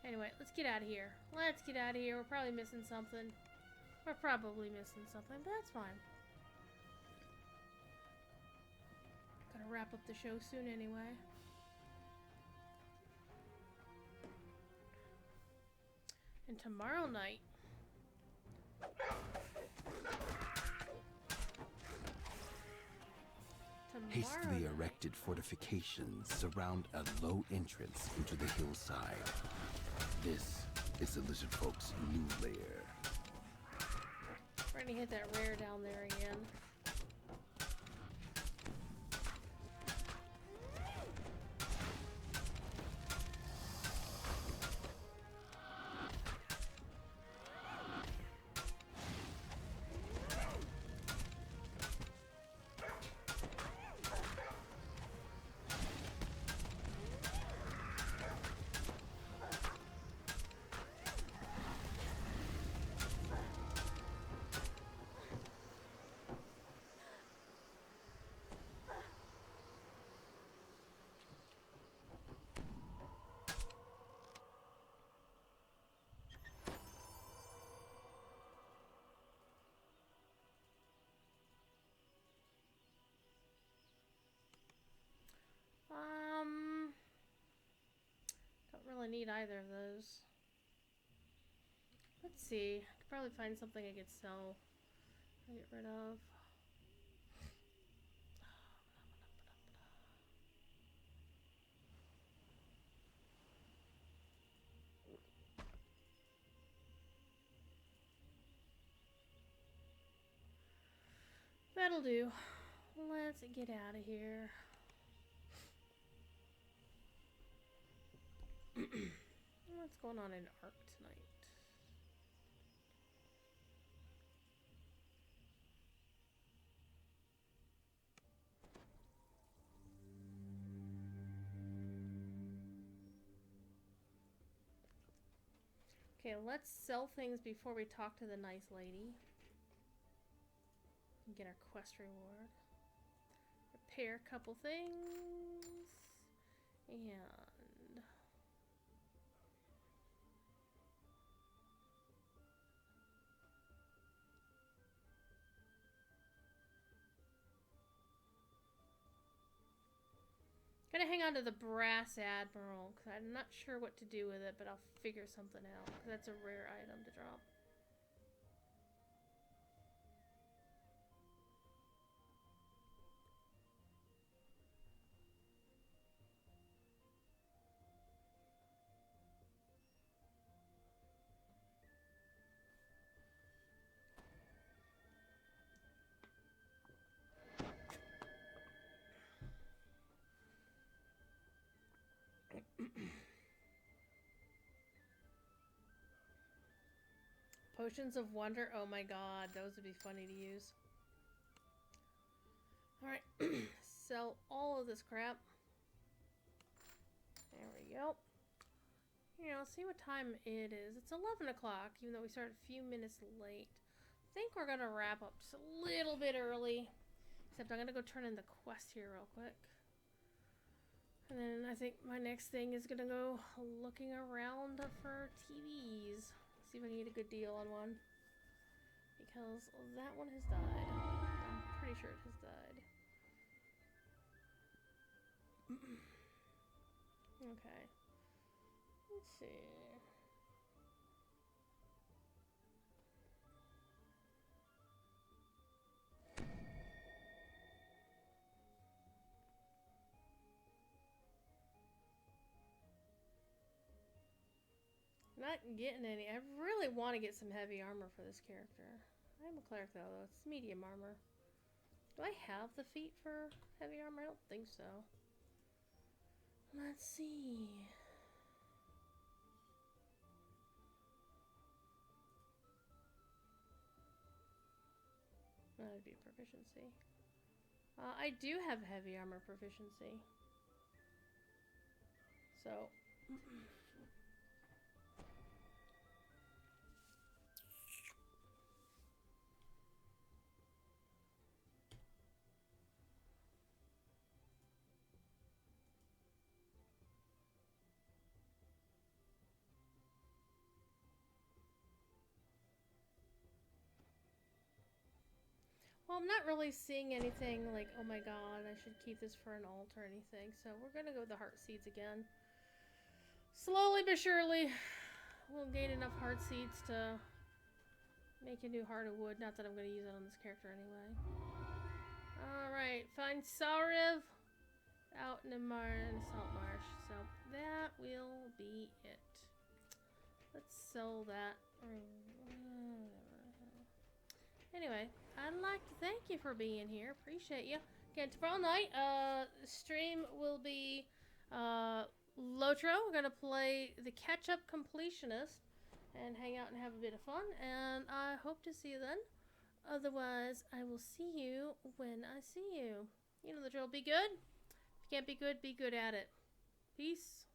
Anyway, let's get out of here. Let's get out of here. We're probably missing something. We're probably missing something, but that's fine. Gotta wrap up the show soon anyway. And tomorrow night... Hastily erected fortifications surround a low entrance into the hillside. This is the lizard folk's new lair. We're gonna hit that rare down there again. Don't really need either of those. Let's see. I could probably find something I could sell. Get rid of. That'll do. Let's get out of here. What's going on in Ark tonight? Okay, let's sell things before we talk to the nice lady. And get our quest reward. Repair a couple things. And gonna hang on to the Brass Admiral, because I'm not sure what to do with it, but I'll figure something out, because that's a rare item to drop. Potions of Wonder. Oh my god, those would be funny to use. Alright, sell all of this crap. There we go. Here, let's see what time it is. It's 11 o'clock, even though we started a few minutes late. I think we're gonna wrap up just a little bit early. Except I'm gonna go turn in the quest here real quick. And then I think my next thing is gonna go looking around for TVs. See if I can get a good deal on one. Because that one has died. I'm pretty sure it has died. Okay. Let's see. Not getting any. I really want to get some heavy armor for this character. I'm a cleric though. It's medium armor. Do I have the feat for heavy armor? I don't think so. Let's see. That would be a proficiency. I do have heavy armor proficiency. So. Well, I'm not really seeing anything like, oh my god, I should keep this for an alt or anything. So we're gonna go with the heart seeds again. Slowly but surely, we'll gain enough heart seeds to make a new heart of wood. Not that I'm gonna use it on this character anyway. Alright, find Sauriv out in the salt marsh. So that will be it. Let's sell that. Anyway, I'd like to thank you for being here. Appreciate you. Again, tomorrow night, stream will be Lotro. We're gonna play the Catch-Up Completionist and hang out and have a bit of fun. And I hope to see you then. Otherwise, I will see you when I see you. You know the drill. Be good. If you can't be good at it. Peace.